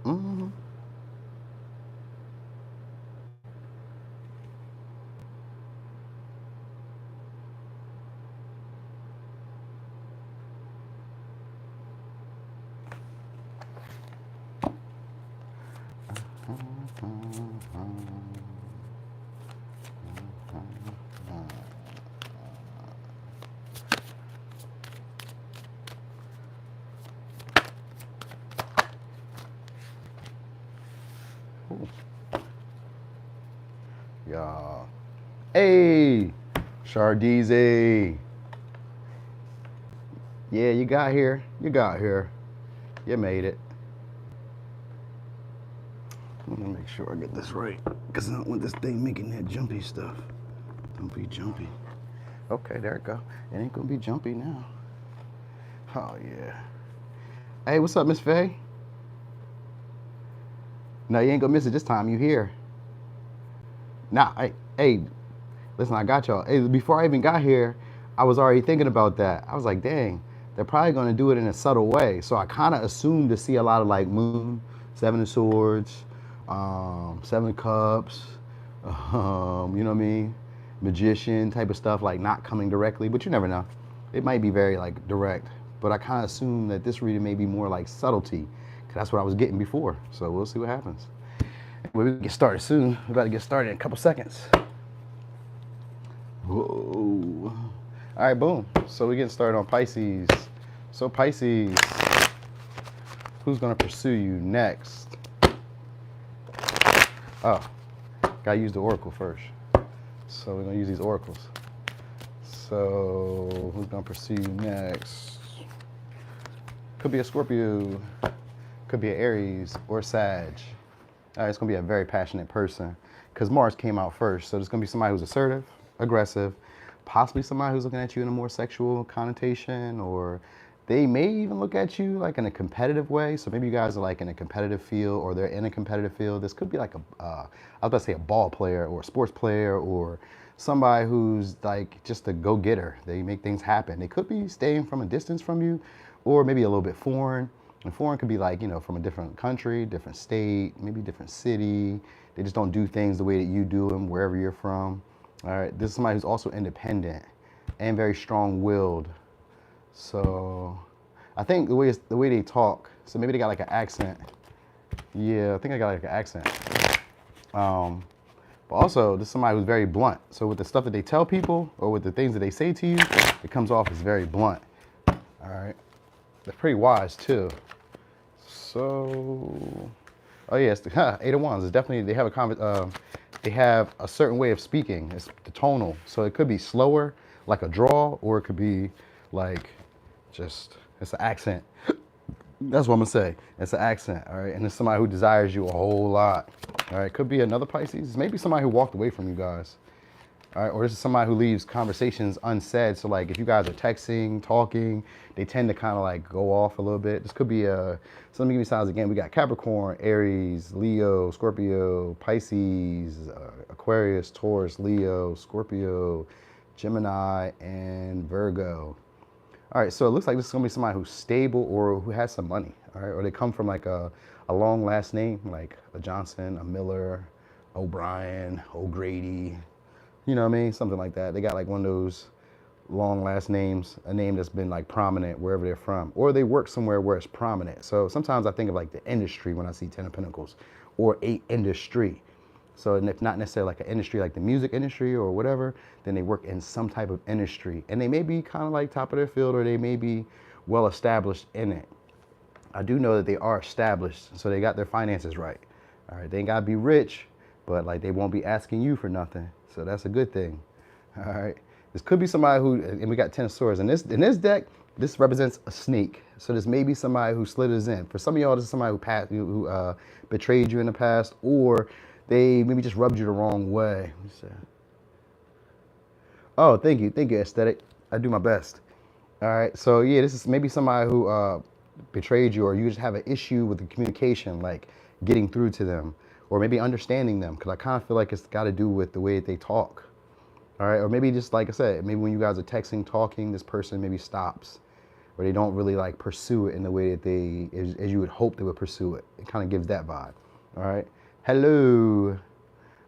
Mm-hmm. Yeah. Hey, Shardeezy. Yeah, you got here. You got here. You made it. Let me make sure I get this right. Because I don't want this thing making that jumpy stuff. Don't be jumpy. Okay, there it go. It ain't gonna be jumpy now. Oh yeah. Hey, what's up, Miss Faye? No, you ain't gonna miss it this time. You here? Nah, hey, listen, I got y'all. Hey, before I even got here, I was already thinking about that. I was like, dang, they're probably gonna do it in a subtle way. So I kind of assumed to see a lot of like Moon, Seven of Swords, Seven of Cups, you know what I mean, Magician type of stuff, like not coming directly. But you never know. It might be very like direct. But I kind of assumed that this reading may be more like subtlety, because that's what I was getting before. So we'll see what happens. We'll get started soon. We're about to get started in a couple seconds. Whoa. All right, boom. So we're getting started on Pisces. So Pisces, who's gonna pursue you next? Oh, gotta use the oracle first. So we're gonna use these oracles. So who's gonna pursue you next? Could be a Scorpio, could be an Aries or Sag. All right, it's gonna be a very passionate person because Mars came out first. So there's gonna be somebody who's assertive, aggressive, possibly somebody who's looking at you in a more sexual connotation, or they may even look at you like in a competitive way. So maybe you guys are like in a competitive field, or they're in a competitive field. This could be like I was about to say a ball player or a sports player, or somebody who's like just a go-getter. They make things happen. They could be staying from a distance from you, or maybe a little bit foreign. And foreign could be like, you know, from a different country, different state, maybe different city. They just don't do things the way that you do them wherever you're from. All right, this is somebody who's also independent and very strong-willed. So I think the way they talk, so maybe they got like an accent. Yeah, I think I got like an accent. Um, but also, this is somebody who's very blunt. So with the stuff that they tell people or with the things that they say to you, it comes off as very blunt. All right, they're pretty wise too. So, oh yeah, it's the Eight of Wands. It's definitely they have a certain way of speaking. It's the tonal, so it could be slower, like a drawl, or it could be like just it's an accent. That's what I'm gonna say. It's an accent, all right. And it's somebody who desires you a whole lot, all right. Could be another Pisces. Maybe somebody who walked away from you guys. All right, or this is somebody who leaves conversations unsaid. So like if you guys are texting, talking, they tend to kind of like go off a little bit. This could be a, so let me give you signs again. We got Capricorn, Aries, Leo, Scorpio, Pisces, Aquarius, Taurus, Leo, Scorpio, Gemini, and Virgo. All right, so it looks like this is gonna be somebody who's stable or who has some money, all right? Or they come from like a long last name, like a Johnson, a Miller, O'Brien, O'Grady, you know what I mean? Something like that. They got like one of those long last names, a name that's been like prominent wherever they're from, or they work somewhere where it's prominent. So sometimes I think of like the industry when I see Ten of Pentacles, or a industry. So and if not necessarily like an industry like the music industry or whatever, then they work in some type of industry, and they may be kind of like top of their field, or they may be well established in it. I do know that they are established, so they got their finances right. All right, they ain't gotta be rich, but like they won't be asking you for nothing, so that's a good thing. All right, this could be somebody who, and we got 10 of Swords, and this deck, this represents a snake. So this may be somebody who slithers in. For some of y'all, this is somebody who betrayed you in the past, or they maybe just rubbed you the wrong way. Oh, thank you, aesthetic. I do my best. All right, so yeah, this is maybe somebody who betrayed you, or you just have an issue with the communication, like getting through to them, or maybe understanding them, because I kind of feel like it's got to do with the way that they talk. All right, or maybe just like I said, maybe when you guys are texting, talking, this person maybe stops. or they don't really like pursue it in the way that they, as you would hope they would pursue it. It kind of gives that vibe. All right. Hello.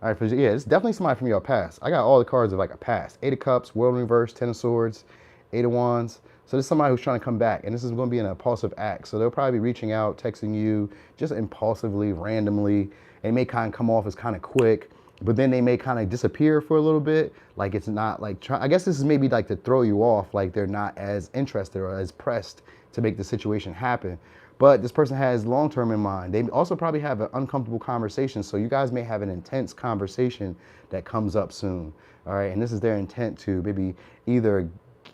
All right, yeah, it's definitely somebody from your past. I got all the cards of like a past. Eight of Cups, World in Reverse, Ten of Swords, Eight of Wands. So this is somebody who's trying to come back, and this is going to be an impulsive act. So they'll probably be reaching out, texting you, just impulsively, randomly. It may kind of come off as kind of quick, but then they may kind of disappear for a little bit. Like it's not like, I guess this is maybe like to throw you off, like they're not as interested or as pressed to make the situation happen. But this person has long-term in mind. They also probably have an uncomfortable conversation. So you guys may have an intense conversation that comes up soon. All right. And this is their intent to maybe either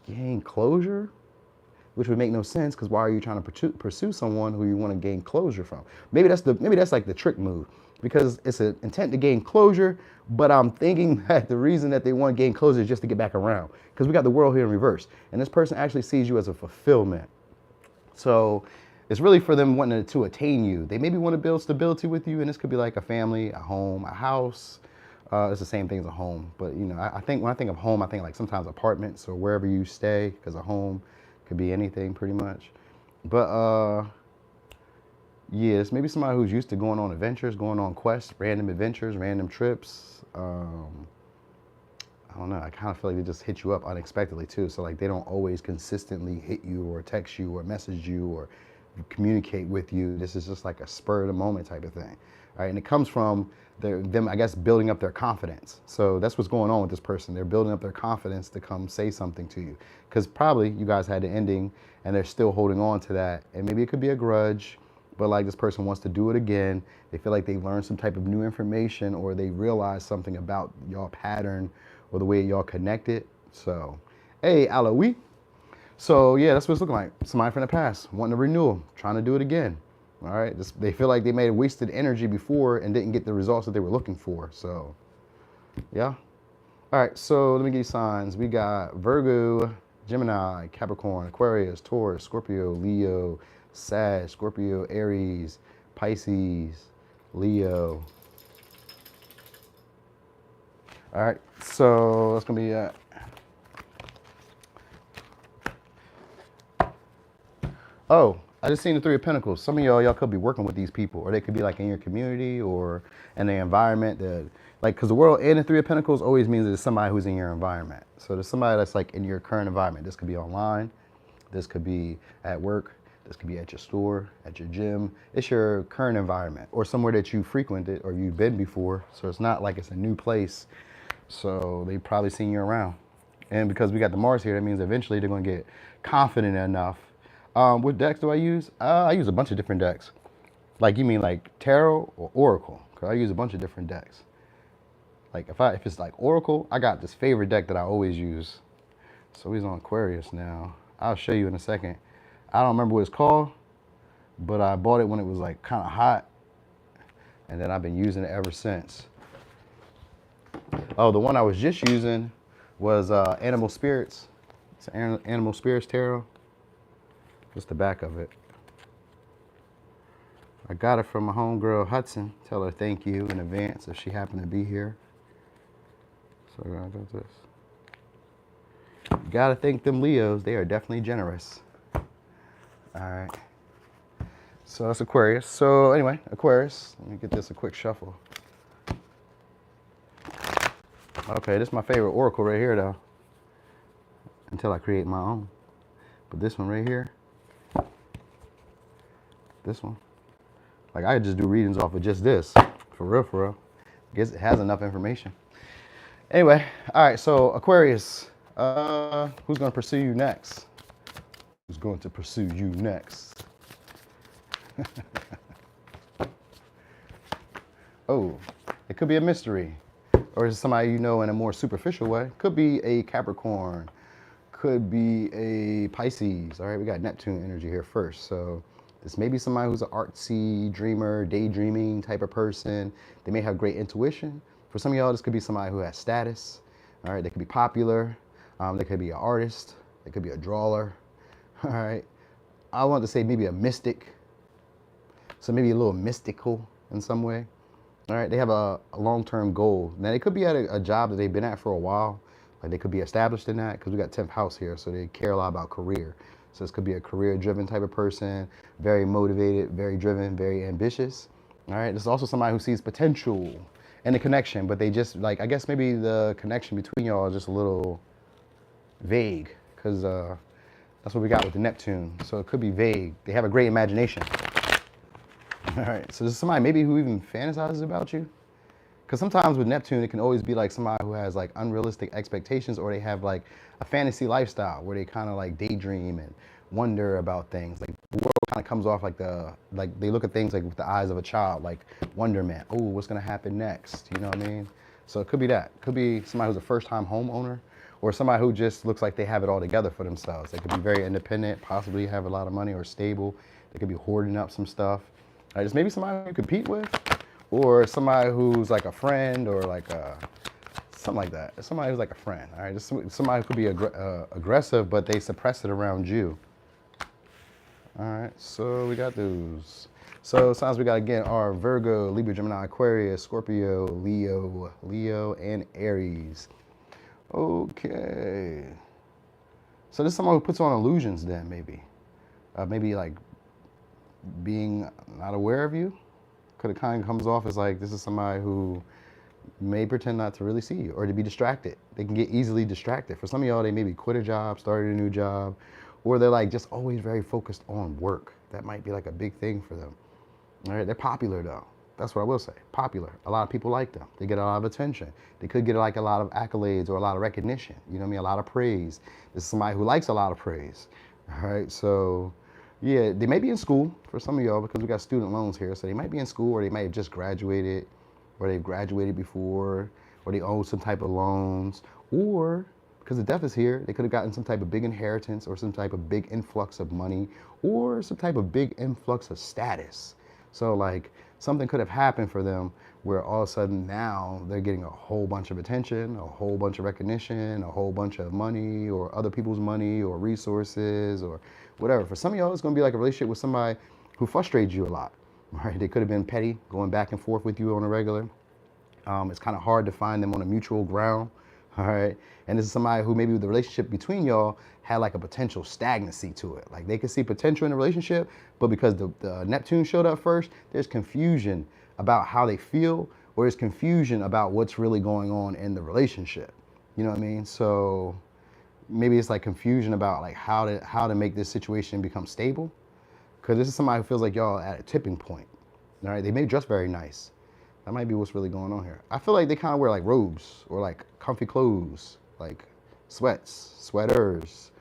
gain closure, which would make no sense because why are you trying to pursue someone who you want to gain closure from? Maybe that's like the trick move because it's an intent to gain closure. But I'm thinking that the reason that they want to gain closure is just to get back around because we got the world here in reverse. And this person actually sees you as a fulfillment. So it's really for them wanting to attain you. They maybe want to build stability with you, and this could be like a family, a home, a house. It's the same thing as a home. But, you know, I think when I think of home, I think like sometimes apartments or wherever you stay, because a home could be anything pretty much. But, yeah, it's maybe somebody who's used to going on adventures, going on quests, random adventures, random trips. I don't know. I kind of feel like they just hit you up unexpectedly, too. So, like, they don't always consistently hit you or text you or message you or communicate with you. This is just like a spur of the moment type of thing. All right. And it comes from them, I guess, building up their confidence. So that's what's going on with this person. They're building up their confidence to come say something to you because probably you guys had the ending and they're still holding on to that. And maybe it could be a grudge, but like this person wants to do it again. They feel like they learned some type of new information or they realize something about y'all pattern or the way y'all connected. So, hey, Aloe. So yeah, that's what it's looking like. Somebody from the past wanting a renewal, trying to do it again. All right, they feel like they made wasted energy before and didn't get the results that they were looking for. So yeah. All right, so let me give you signs. We got Virgo, Gemini, Capricorn, Aquarius, Taurus, Scorpio, Leo, Sag, Scorpio, Aries, Pisces, Leo. All right, so that's gonna be oh, I just seen the Three of Pentacles. Some of y'all could be working with these people, or they could be like in your community or in the environment that, like, because the world and the Three of Pentacles always means there's somebody who's in your environment. So there's somebody that's like in your current environment. This could be online, this could be at work, this could be at your store, at your gym. It's your current environment or somewhere that you frequented or you've been before. So it's not like it's a new place. So they've probably seen you around. And because we got the Mars here, that means eventually they're going to get confident enough. What decks do I use? I use a bunch of different decks. Like, you mean like tarot or oracle? Because I use a bunch of different decks. Like if it's like oracle, I got this favorite deck that I always use. So he's on Aquarius now. I'll show you in a second. I don't remember what it's called, but I bought it when it was like kind of hot. And then I've been using it ever since. Oh, the one I was just using was Animal Spirits. It's Animal Spirits Tarot. Just the back of it. I got it from my homegirl Hudson. Tell her thank you in advance if she happened to be here. So I'm gonna do this. You gotta thank them Leos. They are definitely generous. All right. So that's Aquarius. So anyway, Aquarius. Let me get this a quick shuffle. Okay, this is my favorite oracle right here though. Until I create my own. But this one right here. This one. Like I could just do readings off of just this. For real, for real. I guess it has enough information. Anyway, all right, so Aquarius. Who's gonna pursue you next? Who's going to pursue you next? Oh, it could be a mystery. Or is it somebody you know in a more superficial way? Could be a Capricorn. Could be a Pisces. All right, we got Neptune energy here first. So this may be somebody who's an artsy dreamer, daydreaming type of person. They may have great intuition. For some of y'all, this could be somebody who has status. All right, they could be popular. They could be an artist. They could be a drawer. All right. I want to say maybe a mystic. So maybe a little mystical in some way. All right. They have a long-term goal. Now, they could be at a job that they've been at for a while. Like they could be established in that because we got 10th house here. So they care a lot about career. So this could be a career-driven type of person, very motivated, very driven, very ambitious. All right. This is also somebody who sees potential in the connection, but they just like, I guess maybe the connection between y'all is just a little vague because that's what we got with the Neptune. So it could be vague. They have a great imagination. All right. So this is somebody maybe who even fantasizes about you. Because sometimes with Neptune, it can always be like somebody who has like unrealistic expectations, or they have like a fantasy lifestyle where they kind of like daydream and wonder about things. Like the world kind of comes off like they look at things like with the eyes of a child, like wonderment. Oh, what's gonna happen next? You know what I mean? So it could be that. Could be somebody who's a first-time homeowner, or somebody who just looks like they have it all together for themselves. They could be very independent, possibly have a lot of money or stable. They could be hoarding up some stuff. Just maybe somebody you compete with, or somebody who's like a friend, or like something like that. Somebody who's like a friend. All right, just somebody who could be aggressive, but they suppress it around you. All right, so we got those. So signs we got again are Virgo, Libra, Gemini, Aquarius, Scorpio, Leo, and Aries. Okay. So this is someone who puts on illusions then, maybe. Maybe like being not aware of you. It kind of comes off as like this is somebody who may pretend not to really see you, or to be distracted. They can get easily distracted. For some of y'all, they maybe quit a job, started a new job, or they're like just always very focused on work. That might be like a big thing for them. All right, they're popular though. That's what I will say. Popular. A lot of people like them. They get a lot of attention. They could get like a lot of accolades or a lot of recognition. You know what I mean? A lot of praise. This is somebody who likes a lot of praise. All right, so yeah, they may be in school for some of y'all because we got student loans here. So they might be in school, or they might have just graduated, or they've graduated before, or they own some type of loans, or because the death is here, they could have gotten some type of big inheritance, or some type of big influx of money, or some type of big influx of status. So like something could have happened for them where all of a sudden now they're getting a whole bunch of attention, a whole bunch of recognition, a whole bunch of money, or other people's money, or resources, or whatever. For some of y'all, it's gonna be like a relationship with somebody who frustrates you a lot. Right? They could have been petty, going back and forth with you on a regular. It's kind of hard to find them on a mutual ground. All right. And this is somebody who maybe the relationship between y'all had like a potential stagnancy to it. Like they could see potential in a relationship, but because the Neptune showed up first, there's confusion about how they feel, or there's confusion about what's really going on in the relationship. You know what I mean? So maybe it's like confusion about like how to make this situation become stable. Because this is somebody who feels like y'all at a tipping point. All right. They may dress very nice. That might be what's really going on here. I feel like they kind of wear like robes, or like comfy clothes, like sweats, sweaters,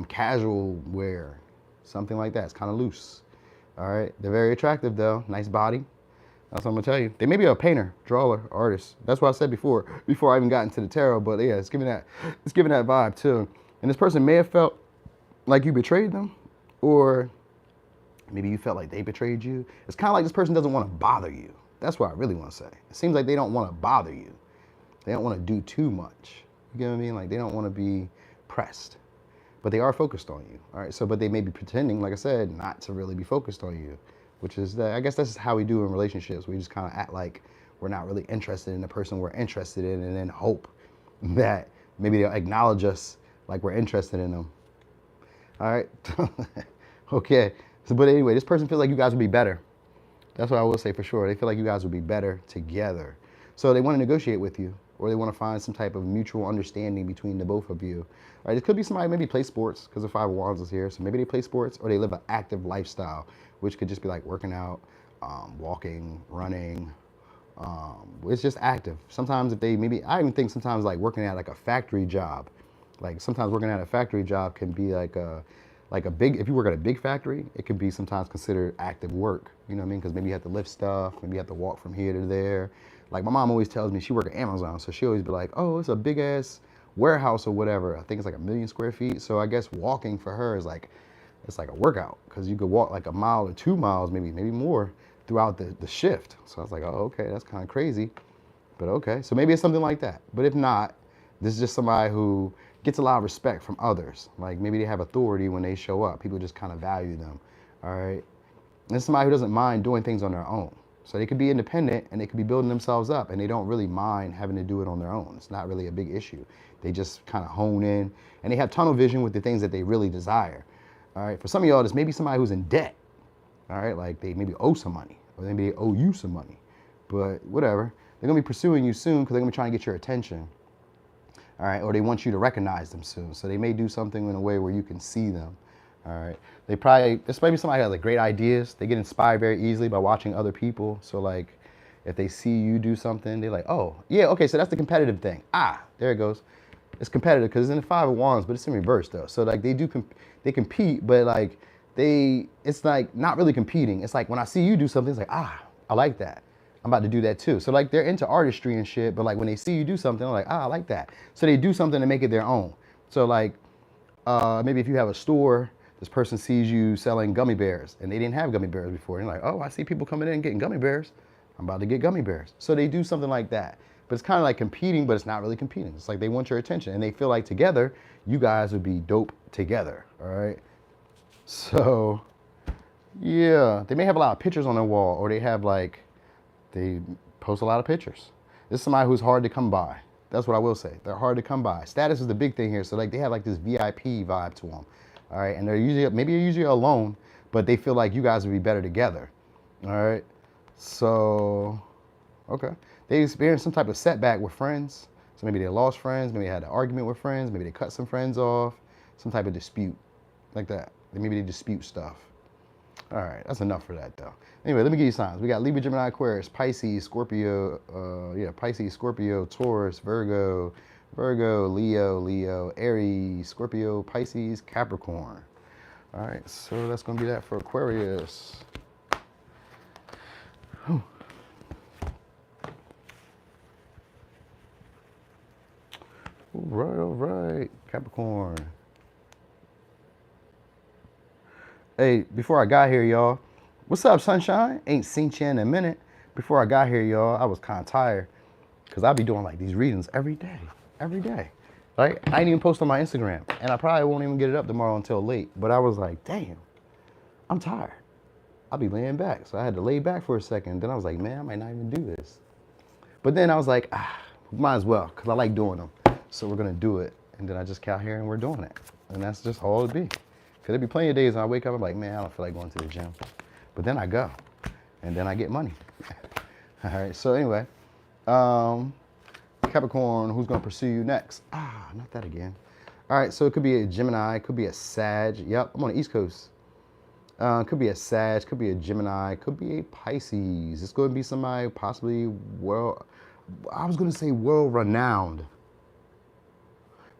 casual wear, something like that. It's kind of loose. All right. They're very attractive though. Nice body. That's what I'm gonna tell you. They may be a painter, drawer, artist. That's what I said before I even got into the tarot. But yeah, it's giving that vibe too. And this person may have felt like you betrayed them, or maybe you felt like they betrayed you. It's kind of like this person doesn't want to bother you. That's what I really want to say. It seems like they don't want to bother you. They don't want to do too much. You get what I mean? Like they don't want to be pressed, but they are focused on you. All right. So, but they may be pretending, like I said, not to really be focused on you, which is I guess that's how we do in relationships. We just kind of act like we're not really interested in the person we're interested in, and then hope that maybe they'll acknowledge us like we're interested in them. All right. Okay. So, but anyway, this person feels like you guys would be better. That's what I will say for sure. They feel like you guys would be better together. So they want to negotiate with you, or they want to find some type of mutual understanding between the both of you. All right, it could be somebody maybe play sports, because the Five of Wands is here. So maybe they play sports, or they live an active lifestyle, which could just be like working out, walking, running. It's just active. Sometimes if they I even think sometimes like working at like a factory job. Like sometimes working at a factory job can be like a big, if you work at a big factory, it can be sometimes considered active work. You know what I mean? Because maybe you have to lift stuff, maybe you have to walk from here to there. Like my mom always tells me, she works at Amazon, so she always be like, oh, it's a big ass warehouse or whatever. I think it's like 1 million square feet. So I guess walking for her is like, it's like a workout, because you could walk like 1 mile or 2 miles, maybe more throughout the shift. So I was like, oh, okay, that's kind of crazy, but okay. So maybe it's something like that. But if not, this is just somebody who gets a lot of respect from others. Like maybe they have authority when they show up. People just kind of value them. All right. And it's somebody who doesn't mind doing things on their own. So they could be independent and they could be building themselves up, and they don't really mind having to do it on their own. It's not really a big issue. They just kind of hone in, and they have tunnel vision with the things that they really desire. All right. For some of y'all, this may be somebody who's in debt. All right. Like they maybe owe some money or maybe they owe you some money. But whatever. They're going to be pursuing you soon because they're going to be trying to get your attention. All right. Or they want you to recognize them soon. So they may do something in a way where you can see them. All right. This might be somebody who has like great ideas. They get inspired very easily by watching other people. So like if they see you do something, they're like, oh, yeah, okay, so that's the competitive thing. Ah, there it goes. It's competitive because it's in the Five of Wands, but it's in reverse though. So like they compete, but like it's like not really competing. It's like when I see you do something, it's like, ah, I like that. I'm about to do that too. So like they're into artistry and shit, but like when they see you do something, they're like, ah, I like that. So they do something to make it their own. So like maybe if you have a store, this person sees you selling gummy bears and they didn't have gummy bears before. And you're like, oh, I see people coming in and getting gummy bears. I'm about to get gummy bears. So they do something like that. But it's kind of like competing, but it's not really competing. It's like they want your attention and they feel like together, you guys would be dope together, all right? So, yeah, they may have a lot of pictures on their wall or they post a lot of pictures. This is somebody who's hard to come by. That's what I will say. They're hard to come by. Status is the big thing here. So like they have like this VIP vibe to them, all right? And maybe you're usually alone, but they feel like you guys would be better together, all right? So, okay. They experienced some type of setback with friends. So maybe they lost friends, maybe they had an argument with friends, maybe they cut some friends off, some type of dispute like that. Maybe they dispute stuff. All right, that's enough for that though. Anyway, let me give you signs. We got Libra, Gemini, Aquarius, Pisces, Scorpio, Pisces, Scorpio, Taurus, Virgo, Leo, Aries, Scorpio, Pisces, Capricorn. All right, so that's gonna be that for Aquarius. Whew. All right, Capricorn. Hey, before I got here, y'all, what's up, sunshine? Ain't seen you in a minute. Before I got here, y'all, I was kind of tired because I be doing like these readings every day. Right? I ain't even post on my Instagram, and I probably won't even get it up tomorrow until late. But I was like, damn, I'm tired. I'll be laying back. So I had to lay back for a second. Then I was like, man, I might not even do this. But then I was like, might as well, because I like doing them. So we're going to do it. And then I just got here and we're doing it. And that's just all it be. Because there'd be plenty of days when I wake up, I'm like, man, I don't feel like going to the gym. But then I go. And then I get money. All right. So anyway, Capricorn, who's going to pursue you next? Not that again. All right. So it could be a Gemini. It could be a Sag. Yep. I'm on the East Coast. Could be a Sag, could be a Gemini, could be a Pisces. It's going to be somebody possibly world-renowned,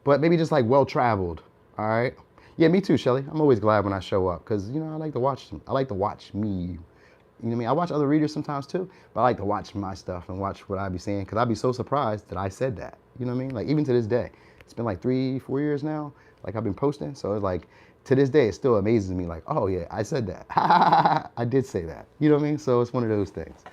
but maybe just like well-traveled. All right. Yeah, me too, Shelly. I'm always glad when I show up because I like to watch them. I like to watch me. You know what I mean? I watch other readers sometimes too, but I like to watch my stuff and watch what I be saying because I'd be so surprised that I said that. You know what I mean? Like even to this day, it's been like 3-4 years now. Like I've been posting, so it's like. To this day, it still amazes me like, oh yeah, I said that. I did say that. You know what I mean? So it's one of those things.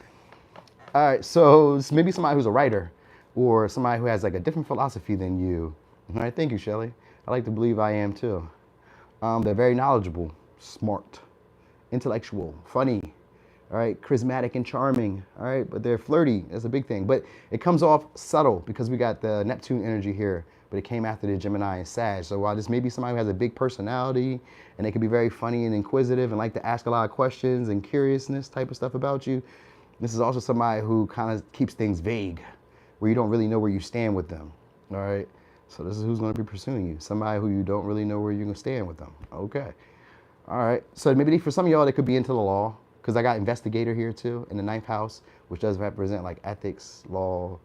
All right, so maybe somebody who's a writer or somebody who has like a different philosophy than you. All right, thank you, Shelly. I like to believe I am too. They're very knowledgeable, smart, intellectual, funny, all right, charismatic and charming, all right, but they're flirty. That's a big thing. But it comes off subtle because we got the Neptune energy here. But it came after the Gemini and Sag. So while this may be somebody who has a big personality and they can be very funny and inquisitive and like to ask a lot of questions and curiousness type of stuff about you, this is also somebody who kind of keeps things vague, where you don't really know where you stand with them, all right? So this is who's going to be pursuing you, somebody who you don't really know where you're going to stand with them, okay? All right, so maybe for some of y'all, they could be into the law, because I got investigator here too in the 9th house, which does represent like ethics, law,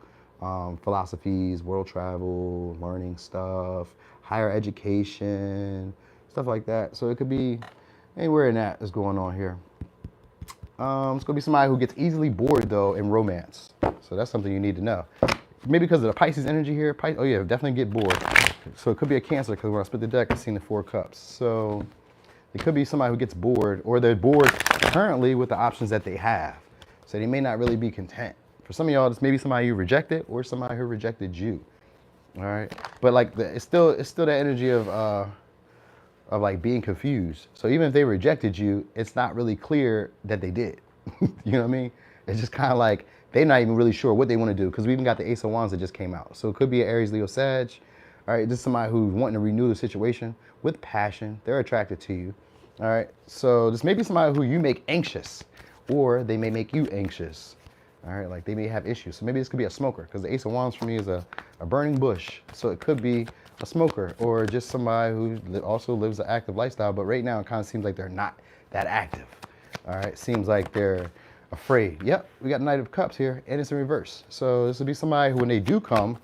philosophies, world travel, learning stuff, higher education, stuff like that. So it could be anywhere in that is going on here. It's going to be somebody who gets easily bored though in romance. So that's something you need to know. Maybe because of the Pisces energy here. Oh yeah, definitely get bored. So it could be a Cancer because when I split the deck, I've seen the 4 cups. So it could be somebody who gets bored or they're bored currently with the options that they have. So they may not really be content. For some of y'all, it's maybe somebody you rejected or somebody who rejected you. All right. But like it's still the energy of like being confused. So even if they rejected you, it's not really clear that they did. You know what I mean? It's just kind of like they're not even really sure what they want to do because we even got the Ace of Wands that just came out. So it could be an Aries, Leo, Sag. All right. This is somebody who's wanting to renew the situation with passion. They're attracted to you. All right, so this may be somebody who you make anxious, or they may make you anxious. All right, like they may have issues. So maybe this could be a smoker, because the Ace of Wands for me is a burning bush. So it could be a smoker, or just somebody who also lives an active lifestyle, but right now it kind of seems like they're not that active. All right, seems like they're afraid. Yep, we got Knight of Cups here, and it's in reverse. So this would be somebody who, when they do come,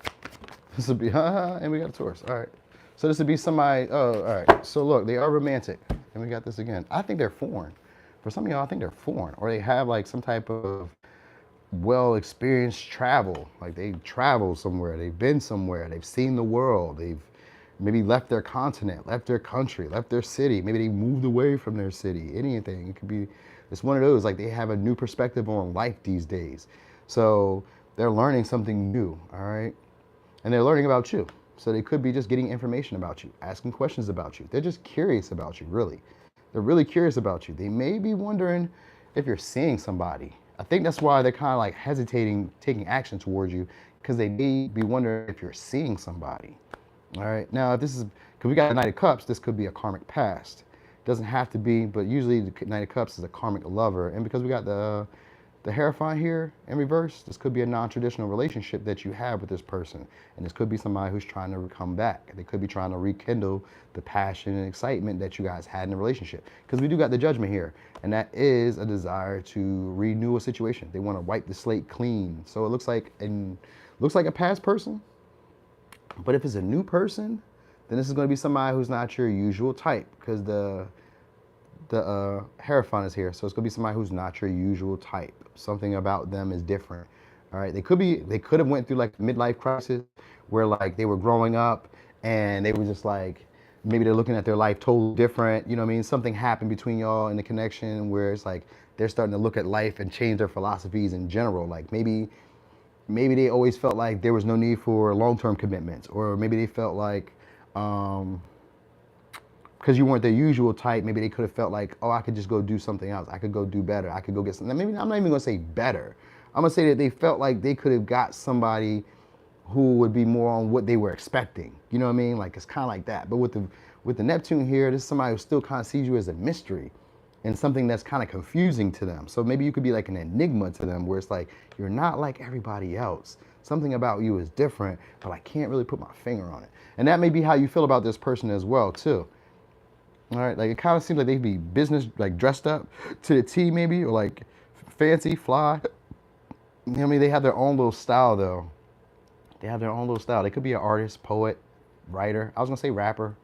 this would be, and we got a Taurus. All right. So this would be somebody, oh, all right. So look, they are romantic. And we got this again. I think they're foreign. For some of y'all, I think they're foreign. Or they have like some type of well-experienced travel. Like they travel somewhere. They've been somewhere. They've seen the world. They've maybe left their continent, left their country, left their city. Maybe they moved away from their city. Anything. It could be, it's one of those, like they have a new perspective on life these days. So they're learning something new, all right? And they're learning about you. So they could be just getting information about you, asking questions about you. They're just curious about you, really. They're really curious about you. They may be wondering if you're seeing somebody. I think that's why they're kind of like hesitating, taking action towards you, because they may be wondering if you're seeing somebody. All right. Now, if this is, because we got the Knight of Cups, this could be a karmic past. Doesn't have to be, but usually the Knight of Cups is a karmic lover. And because we got the Hierophant here in reverse, this could be a non-traditional relationship that you have with this person. And this could be somebody who's trying to come back. They could be trying to rekindle the passion and excitement that you guys had in the relationship. Because we do got the Judgment here. And that is a desire to renew a situation. They want to wipe the slate clean. So it looks like a past person. But if it's a new person, then this is going to be somebody who's not your usual type. Because the Hierophant is here, so it's gonna be somebody who's not your usual type. Something about them is different. All right, they could have went through like a midlife crisis where like they were growing up and they were just like, maybe they're looking at their life totally different. You know what I mean? Something happened between y'all in the connection where it's like they're starting to look at life and change their philosophies in general. Like maybe they always felt like there was no need for long-term commitments, or maybe they felt like because you weren't their usual type, maybe they could have felt like, oh, I could just go do something else. I could go do better. I could go get something. Maybe I'm not even gonna say better. I'm gonna say that they felt like they could have got somebody who would be more on what they were expecting. You know what I mean? Like it's kind of like that. But with the Neptune here, this is somebody who still kind of sees you as a mystery and something that's kind of confusing to them. So maybe you could be like an enigma to them, where it's like, you're not like everybody else. Something about you is different, but I can't really put my finger on it. And that may be how you feel about this person as well, too. All right, like it kind of seems like they'd be business, like dressed up to the T maybe, or like fancy, fly. You know what I mean? They have their own little style though. They have their own little style. They could be an artist, poet, writer. I was gonna say rapper.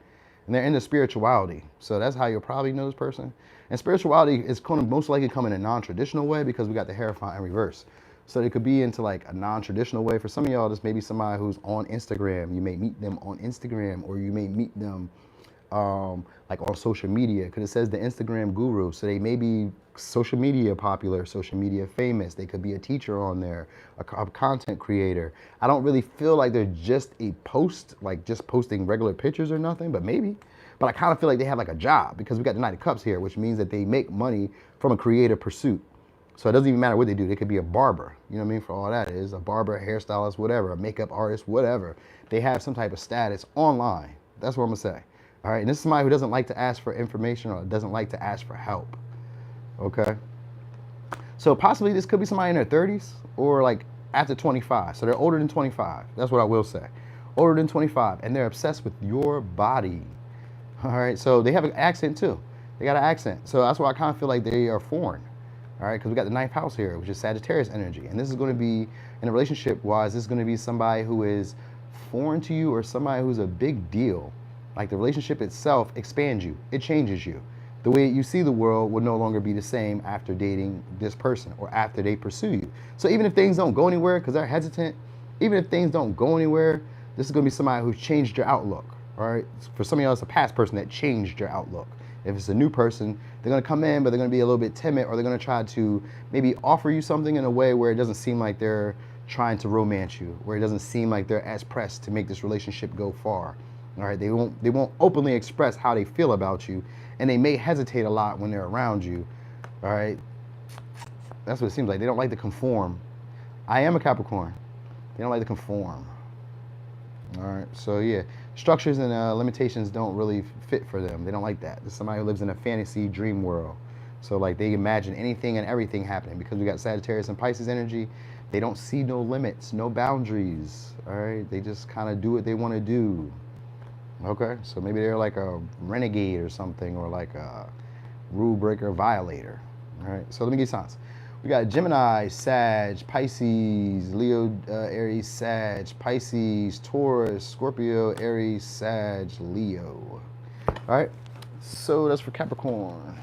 And they're into spirituality. So that's how you'll probably know this person. And spirituality is going to most likely come in a non-traditional way, because we got the Hierophant in reverse. So they could be into like a non-traditional way. For some of y'all, this may be somebody who's on Instagram. You may meet them on Instagram, or you may meet them like on social media, because it says the Instagram guru. So they may be social media popular, social media famous. They could be a teacher on there, a content creator. I don't really feel like they're just a post, like just posting regular pictures or nothing, but maybe. But I kind of feel like they have like a job, because we got the Knight of Cups here, which means that they make money from a creative pursuit. So it doesn't even matter what they do. They could be a barber, you know what I mean? For all that is, a barber, a hairstylist, whatever, a makeup artist, whatever. They have some type of status online. That's what I'm gonna say. All right, and this is somebody who doesn't like to ask for information, or doesn't like to ask for help. Okay. So possibly this could be somebody in their 30s, or like after 25. So they're older than 25. That's what I will say. Older than 25, and they're obsessed with your body. All right, so they have an accent too. They got an accent. So that's why I kind of feel like they are foreign. All right, because we got the 9th house here, which is Sagittarius energy. And this is going to be, in a relationship wise, this is going to be somebody who is foreign to you, or somebody who's a big deal. Like the relationship itself expands you. It changes you. The way you see the world will no longer be the same after dating this person, or after they pursue you. So even if things don't go anywhere, because they're hesitant, even if things don't go anywhere, this is going to be somebody who's changed your outlook. All right. For some of y'all, it's a past person that changed your outlook. If it's a new person, they're going to come in, but they're going to be a little bit timid, or they're going to try to maybe offer you something in a way where it doesn't seem like they're trying to romance you, where it doesn't seem like they're as pressed to make this relationship go far. All right, they won't openly express how they feel about you, and they may hesitate a lot when they're around you. All right, that's what it seems like. They don't like to conform. I am a Capricorn. They don't like to conform. All right, so yeah, structures and limitations don't really fit for them. They don't like that. This is somebody who lives in a fantasy dream world. So like they imagine anything and everything happening because we got Sagittarius and Pisces energy. They don't see no limits, no boundaries. All right, they just kind of do what they want to do. Okay, so maybe they're like a renegade or something, or like a rule breaker violator. All right, so let me give you signs. We got Gemini, Sag, Pisces, Leo, Aries, Sag, Pisces, Taurus, Scorpio, Aries, Sag, Leo. All right, so that's for Capricorn.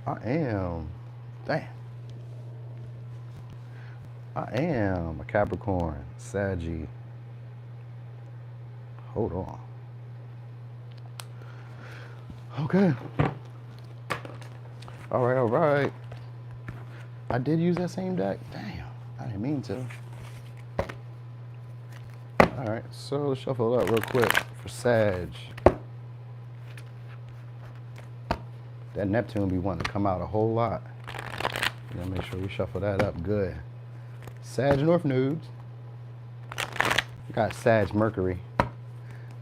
I am a Capricorn, Saggy. Hold on. Okay. All right. I did use that same deck. Damn, I didn't mean to. All right, so let's shuffle it up real quick for Sag. That Neptune be wanting to come out a whole lot. You gotta make sure we shuffle that up good. Sag North Nodes. We got Sag Mercury.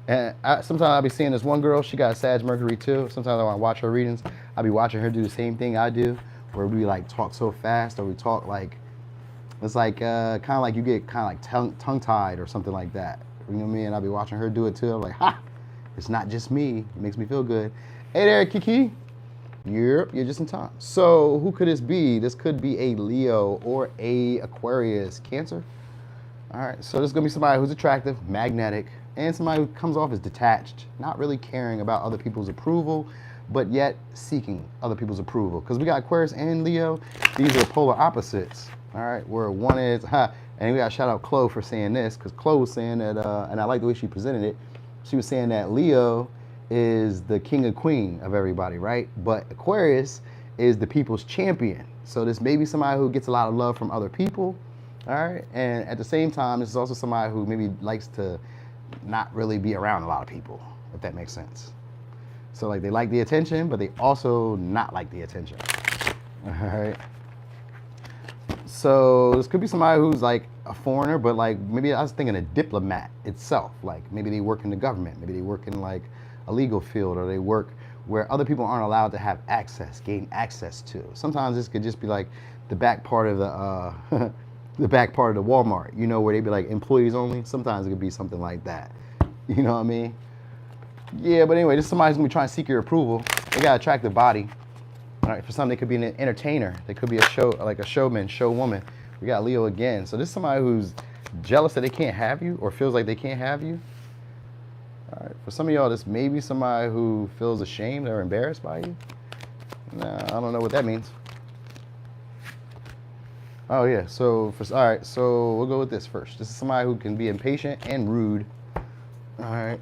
And sometimes I'll be seeing this one girl, she got Sag Mercury too. Sometimes I want to watch her readings. I'll be watching her do the same thing I do, where we like talk so fast, or we talk like, it's like kind of like you get kind of like tongue-tied or something like that. You know what I mean? And I'll be watching her do it too. I'm like, ha, it's not just me. It makes me feel good. Hey there, Kiki. Yep, you're just in time. So who could this be? This could be a Leo or a Aquarius, Cancer. All right, so this is gonna be somebody who's attractive, magnetic, and somebody who comes off as detached, not really caring about other people's approval, but yet seeking other people's approval. Because we got Aquarius and Leo, these are polar opposites. All right, where one is, and we got to shout out Chloe for saying this, because Chloe was saying that, and I like the way she presented it, she was saying that Leo is the king and queen of everybody, right? But Aquarius is the people's champion. So this may be somebody who gets a lot of love from other people, all right? And at the same time, this is also somebody who maybe likes to not really be around a lot of people, if that makes sense. So like they like the attention, but they also not like the attention, all right? So this could be somebody who's like a foreigner, but like maybe I was thinking a diplomat itself. Like maybe they work in the government, maybe they work in like a legal field, or they work where other people aren't allowed to have access, gain access to. Sometimes this could just be like the back part of the the back part of the Walmart, you know, where they be like employees only. Sometimes it could be something like that. You know what I mean? Yeah, but anyway, this is somebody's gonna be trying to seek your approval. They got an attractive body. All right, for some, they could be an entertainer. They could be a show, like a showman, showwoman. We got Leo again. So this is somebody who's jealous that they can't have you, or feels like they can't have you. All right, for some of y'all, this may be somebody who feels ashamed or embarrassed by you. Nah, I don't know what that means. Oh yeah, so all right, so we'll go with this first. This is somebody who can be impatient and rude. All right,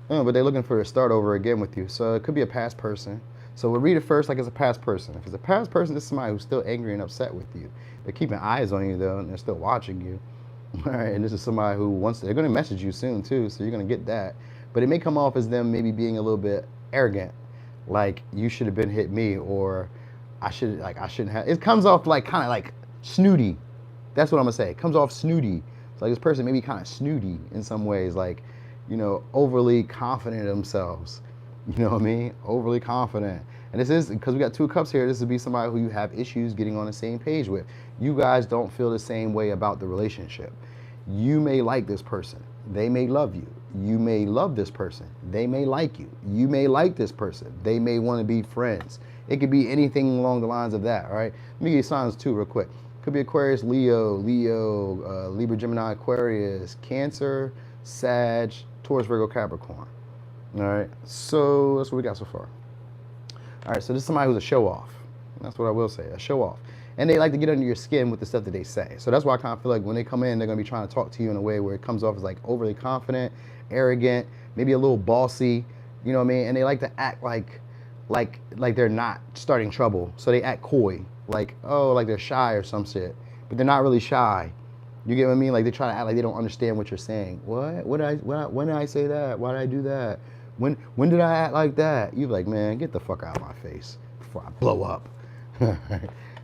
but they're looking for a start over again with you. So it could be a past person. So we'll read it first like it's a past person. If it's a past person, this is somebody who's still angry and upset with you. They're keeping eyes on you though, and they're still watching you. All right, and this is somebody who wants to, they're gonna message you soon too, so you're gonna get that. But it may come off as them maybe being a little bit arrogant, like you should have been hit me, or I shouldn't have. It comes off like kind of like snooty. That's what I'm gonna say. It comes off snooty. It's like this person may be kind of snooty in some ways, like, you know, overly confident in themselves. You know what I mean? Overly confident. And this is, because we got 2 cups here, this would be somebody who you have issues getting on the same page with. You guys don't feel the same way about the relationship. You may like this person. They may love you. You may love this person. They may like you. You may like this person. They may want to be friends. It could be anything along the lines of that, all right? Let me give you signs too real quick. Could be Aquarius, Leo, Libra, Gemini, Aquarius, Cancer, Sag, Taurus, Virgo, Capricorn. All right, so that's what we got so far. All right, so this is somebody who's a show-off. That's what I will say, a show-off. And they like to get under your skin with the stuff that they say. So that's why I kind of feel like when they come in, they're going to be trying to talk to you in a way where it comes off as like overly confident, arrogant, maybe a little bossy, you know what I mean? And they like to act like they're not starting trouble. So they act coy, like, oh, like they're shy or some shit. But they're not really shy. You get what I mean? Like they try to act like they don't understand what you're saying. What? When did I say that? Why did I do that? When did I act like that? You're like, man, get the fuck out of my face before I blow up.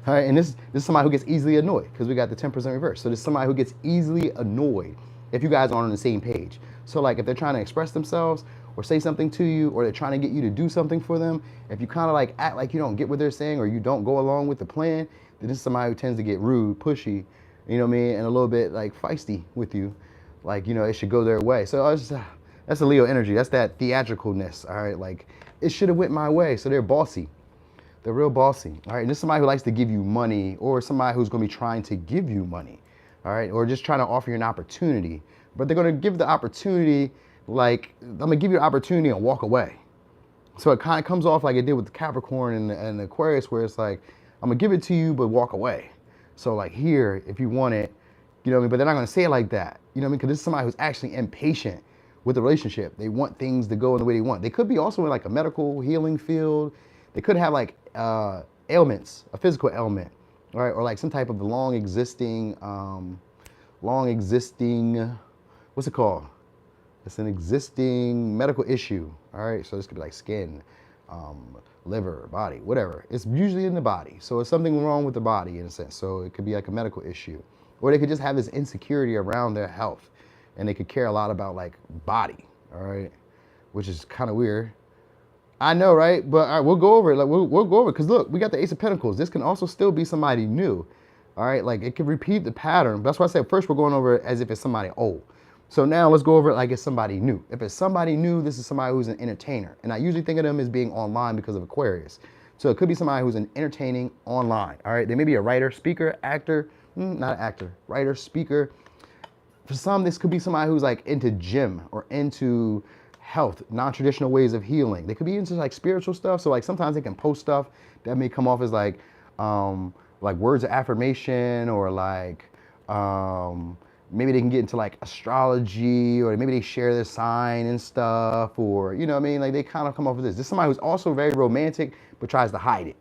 All right, and this is somebody who gets easily annoyed because we got the 10% reverse. So this is somebody who gets easily annoyed if you guys aren't on the same page. So like if they're trying to express themselves or say something to you, or they're trying to get you to do something for them, if you kind of like act like you don't get what they're saying or you don't go along with the plan, then this is somebody who tends to get rude, pushy, you know what I mean, and a little bit like feisty with you. Like, it should go their way. So that's a Leo energy. That's that theatricalness. All right, like it should have went my way. So they're bossy. They're real bossy. All right, and this is somebody who likes to give you money, or somebody who's going to be trying to give you money. All right, or just trying to offer you an opportunity. But they're going to give the opportunity like, I'm going to give you an opportunity and walk away. So it kind of comes off like it did with the Capricorn and the Aquarius, where it's like, I'm going to give it to you, but walk away. So like here, if you want it, you know what I mean? But they're not going to say it like that. You know what I mean? Because this is somebody who's actually impatient with the relationship. They want things to go in the way they want. They could be also in like a medical healing field. They could have like ailments, a physical ailment, right? Or like some type of long existing, what's it called? It's an existing medical issue, all right? So this could be like skin, liver, body, whatever. It's usually in the body. So it's something wrong with the body in a sense. So it could be like a medical issue. Or they could just have this insecurity around their health, and they could care a lot about like body, all right? Which is kind of weird. I know, right? But all right, we'll go over it. Like we'll go over it because look, we got the Ace of Pentacles. This can also still be somebody new, all right? Like it can repeat the pattern. That's why I said first we're going over it as if it's somebody old. So now let's go over it like it's somebody new. If it's somebody new, this is somebody who's an entertainer. And I usually think of them as being online because of Aquarius. So it could be somebody who's an entertaining online, all right? They may be a writer, speaker, actor, not an actor, writer, speaker. For some, this could be somebody who's like into gym or into health, non-traditional ways of healing. They could be into like spiritual stuff. So like sometimes they can post stuff that may come off as like words of affirmation, or like, maybe they can get into like astrology, or maybe they share their sign and stuff, or, you know what I mean? Like they kind of come off with this. This is somebody who's also very romantic, but tries to hide it.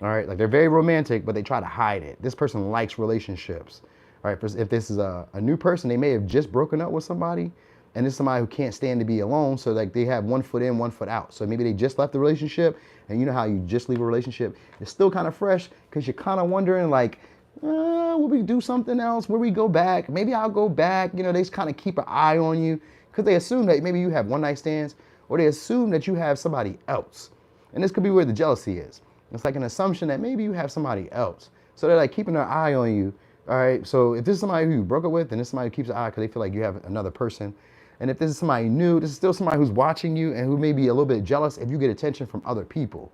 All right. Like they're very romantic, but they try to hide it. This person likes relationships. All right. If this is a new person, they may have just broken up with somebody, and this is somebody who can't stand to be alone. So like they have 1 foot in, 1 foot out. So maybe they just left the relationship, and you know how you just leave a relationship, it's still kind of fresh because you're kind of wondering like, will we do something else? Will we go back? Maybe I'll go back. You know, they just kind of keep an eye on you because they assume that maybe you have one night stands, or they assume that you have somebody else. And this could be where the jealousy is. It's like an assumption that maybe you have somebody else. So they're like keeping their eye on you. All right. So if this is somebody who you broke up with, then this is somebody who keeps an eye because they feel like you have another person. And if this is somebody new, this is still somebody who's watching you and who may be a little bit jealous if you get attention from other people.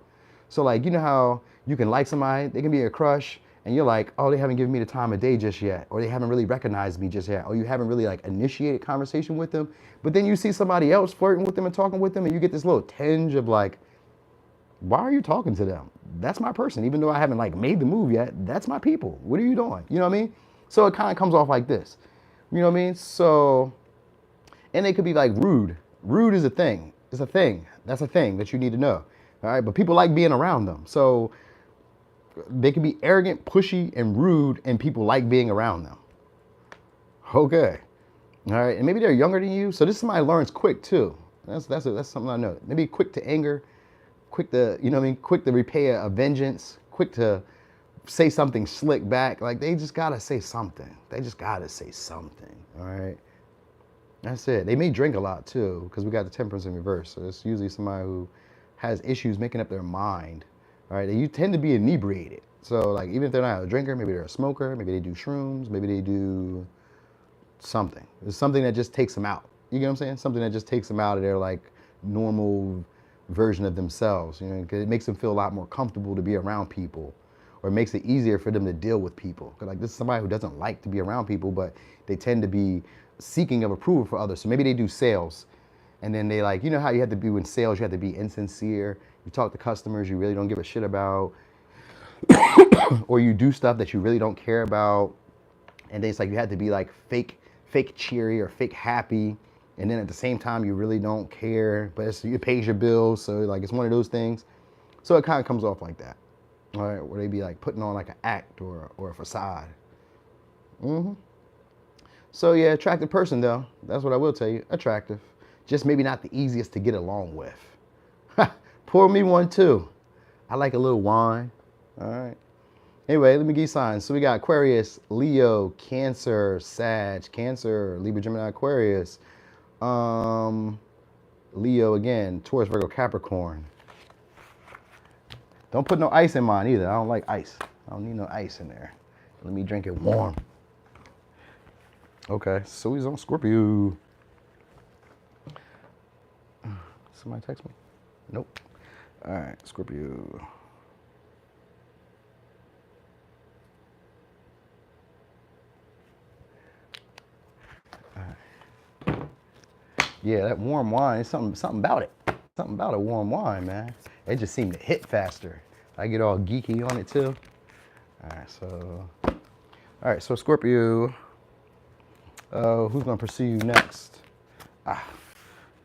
So like, you know how you can like somebody, they can be a crush, and you're like, oh, they haven't given me the time of day just yet, or they haven't really recognized me just yet, or you haven't really like initiated conversation with them. But then you see somebody else flirting with them and talking with them, and you get this little tinge of like, why are you talking to them? That's my person. Even though I haven't like made the move yet, that's my people. What are you doing? You know what I mean? So it kind of comes off like this. You know what I mean? So, and they could be like rude. Rude is a thing. It's a thing. That's a thing that you need to know. All right. But people like being around them. So they can be arrogant, pushy, and rude, and people like being around them. Okay. All right. And maybe they're younger than you. So this is somebody who learns quick too. That's something I know. Maybe quick to anger, quick to, you know what I mean? Quick to repay a vengeance, quick to say something slick back. Like they just got to say something. They just got to say something. All right. That's it. They may drink a lot too, because we got the temperance in reverse. So it's usually somebody who has issues making up their mind. All right. You tend to be inebriated. So like, even if they're not a drinker, maybe they're a smoker, maybe they do shrooms, maybe they do something. It's something that just takes them out. You get what I'm saying? Something that just takes them out of their like normal version of themselves, you know, because it makes them feel a lot more comfortable to be around people, or it makes it easier for them to deal with people. Because like this is somebody who doesn't like to be around people, but they tend to be seeking of approval for others. So maybe they do sales, and then they like, you know how you have to be in sales, you have to be insincere. You talk to customers you really don't give a shit about, or you do stuff that you really don't care about, and then it's like you have to be like fake cheery or fake happy. And then at the same time, you really don't care, but it pays your bills. So like, it's one of those things. So it kind of comes off like that. All right. Where they be like putting on like an act or a facade. So yeah, attractive person though. That's what I will tell you. Attractive. Just maybe not the easiest to get along with. Pour me one too. I like a little wine. All right. Anyway, let me give you signs. So we got Aquarius, Leo, Cancer, Sag, Cancer, Libra, Gemini, Aquarius. Leo again, Taurus, Virgo, Capricorn. Don't put no ice in mine either. I don't like ice. I don't need no ice in there. Let me drink it warm. Okay, so he's on Scorpio. Somebody text me? Nope. All right, Scorpio. All right. Yeah, that warm wine, something about it. Something about a warm wine, man. It just seemed to hit faster. I get all geeky on it too. All right, so Scorpio. Who's gonna pursue you next?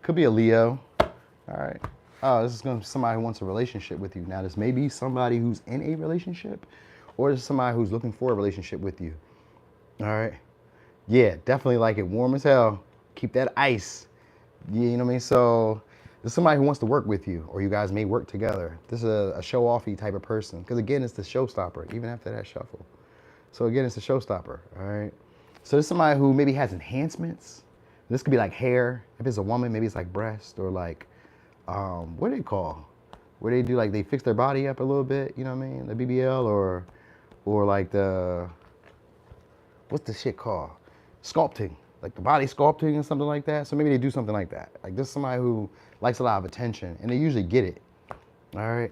Could be a Leo. All right. Oh, this is gonna be somebody who wants a relationship with you. Now, this may be somebody who's in a relationship, or this is somebody who's looking for a relationship with you. All right. Yeah, definitely like it warm as hell. Keep that ice. You know what I mean? So this is somebody who wants to work with you, or you guys may work together. This is a show-offy type of person. Because again, it's the showstopper, even after that shuffle. So again, it's a showstopper, all right? So this is somebody who maybe has enhancements. This could be like hair. If it's a woman, maybe it's like breast or like, what do they call? Where they do like, they fix their body up a little bit, you know what I mean? The BBL or like the, what's the shit called? Sculpting, like the body sculpting and something like that. So maybe they do something like that. Like this is somebody who likes a lot of attention and they usually get it, all right?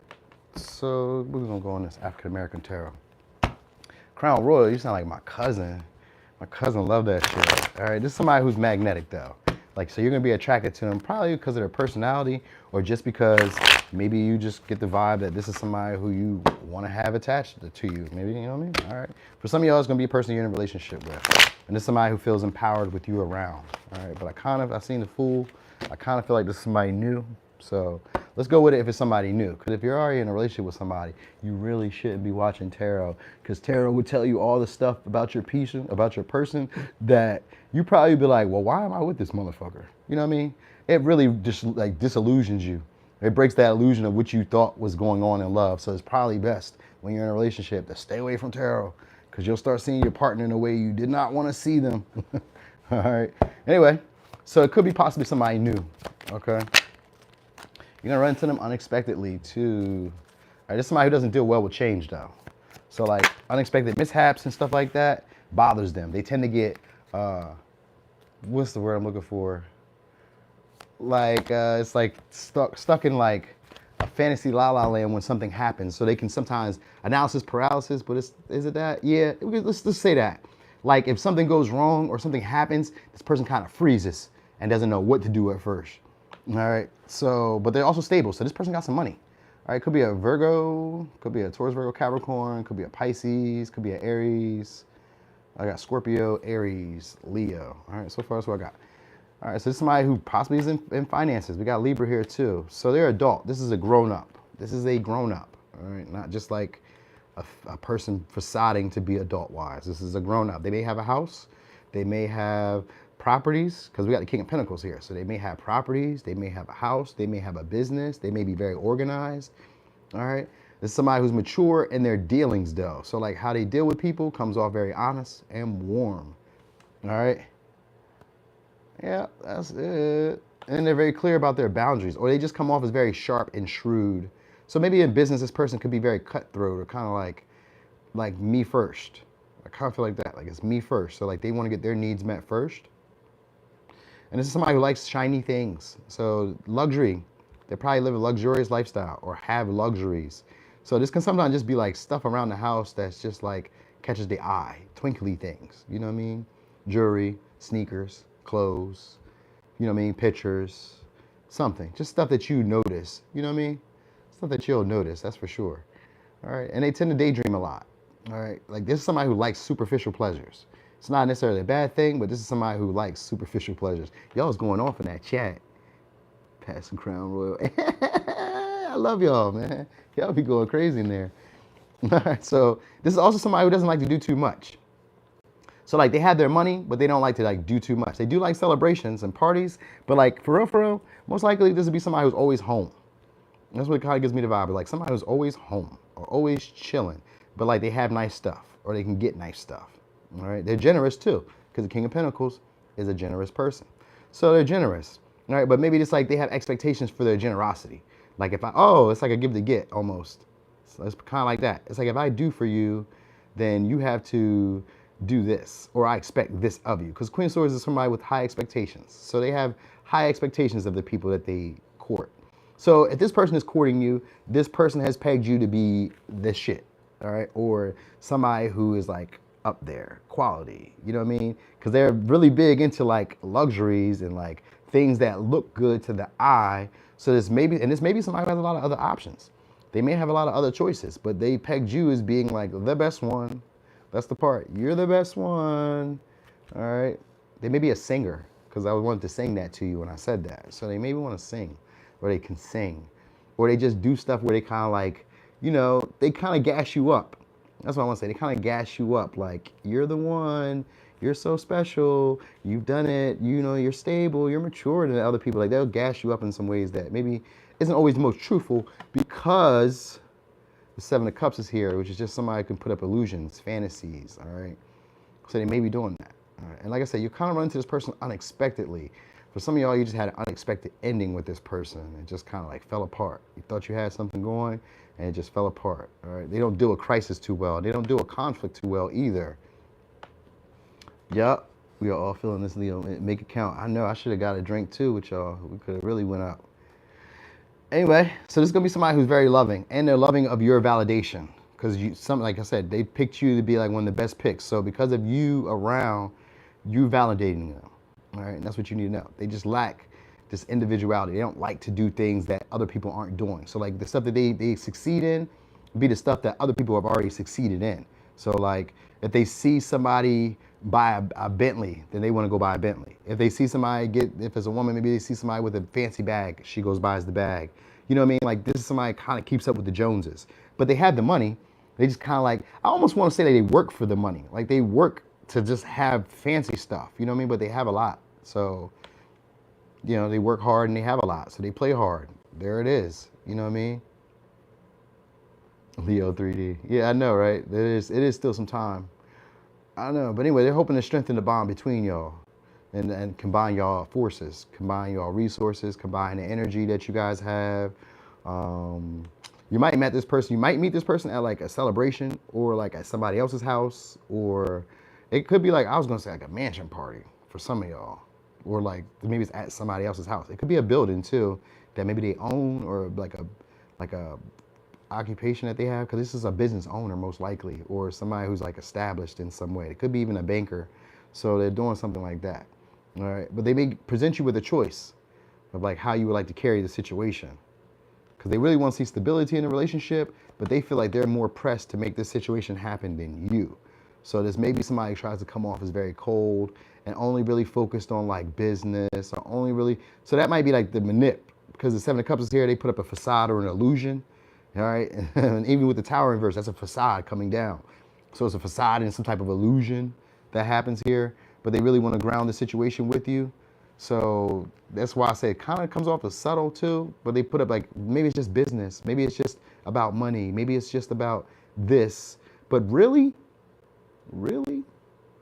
So we're gonna go on this African American tarot. Crown Royal, you sound like my cousin. My cousin loved that shit. All right, this is somebody who's magnetic though. Like, so you're gonna be attracted to them probably because of their personality or just because maybe you just get the vibe that this is somebody who you wanna have attached to you. Maybe, you know what I mean? All right. For some of y'all, it's gonna be a person you're in a relationship with. And this is somebody who feels empowered with you around. All right, but I've seen the Fool. I kind of feel like this is somebody new. So let's go with it if it's somebody new. Because if you're already in a relationship with somebody, you really shouldn't be watching tarot. Because tarot would tell you all the stuff about your person that you probably be like, well, why am I with this motherfucker? You know what I mean? It really just like disillusions you. It breaks that illusion of what you thought was going on in love. So it's probably best when you're in a relationship to stay away from tarot. Because you'll start seeing your partner in a way you did not want to see them. All right. Anyway, so it could be possibly somebody new. Okay. You're gonna run into them unexpectedly too. All right, this is somebody who doesn't deal well with change though. So like unexpected mishaps and stuff like that bothers them. They tend to get, what's the word I'm looking for? Like, it's like stuck in like a fantasy la la land when something happens. So they can sometimes analysis paralysis, but is it that? Yeah, let's say that. Like if something goes wrong or something happens, this person kind of freezes and doesn't know what to do at first. All right, so, but they're also stable. So this person got some money. All right, could be a Virgo, could be a Taurus, Virgo, Capricorn, could be a Pisces, could be an Aries. I got Scorpio, Aries, Leo. All right, so far that's what I got. All right, so this is somebody who possibly is in finances. We got Libra here too. So they're adult. This is a grown-up. This is a grown-up, all right? Not just like a person facading to be adult-wise. This is a grown-up. They may have a house. They may have properties, because we got the King of Pentacles here. So they may have properties, they may have a house, they may have a business, they may be very organized, all right? This is somebody who's mature in their dealings though. So like how they deal with people comes off very honest and warm, all right? Yeah, that's it. And they're very clear about their boundaries, or they just come off as very sharp and shrewd. So maybe in business, this person could be very cutthroat or kind of like me first. I kind of feel like that, like it's me first. So like they want to get their needs met first. And this is somebody who likes shiny things. So luxury, they probably live a luxurious lifestyle or have luxuries. So this can sometimes just be like stuff around the house that's just like catches the eye, twinkly things, you know what I mean? Jewelry, sneakers, clothes, you know what I mean? Pictures, something, just stuff that you notice, you know what I mean? Stuff that you'll notice, that's for sure. All right, and they tend to daydream a lot. All right, like this is somebody who likes superficial pleasures. It's not necessarily a bad thing, but this is somebody who likes superficial pleasures. Y'all was going off in that chat. Passing Crown Royal. I love y'all, man. Y'all be going crazy in there. All right, so this is also somebody who doesn't like to do too much. So like they have their money, but they don't like to like do too much. They do like celebrations and parties, but like for real, most likely this would be somebody who's always home. That's what kind of gives me the vibe, like somebody who's always home or always chilling. but like they have nice stuff or they can get nice stuff. All right, they're generous too because the King of Pentacles is a generous person, so they're generous. All right, but maybe it's like they have expectations for their generosity. Like if it's like a give to get almost. So it's kind of like that. It's like if I do for you, then you have to do this, or I expect this of you. Because Queen of Swords is somebody with high expectations. So they have high expectations of the people that they court. So if this person is courting you, this person has pegged you to be this shit, all right? Or somebody who is like up there, quality, you know what I mean? Because they're really big into like luxuries and like things that look good to the eye. So this maybe somebody who has a lot of other options. They may have a lot of other choices, but they pegged you as being like the best one. That's the part. You're the best one. All right. They may be a singer because I wanted to sing that to you when I said that. So they maybe want to sing, or they can sing, or they just do stuff where they kind of like, they kind of gas you up. That's what I want to say. They kind of gas you up like, you're the one. You're so special. You've done it. You're stable. You're mature than other people. Like they'll gas you up in some ways that maybe isn't always the most truthful because the Seven of Cups is here, which is just somebody who can put up illusions, fantasies, all right? So they may be doing that. All right? And like I said, you kind of run into this person unexpectedly. For some of y'all, you just had an unexpected ending with this person. It just kind of like fell apart. You thought you had something going, and it just fell apart, all right? They don't deal with crisis too well. They don't deal with conflict too well either. Yup, we are all feeling this, Leo. Make it count. I know I should have got a drink too with y'all. We could have really went out. Anyway, so this is gonna be somebody who's very loving, and they're loving of your validation, because like I said, they picked you to be like one of the best picks. So because of you around, you validating them. All right, and that's what you need to know. They just lack this individuality. They don't like to do things that other people aren't doing. So like the stuff that they succeed in, be the stuff that other people have already succeeded in. So like if they see somebody buy a Bentley, then they want to go buy a Bentley. If they see somebody if it's a woman, maybe they see somebody with a fancy bag, she goes buys the bag. You know what I mean? Like this is somebody kind of keeps up with the Joneses, but they have the money. They just kind of like, I almost want to say that they work for the money. Like they work to just have fancy stuff, you know what I mean? But they have a lot. So, they work hard and they have a lot. So they play hard. There it is. You know what I mean? Leo 3D. Yeah, I know, right? It is still some time. I know. But anyway, they're hoping to strengthen the bond between y'all and combine y'all forces, combine y'all resources, combine the energy that you guys have. You might meet this person. You might meet this person at like a celebration or like at somebody else's house, or it could be like, I was going to say like a mansion party for some of y'all, or like maybe it's at somebody else's house. It could be a building too that maybe they own, or like a occupation that they have, because this is a business owner most likely, or somebody who's like established in some way. It could be even a banker. So they're doing something like that. All right. But they may present you with a choice of like how you would like to carry the situation, because they really want to see stability in the relationship, but they feel like they're more pressed to make this situation happen than you. So there's maybe somebody who tries to come off as very cold and only really focused on like business, or only really, so that might be like the manip, because the Seven of Cups is here, they put up a facade or an illusion. All right. And even with the Tower in reverse, that's a facade coming down. So it's a facade and some type of illusion that happens here, but they really want to ground the situation with you. So that's why I say it kind of comes off as subtle too, but they put up like, maybe it's just business. Maybe it's just about money. Maybe it's just about this, but really,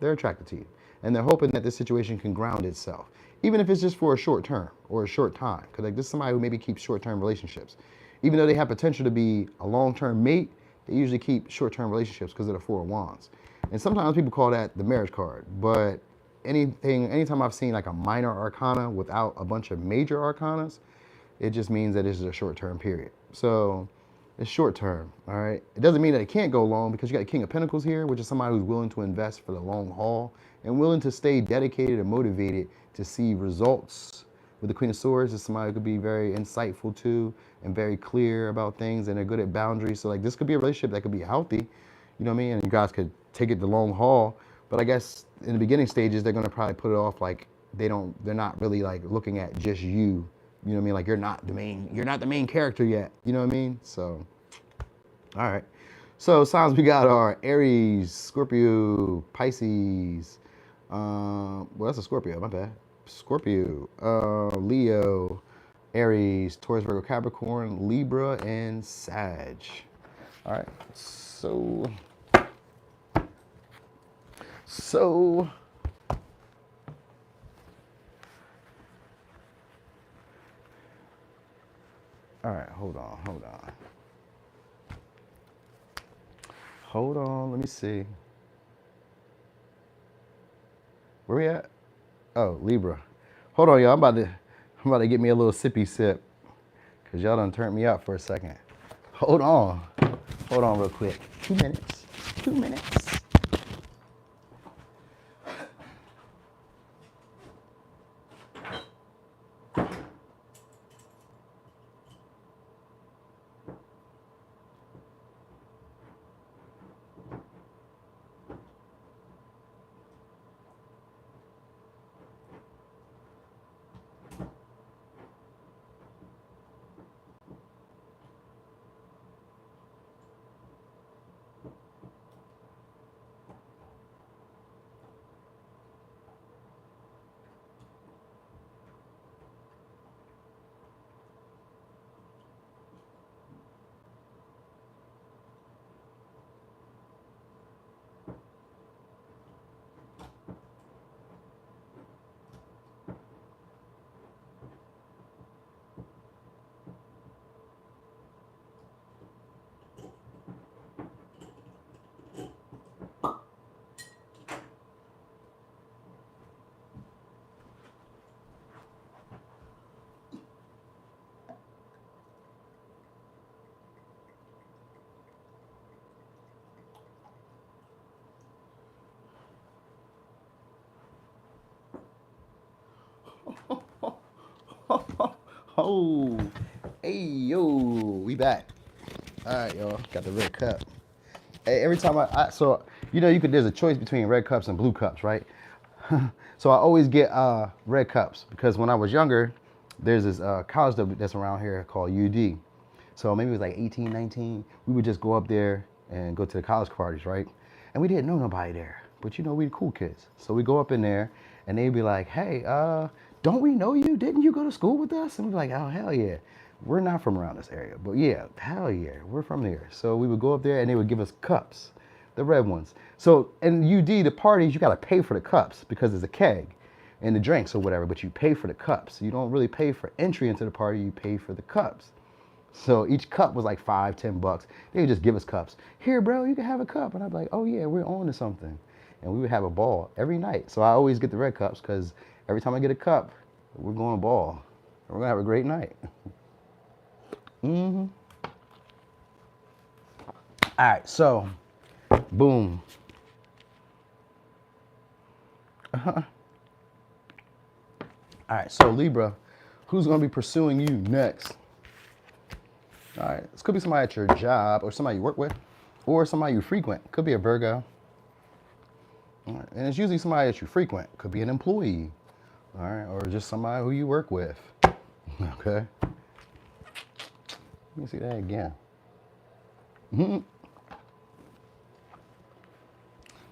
they're attracted to you. And they're hoping that this situation can ground itself, even if it's just for a short term or a short time. Because like this is somebody who maybe keeps short-term relationships. Even though they have potential to be a long-term mate, they usually keep short-term relationships because of the Four of Wands. And sometimes people call that the marriage card. But anytime I've seen like a minor arcana without a bunch of major arcanas, it just means that this is a short-term period. So it's short-term, all right? It doesn't mean that it can't go long, because you got the King of Pentacles here, which is somebody who's willing to invest for the long haul and willing to stay dedicated and motivated to see results. With the Queen of Swords, is somebody who could be very insightful too and very clear about things, and they're good at boundaries. So like this could be a relationship that could be healthy, you know what I mean? And you guys could take it the long haul. But I guess in the beginning stages, they're gonna probably put it off like they're not really like looking at just you. You know what I mean? Like you're not the main character yet. You know what I mean? So, all right. So signs we got are Aries, Scorpio, Pisces. Well, that's a Scorpio, my bad. Scorpio, Leo, Aries, Taurus, Virgo, Capricorn, Libra, and Sag. All right. So, all right, hold on, let me see. Where we at? Oh, Libra. Hold on, y'all, I'm about to get me a little sippy sip, because y'all done turned me up for a second. Hold on. Hold on real quick. 2 minutes. 2 minutes. Oh, hey, yo, we back. All right, y'all, got the red cup. Hey, every time so, there's a choice between red cups and blue cups, right? So I always get red cups because when I was younger, there's this college that's around here called UD. So maybe it was like 18, 19. We would just go up there and go to the college parties, right? And we didn't know nobody there, but we the cool kids. So we go up in there and they'd be like, hey, don't we know you? Didn't you go to school with us? And we'd be like, oh, hell yeah. We're not from around this area, but yeah, hell yeah, we're from there. So we would go up there and they would give us cups, the red ones. So in UD, the parties, you gotta pay for the cups because it's a keg and the drinks or whatever, but you pay for the cups. You don't really pay for entry into the party, you pay for the cups. So each cup was like $5, $10. They would just give us cups. Here, bro, you can have a cup. And I'd be like, oh yeah, we're on to something. And we would have a ball every night. So I always get the red cups because every time I get a cup, we're going to ball. We're gonna have a great night. All right, so boom. All right, so Libra, who's gonna be pursuing you next? All right, this could be somebody at your job or somebody you work with or somebody you frequent. Could be a Virgo. All right, and it's usually somebody that you frequent. Could be an employee, all right, or just somebody who you work with, okay? Let me see that again.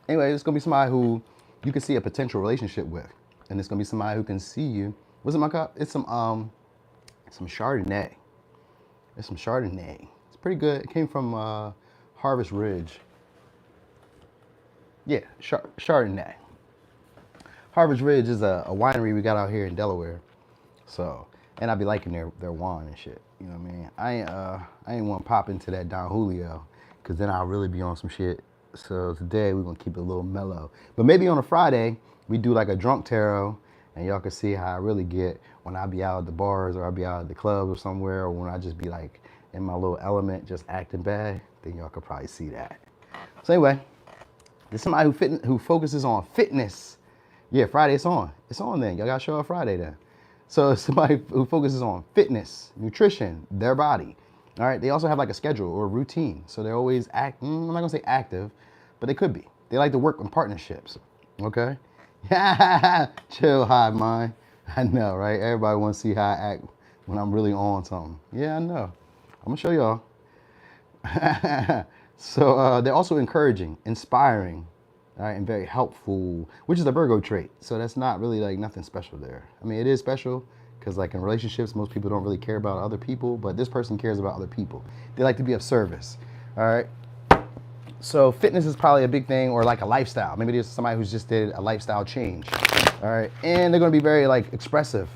Anyway, it's gonna be somebody who you can see a potential relationship with, and it's gonna be somebody who can see you. What's in my cup? It's some Chardonnay. It's some Chardonnay. It's pretty good. It came from Harvest Ridge. Yeah, Chardonnay. Harvest Ridge is a winery we got out here in Delaware. So, and I be liking their wine and shit. You know what I mean? I ain't want to pop into that Don Julio, cause then I'll really be on some shit. So today we're gonna keep it a little mellow. But maybe on a Friday we do like a drunk tarot, and y'all can see how I really get when I be out at the bars or I be out at the club or somewhere, or when I just be like in my little element, just acting bad. Then y'all could probably see that. So anyway, there's somebody who focuses on fitness. Yeah, Friday it's on. It's on then. Y'all gotta show up Friday then. So somebody who focuses on fitness, nutrition, their body. All right. They also have like a schedule or a routine. So they're always I'm not gonna say active, but they could be. They like to work in partnerships. Okay. Chill, hive mind. I know, right? Everybody wants to see how I act when I'm really on something. Yeah, I know. I'm gonna show y'all. So they're also encouraging, inspiring, all right, and very helpful, which is a Virgo trait. So that's not really like nothing special there. I mean, it is special because like in relationships, most people don't really care about other people, but this person cares about other people. They like to be of service. All right. So fitness is probably a big thing, or like a lifestyle. Maybe there's somebody who's just did a lifestyle change. All right. And they're going to be very like expressive.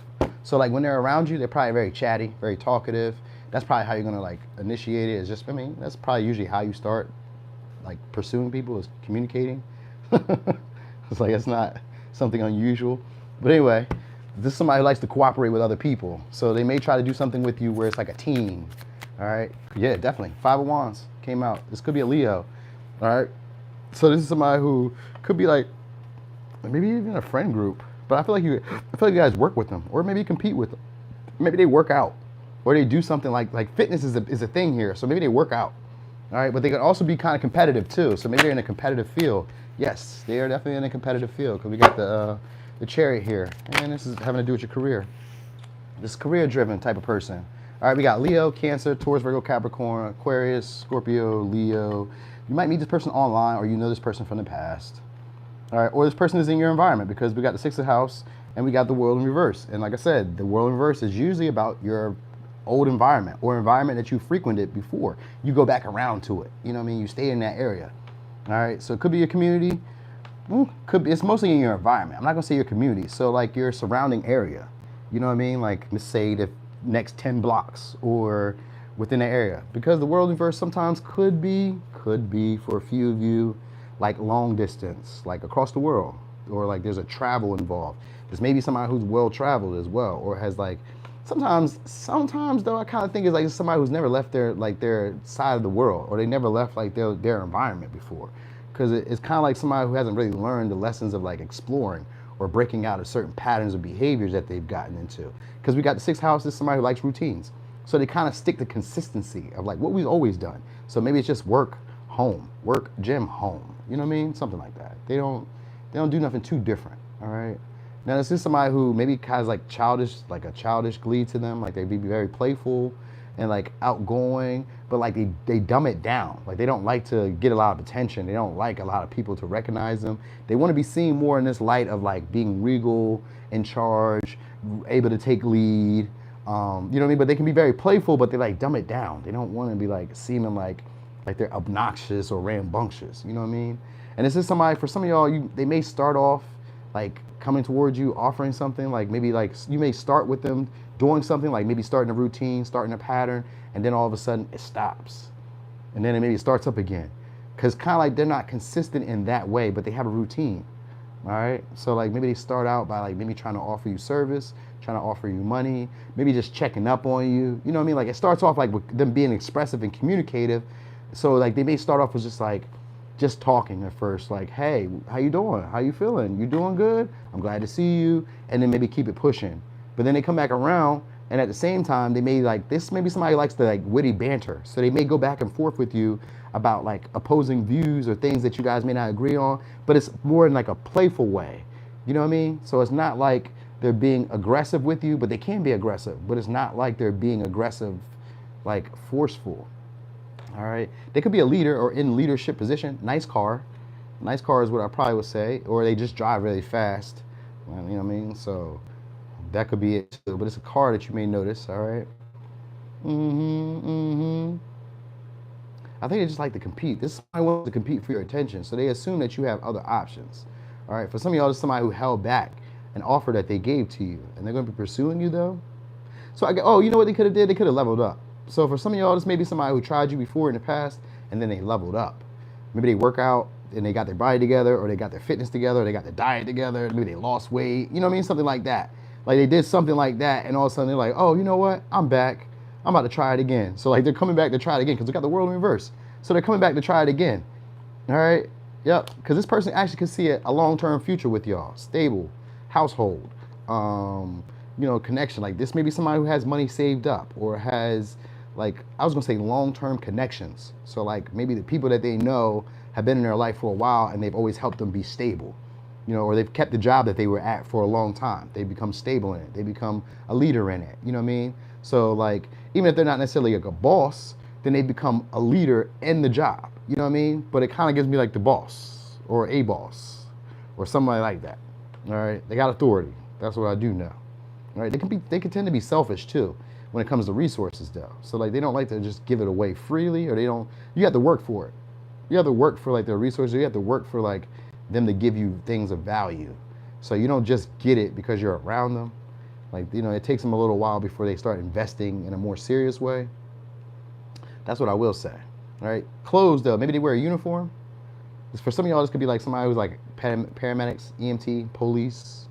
So like when they're around you, they're probably very chatty, very talkative. That's probably how you're going to like initiate it. Is just, I mean, that's probably usually how you start like pursuing people, is communicating. It's like, it's not something unusual. But anyway, this is somebody who likes to cooperate with other people. So they may try to do something with you where it's like a team. All right. Yeah, definitely. Five of Wands came out. This could be a Leo. All right. So this is somebody who could be like, maybe even a friend group. But I feel like you guys work with them, or maybe you compete with them. Maybe they work out, or they do something like fitness is a thing here. So maybe they work out. All right. But they can also be kind of competitive too. So maybe they're in a competitive field. Yes, they are definitely in a competitive field, because we got the Chariot here, and this is having to do with your career. This career-driven type of person. All right, we got Leo, Cancer, Taurus, Virgo, Capricorn, Aquarius, Scorpio, Leo. You might meet this person online, or you know this person from the past. All right, or this person is in your environment, because we got the Sixth of House and we got the World in Reverse. And like I said, the World in Reverse is usually about your old environment, or environment that you frequented before. You go back around to it. You know what I mean? You stay in that area. All right, so it could be a community. Could be, it's mostly in your environment. I'm not gonna say your community. So like your surrounding area. You know what I mean? Like, let's say the next 10 blocks or within the area. Because the World in Reverse sometimes could be for a few of you, like long distance, like across the world, or like there's a travel involved. There's maybe somebody who's well traveled as well, or has like, sometimes though, I kind of think it's like somebody who's never left their side of the world, or they never left like their environment before. Because it's kind of like somebody who hasn't really learned the lessons of like exploring or breaking out of certain patterns of behaviors that they've gotten into. Because we got the Sixth House, this is somebody who likes routines. So they kind of stick to consistency of like what we've always done. So maybe it's just work, home, work, gym, home. You know what I mean? Something like that. They don't do nothing too different. All right. Now this is somebody who maybe has like a childish glee to them. Like they'd be very playful and like outgoing, but like they dumb it down. Like they don't like to get a lot of attention. They don't like a lot of people to recognize them. They want to be seen more in this light of like being regal, in charge, able to take lead. You know what I mean? But they can be very playful, but they like dumb it down. They don't want to be like seeming like they're obnoxious or rambunctious. You know what I mean? And this is somebody, for some of y'all, they may start off like coming towards you, offering something, like maybe like you may start with them doing something, like maybe starting a routine, starting a pattern, and then all of a sudden it stops. And then maybe it starts up again. Because kind of like they're not consistent in that way, but they have a routine. All right. So like maybe they start out by like maybe trying to offer you service, trying to offer you money, maybe just checking up on you. You know what I mean? Like it starts off like with them being expressive and communicative. So like they may start off with just talking at first, like, hey, how you doing? How you feeling? You doing good? I'm glad to see you. And then maybe keep it pushing. But then they come back around, and at the same time, they may like, this maybe somebody likes to like witty banter. So they may go back and forth with you about like opposing views or things that you guys may not agree on, but it's more in like a playful way. You know what I mean? So it's not like they're being aggressive with you, but they can be aggressive, but it's not like they're being aggressive, like forceful. All right. They could be a leader or in leadership position. Nice car. Nice car is what I probably would say. Or they just drive really fast. You know what I mean? So that could be it too. But it's a car that you may notice. All right. I think they just like to compete. This is somebody wants to compete for your attention. So they assume that you have other options. All right. For some of y'all, it's somebody who held back an offer that they gave to you. And they're going to be pursuing you though. So you know what they could have did? They could have leveled up. So for some of y'all, this may be somebody who tried you before in the past, and then they leveled up. Maybe they work out and they got their body together, or they got their fitness together, or they got their diet together. Maybe they lost weight. You know what I mean? Something like that. Like they did something like that, and all of a sudden they're like, oh, you know what? I'm back. I'm about to try it again. So like they're coming back to try it again because they got the world in reverse. So they're coming back to try it again. All right? Yep. Because this person actually can see a long-term future with y'all. Stable household. Connection. Like this may be somebody who has money saved up, or has, like, I was gonna say long-term connections. So like maybe the people that they know have been in their life for a while, and they've always helped them be stable, or they've kept the job that they were at for a long time. They become stable in it. They become a leader in it. You know what I mean? So like, even if they're not necessarily like a boss, then they become a leader in the job. You know what I mean? But it kind of gives me like the boss or a boss or somebody like that. All right. They got authority. That's what I do know. All right. They can tend to be selfish too. when it comes to resources though. So like they don't like to just give it away freely, or they don't. You have to work for it. You have to work for like their resources. You have to work for like them to give you things of value. So you don't just get it because you're around them. Like, you know, it takes them a little while before they start investing in a more serious way. That's what I will say. All right. Clothes though, maybe they wear a uniform. For some of y'all, this could be like somebody who's like paramedics, EMT, police,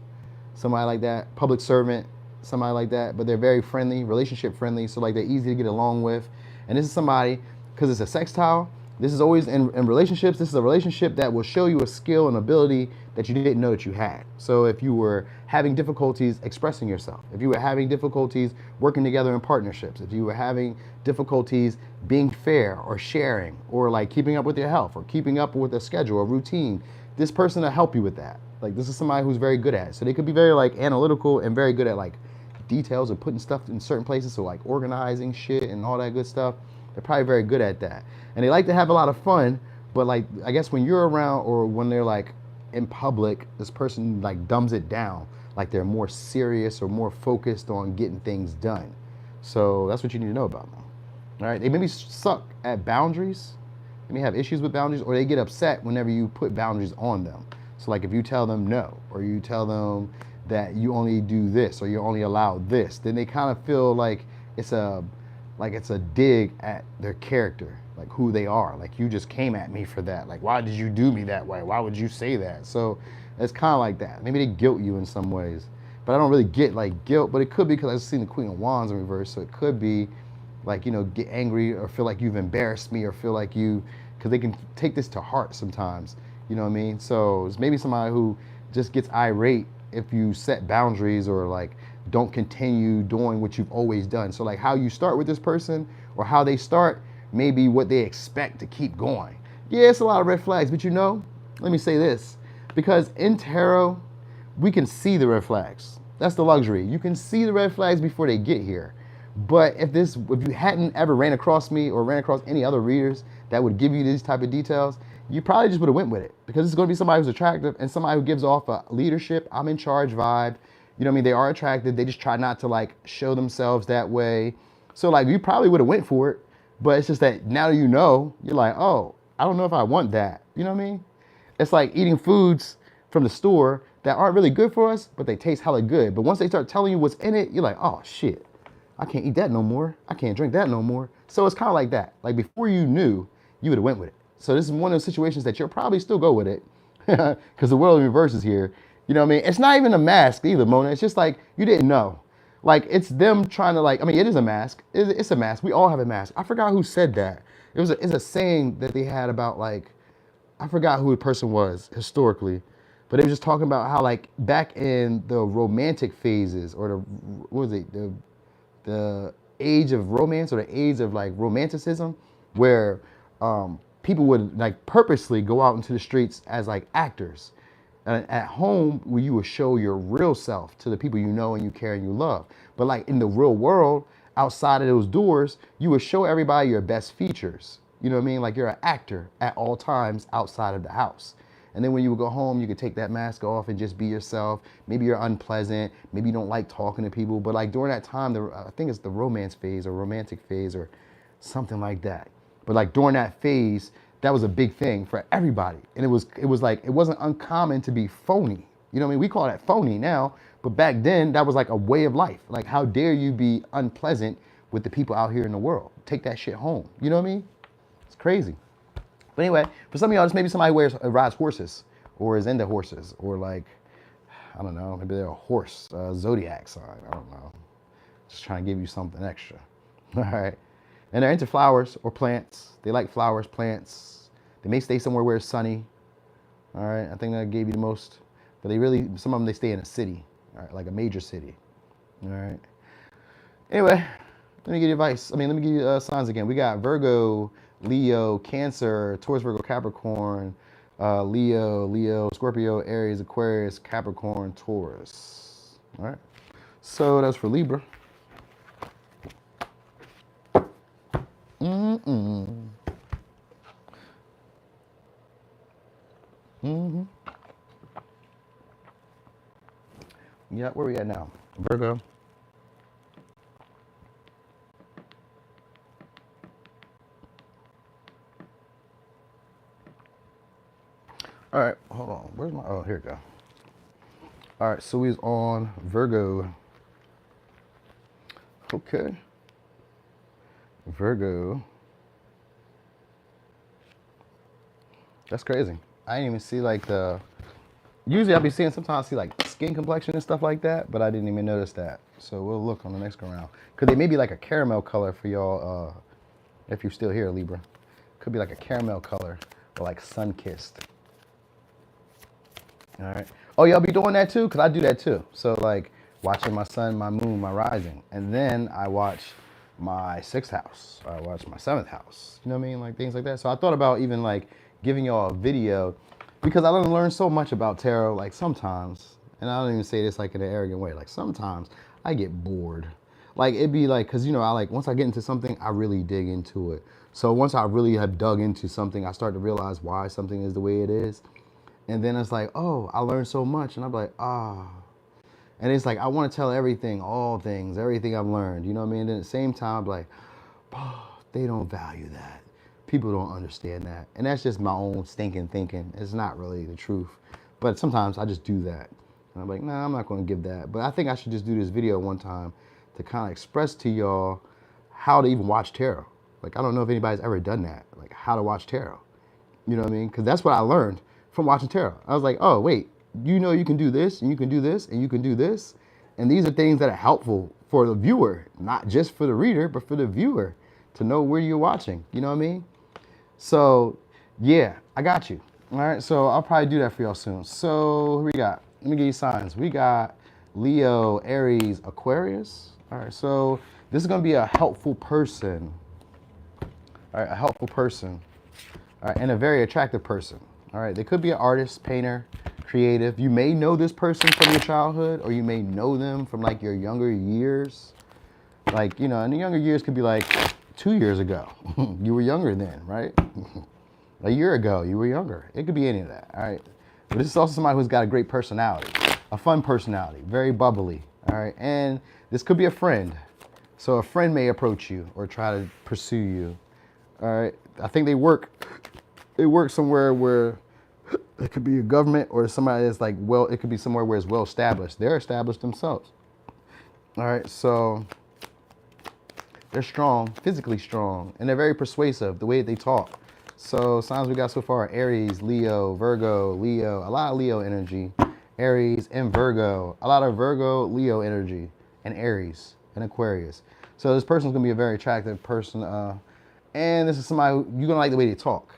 somebody like that, public servant, somebody like that. But they're very friendly, relationship friendly, so like they're easy to get along with. And this is somebody, because it's a sextile, this is always in relationships, this is a relationship that will show you a skill and ability that you didn't know that you had. So if you were having difficulties expressing yourself, if you were having difficulties working together in partnerships, if you were having difficulties being fair or sharing or like keeping up with your health or keeping up with a schedule or routine, this person will help you with that. Like this is somebody who's very good at it. So they could be very like analytical and very good at like details and putting stuff in certain places. So like organizing shit and all that good stuff. They're probably very good at that. And they like to have a lot of fun, but like, I guess when you're around or when they're like in public, this person like dumbs it down. Like they're more serious or more focused on getting things done. So that's what you need to know about them. All right, they maybe suck at boundaries. They may have issues with boundaries, or they get upset whenever you put boundaries on them. So like if you tell them no, or you tell them that you only do this, or you only allow this, then they kind of feel like it's a dig at their character, like who they are. Like you just came at me for that. Like why did you do me that way? Why would you say that? So it's kind of like that. Maybe they guilt you in some ways, but I don't really get like guilt. But it could be because I've seen the Queen of Wands in reverse, so it could be like, you know, get angry or feel like you've embarrassed me or feel like you, because they can take this to heart sometimes, you know what I mean? So it's maybe somebody who just gets irate if you set boundaries or like don't continue doing what you've always done. So like how you start with this person or how they start, maybe what they expect to keep going. Yeah, it's a lot of red flags, but you know, let me say this, because in tarot, we can see the red flags. That's the luxury. You can see the red flags before they get here. But if you hadn't ever ran across me or ran across any other readers that would give you these type of details, you probably just would have went with it, because it's going to be somebody who's attractive and somebody who gives off a leadership, I'm in charge vibe. You know what I mean? They are attractive. They just try not to like show themselves that way. So like you probably would have went for it, but it's just that now you know, you're like, oh, I don't know if I want that. You know what I mean? It's like eating foods from the store that aren't really good for us, but they taste hella good. But once they start telling you what's in it, you're like, oh shit, I can't eat that no more. I can't drink that no more. So it's kind of like that. Like before you knew, you would have went with it. So this is one of those situations that you'll probably still go with it because the world in reverse is here. You know what I mean? It's not even a mask either, Mona. It's just like you didn't know. Like it's them trying to like, I mean, it is a mask. It's a mask. We all have a mask. I forgot who said that. It's a saying that they had about like, I forgot who the person was historically, but they were just talking about how like back in the romantic phases or what was it, the age of romance or the age of like romanticism, where people would like purposely go out into the streets as like actors. And at home, where you would show your real self to the people you know and you care and you love. But like in the real world, outside of those doors, you would show everybody your best features. You know what I mean? Like you're an actor at all times outside of the house. And then when you would go home, you could take that mask off and just be yourself. Maybe you're unpleasant. Maybe you don't like talking to people. But like during that time, I think it's the romance phase or romantic phase or something like that. But like during that phase, that was a big thing for everybody. And it was like, it wasn't uncommon to be phony. You know what I mean? We call that phony now, but back then that was like a way of life. Like how dare you be unpleasant with the people out here in the world? Take that shit home. You know what I mean? It's crazy. But anyway, for some of y'all, just maybe somebody rides horses or is into horses or like, I don't know, maybe they're a horse, zodiac sign. I don't know. Just trying to give you something extra. All right. And they're into flowers or plants. They like flowers, plants. They may stay somewhere where it's sunny. All right, I think that gave you the most. But some of them, they stay in a city, all right, like a major city. All right. Anyway, let me give you advice. Let me give you signs again. We got Virgo, Leo, Cancer, Taurus, Virgo, Capricorn, Leo, Scorpio, Aries, Aquarius, Capricorn, Taurus. All right. So that's for Libra. Yeah, where we at now? Virgo. All right, hold on. Where's my? Oh, here we go. All right, so he's on Virgo. Okay, Virgo. That's crazy. I didn't even see like the. Usually I'll be seeing sometimes I see like skin complexion and stuff like that, but I didn't even notice that. So we'll look on the next go round. Cause they may be like a caramel color for y'all. If you're still here, Libra, could be like a caramel color or like sun kissed. All right. Oh, y'all be doing that too? Cause I do that too. So like watching my sun, my moon, my rising, and then I watch my sixth house. I watch my seventh house. You know what I mean? Like things like that. So I thought about even like giving y'all a video because I learned so much about tarot. Like sometimes, and I don't even say this like in an arrogant way. Like sometimes I get bored. Like it'd be like, cause you know, I like once I get into something, I really dig into it. So once I really have dug into something, I start to realize why something is the way it is. And then it's like, oh, I learned so much. And I'm like, ah. And it's like, I want to tell everything, all things, everything I've learned. You know what I mean? And then at the same time, I'm like, oh, they don't value that. People don't understand that. And that's just my own stinking thinking. It's not really the truth. But sometimes I just do that. And I'm like, nah, I'm not going to give that. But I think I should just do this video one time to kind of express to y'all how to even watch tarot. Like, I don't know if anybody's ever done that. Like, how to watch tarot. You know what I mean? Because that's what I learned from watching tarot. I was like, oh, wait, you know you can do this, and you can do this, and you can do this. And these are things that are helpful for the viewer, not just for the reader, but for the viewer to know where you're watching. You know what I mean? So, yeah, I got you. All right, so I'll probably do that for y'all soon. So, who we got? Let me give you signs. We got Leo, Aries, Aquarius. All right, so this is going to be a helpful person. All right, a helpful person. All right, and a very attractive person. All right, they could be an artist, painter, creative. You may know this person from your childhood, or you may know them from like your younger years. Like, you know, and the younger years could be like 2 years ago. You were younger then, right? A year ago, you were younger. It could be any of that, all right? But this is also somebody who's got a great personality, a fun personality, very bubbly, all right? And this could be a friend. So a friend may approach you or try to pursue you, all right? I think they work somewhere where it could be a government or somebody that's like, well, it could be somewhere where it's well established. They're established themselves. All right, so they're strong, physically strong, and they're very persuasive, the way they talk. So signs we got so far are Aries, Leo, Virgo, Leo, a lot of Leo energy, Aries and Virgo, a lot of Virgo, Leo energy, and Aries and Aquarius. So this person's gonna be a very attractive person. And this is somebody who, you're gonna like the way they talk.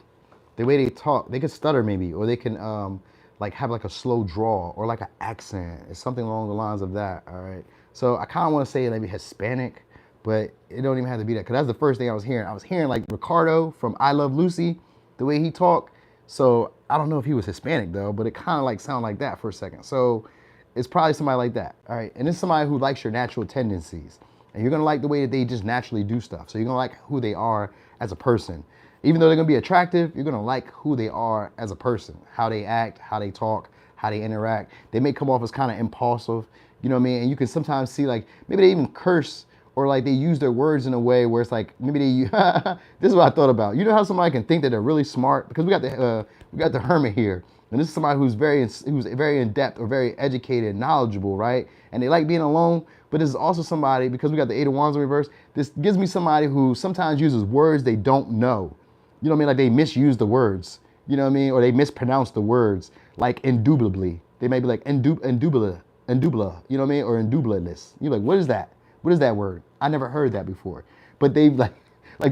The way they talk, they can stutter maybe, or they can like have like a slow draw or like an accent. It's something along the lines of that, all right? So I kind of want to say maybe Hispanic, but it don't even have to be that, because that's the first thing I was hearing. I was hearing like Ricardo from I Love Lucy, the way he talked. So I don't know if he was Hispanic though, but it kind of like sounded like that for a second. So it's probably somebody like that, all right? And it's somebody who likes your natural tendencies. And you're gonna like the way that they just naturally do stuff. So you're gonna like who they are as a person. Even though they're gonna be attractive, you're gonna like who they are as a person, how they act, how they talk, how they interact. They may come off as kind of impulsive, you know what I mean? And you can sometimes see like, maybe they even curse, or like they use their words in a way where it's like, maybe they, this is what I thought about. You know how somebody can think that they're really smart? Because we got the hermit here. And this is somebody who's very in depth or very educated, knowledgeable, right? And they like being alone. But this is also somebody, because we got the Eight of Wands in reverse, this gives me somebody who sometimes uses words they don't know. You know what I mean? Like they misuse the words, you know what I mean? Or they mispronounce the words, like indubitably. They may be like indubla, you know what I mean? Or indublatless. You're like, what is that? What is that word? I never heard that before. But they like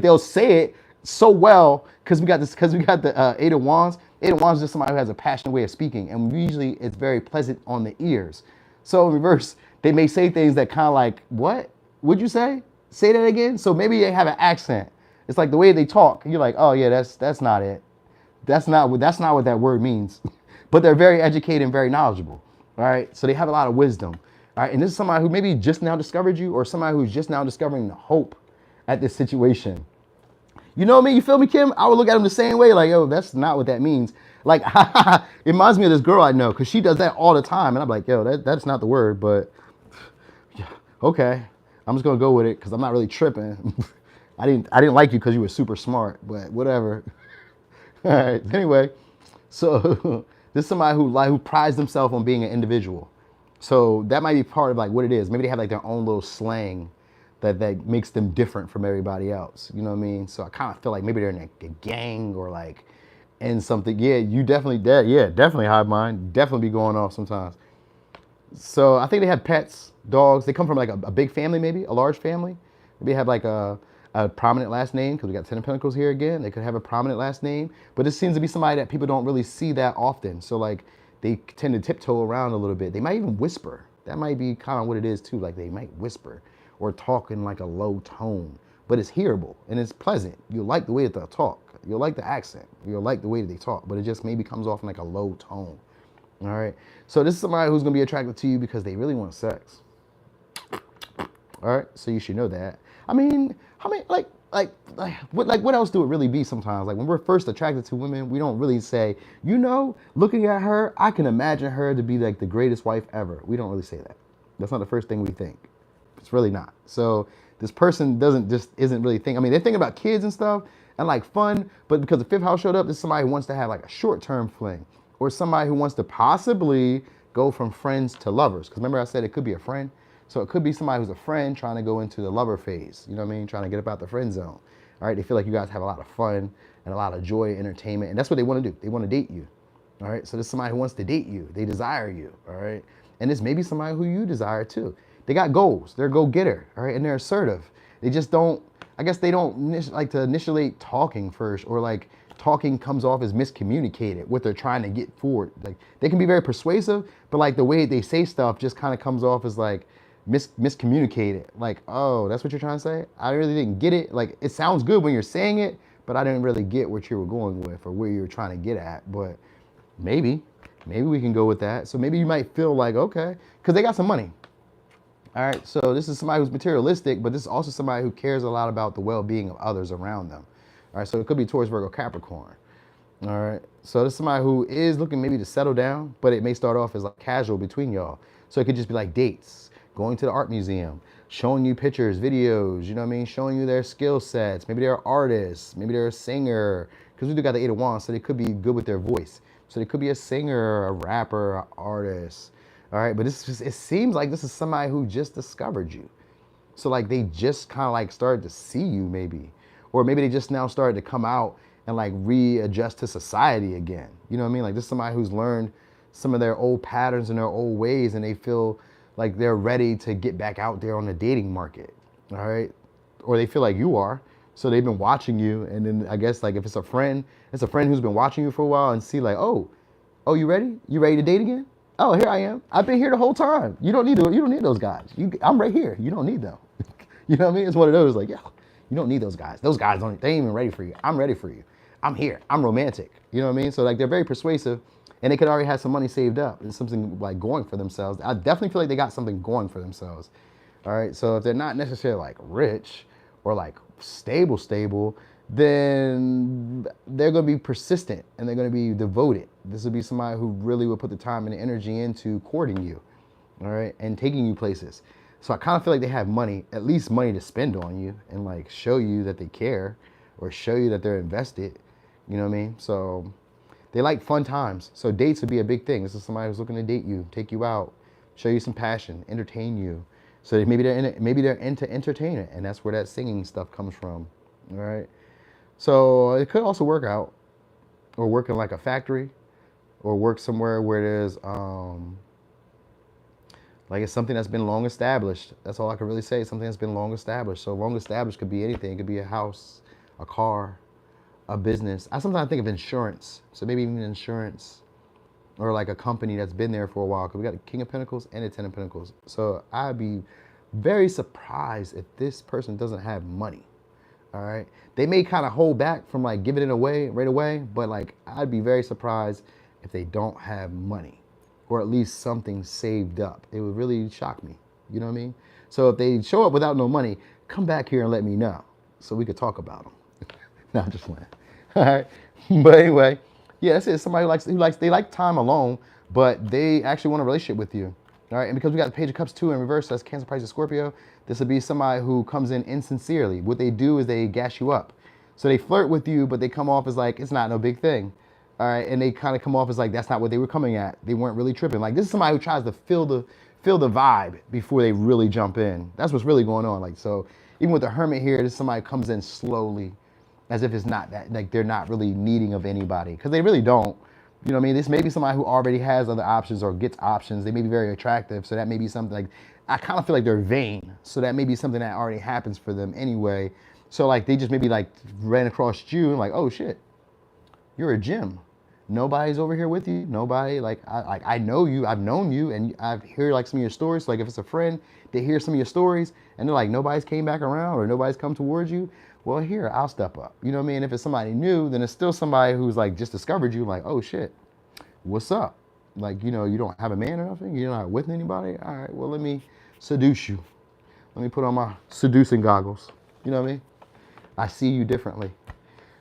they'll say it so well because we got the Eight of Wands. Eight of Wands is just somebody who has a passionate way of speaking, and usually it's very pleasant on the ears. So in reverse, they may say things that kind of like, what? What'd you say? Say that again? So maybe they have an accent. It's like the way they talk. You're like, oh yeah, that's not it. That's not what that word means. But they're very educated and very knowledgeable. All right. So they have a lot of wisdom. All right. And this is somebody who maybe just now discovered you, or somebody who's just now discovering the hope at this situation. You know what I mean? You feel me, Kim? I would look at them the same way, like, yo, that's not what that means. Like, it reminds me of this girl I know, because she does that all the time. And I'm like, yo, that's not the word, but yeah, okay. I'm just going to go with it because I'm not really tripping. I didn't like you because you were super smart, but whatever. All right. Anyway, so This is somebody who prides themselves on being an individual. So that might be part of like what it is. Maybe they have like their own little slang that makes them different from everybody else. You know what I mean? So I kind of feel like maybe they're in a gang or like in something. Yeah, you definitely dead. Yeah, definitely hive mind. Definitely be going off sometimes. So I think they have pets, dogs. They come from like a big family, maybe a large family. Maybe have like a prominent last name because we got Ten of Pentacles here again. They could have a prominent last name, but this seems to be somebody that people don't really see that often. So like they tend to tiptoe around a little bit. They might even whisper. That might be kind of what it is too. Like they might whisper or talk in like a low tone, but it's hearable and it's pleasant. You like the way that they talk. You'll like the accent. You'll like the way that they talk, but it just maybe comes off in like a low tone. All right. So this is somebody who's gonna be attracted to you because they really want sex. All right. So you should know that. I mean, how many what else do it really be sometimes? Like when we're first attracted to women, we don't really say, you know, looking at her, I can imagine her to be like the greatest wife ever. We don't really say that. That's not the first thing we think. It's really not. So this person isn't really thinking. I mean, they're thinking about kids and stuff and like fun, but because the fifth house showed up, this is somebody who wants to have like a short-term fling or somebody who wants to possibly go from friends to lovers. Because remember I said it could be a friend. So it could be somebody who's a friend trying to go into the lover phase. You know what I mean? Trying to get up out the friend zone. All right. They feel like you guys have a lot of fun and a lot of joy, entertainment. And that's what they want to do. They want to date you. All right. So this is somebody who wants to date you. They desire you. All right. And this may be somebody who you desire too. They got goals. They're a go-getter. All right. And they're assertive. They just don't, I guess they don't like to initiate talking first, or like talking comes off as miscommunicated what they're trying to get forward. Like they can be very persuasive, but like the way they say stuff just kind of comes off as like miscommunicated. Like, oh, that's what you're trying to say? I really didn't get it. Like it sounds good when you're saying it, but I didn't really get what you were going with or where you were trying to get at. But maybe we can go with that. So maybe you might feel like, okay, because they got some money. All right, so this is somebody who's materialistic, but this is also somebody who cares a lot about the well-being of others around them. All right, so it could be Taurus, Virgo, Capricorn. All right, so this is somebody who is looking maybe to settle down, but it may start off as like casual between y'all. So it could just be like dates, going to the art museum, showing you pictures, videos, you know what I mean? Showing you their skill sets. Maybe they're artists, maybe they're a singer, because we do got the Eight of Wands, so they could be good with their voice. So they could be a singer, a rapper, an artist. All right, but it seems like this is somebody who just discovered you. So like they just kind of like started to see you maybe, or maybe they just now started to come out and like readjust to society again. You know what I mean? Like this is somebody who's learned some of their old patterns and their old ways, and they feel like they're ready to get back out there on the dating market. All right, or they feel like you are. So they've been watching you, and then I guess like if it's a friend who's been watching you for a while and see like, oh, you ready? You ready to date again? Oh, here I am. I've been here the whole time. You don't need those guys. I'm right here. You don't need them. You know what I mean? It's one of those like, yeah, you don't need those guys. Those guys they ain't even ready for you. I'm ready for you. I'm here. I'm romantic. You know what I mean? So like they're very persuasive, and they could already have some money saved up and something like going for themselves. I definitely feel like they got something going for themselves. All right. So if they're not necessarily like rich or like stable, then they're going to be persistent and they're going to be devoted. This would be somebody who really would put the time and the energy into courting you, all right, and taking you places. So I kind of feel like they have money, at least money to spend on you and like show you that they care or show you that they're invested. You know what I mean? So they like fun times. So dates would be a big thing. This is somebody who's looking to date you, take you out, show you some passion, entertain you. So maybe they're into entertainment, and that's where that singing stuff comes from, all right? So it could also work out, or work in like a factory, or work somewhere where there's like it's something that's been long established. That's all I can really say. Something that's been long established. So long established could be anything. It could be a house, a car, a business. I sometimes think of insurance. So maybe even insurance, or like a company that's been there for a while. Because we got the King of Pentacles and the Ten of Pentacles. So I'd be very surprised if this person doesn't have money. All right. They may kind of hold back from like giving it away right away, but like I'd be very surprised if they don't have money, or at least something saved up. It would really shock me. You know what I mean? So if they show up without no money, come back here and let me know so we could talk about them. No, I'm just playing. All right. But anyway, yeah, that's it. Somebody they like time alone, but they actually want a relationship with you. All right. And because we got the Page of Cups 2 in reverse, that's Cancer, Pisces, Scorpio. This would be somebody who comes in insincerely. What they do is they gas you up. So they flirt with you, but they come off as like, it's not no big thing. All right, and they kind of come off as like that's not what they were coming at. They weren't really tripping. Like this is somebody who tries to feel the vibe before they really jump in. That's what's really going on. Like so, even with the hermit here, this is somebody who comes in slowly, as if it's not that like they're not really needing of anybody because they really don't. You know what I mean? This may be somebody who already has other options or gets options. They may be very attractive, so that may be something like I kind of feel like they're vain. So that may be something that already happens for them anyway. So like they just maybe like ran across you and like, oh shit, you're a gym. Nobody's over here with you. Nobody I know you. I've known you, and I hear like some of your stories. So, like if it's a friend, they hear some of your stories, and they're like nobody's came back around or nobody's come towards you. Well, here I'll step up. You know what I mean? If it's somebody new, then it's still somebody who's like just discovered you. Like oh shit, what's up? Like you don't have a man or nothing. You're not with anybody. All right. Well, let me seduce you. Let me put on my seducing goggles. You know what I mean? I see you differently.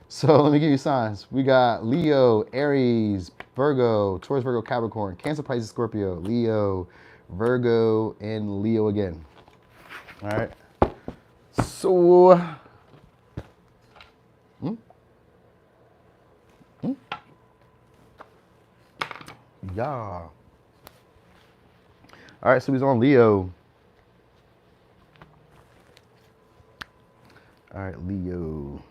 So let me give you signs. We got Leo, Aries, Virgo, Taurus, Virgo, Capricorn, Cancer, Pisces, Scorpio, Leo, Virgo, and Leo again. All right. So, yeah. All right, so he's on Leo. All right, Leo.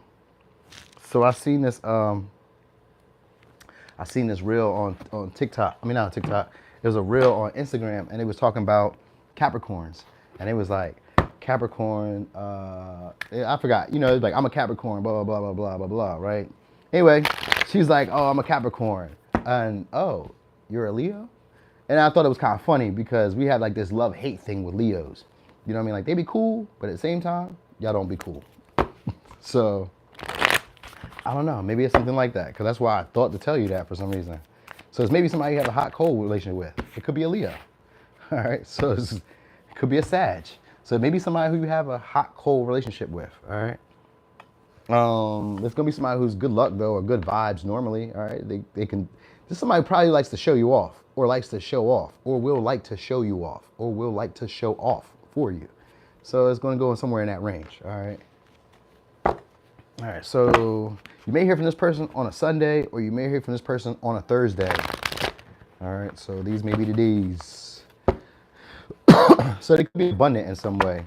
So I seen this reel on TikTok. I mean not on TikTok. It was a reel on Instagram and it was talking about Capricorns. And it was like Capricorn, I forgot, it was like I'm a Capricorn, blah blah blah blah blah blah blah, right? Anyway, she's like, oh, I'm a Capricorn. And oh, you're a Leo? And I thought it was kind of funny because we had like this love-hate thing with Leos. You know what I mean? Like they be cool, but at the same time, y'all don't be cool. So I don't know. Maybe it's something like that because that's why I thought to tell you that for some reason. So it's maybe somebody you have a hot cold relationship with. It could be a Leo. All right. So it could be a Sag. So maybe somebody who you have a hot cold relationship with. All right. It's gonna be somebody who's good luck though or good vibes normally. All right. They can. This is somebody who probably likes to show you off or likes to show off or will like to show you off or will like to show off for you. So it's gonna go somewhere in that range. All right. All right, so you may hear from this person on a Sunday or you may hear from this person on a Thursday. All right, so these may be the days. So they could be abundant in some way,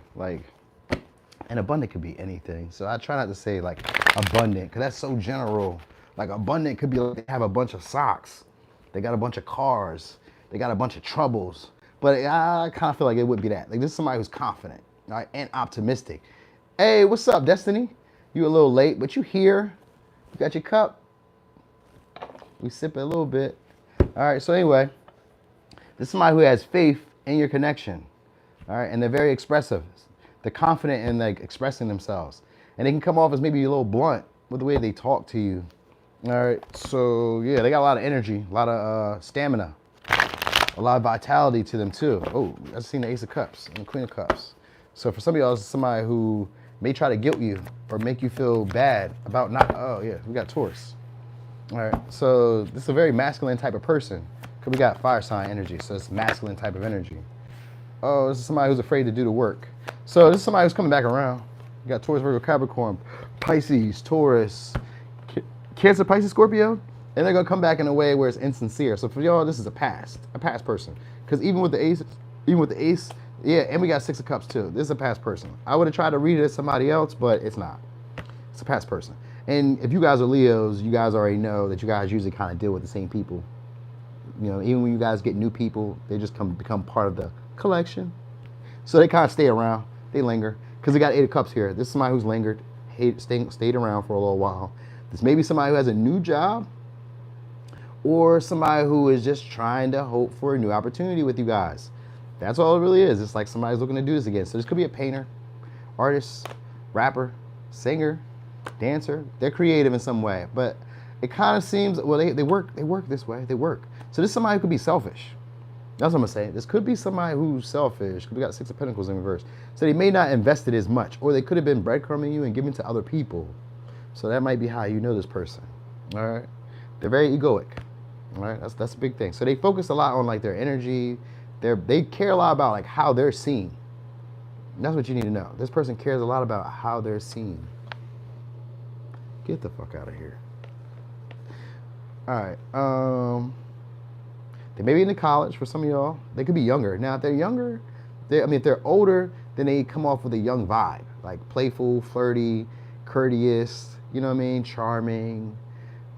and abundant could be anything. So I try not to say like abundant because that's so general. Like abundant could be like they have a bunch of socks, they got a bunch of cars, they got a bunch of troubles. But I kind of feel like it would be that. Like this is somebody who's confident, all right, and optimistic. Hey, what's up, Destiny? You a little late, but you here. You got your cup. We sip it a little bit. All right, so anyway, this is somebody who has faith in your connection. All right, and they're very expressive. They're confident in like expressing themselves. And they can come off as maybe a little blunt with the way they talk to you. All right, so yeah, they got a lot of energy, a lot of stamina, a lot of vitality to them too. Oh, I've seen the Ace of Cups and the Queen of Cups. So for some of y'all, it's somebody who may try to guilt you or make you feel bad about not, oh yeah, we got Taurus. All right, so this is a very masculine type of person because we got fire sign energy, so it's masculine type of energy. Oh, this is somebody who's afraid to do the work. So this is somebody who's coming back around. You got Taurus, Virgo, Capricorn, Pisces, Taurus, Cancer, Pisces, Scorpio, and they're gonna come back in a way where it's insincere. So for y'all, this is a past person. Because even with the ace, yeah, and we got Six of Cups too. This is a past person. I would have tried to read it as somebody else, but it's not. It's a past person. And if you guys are Leos, you guys already know that you guys usually kind of deal with the same people. You know, even when you guys get new people, they just become part of the collection. So they kind of stay around. They linger. Because they got Eight of Cups here. This is somebody who's lingered, stayed around for a little while. This may be somebody who has a new job or somebody who is just trying to hope for a new opportunity with you guys. That's all it really is. It's like somebody's looking to do this again. So this could be a painter, artist, rapper, singer, dancer. They're creative in some way, but it kind of seems, well, they work this way. They work. So this is somebody who could be selfish. That's what I'm gonna say. This could be somebody who's selfish. We got Six of Pentacles in reverse. So they may not invest it as much, or they could have been breadcrumbing you and giving to other people. So that might be how you know this person. All right. They're very egoic. All right. That's a big thing. So they focus a lot on like their energy. They care a lot about like how they're seen. And that's what you need to know. This person cares a lot about how they're seen. Get the fuck out of here. All right. They may be into college for some of y'all. They could be younger. Now, if they're younger, if they're older, then they come off with a young vibe, like playful, flirty, courteous. You know what I mean? Charming.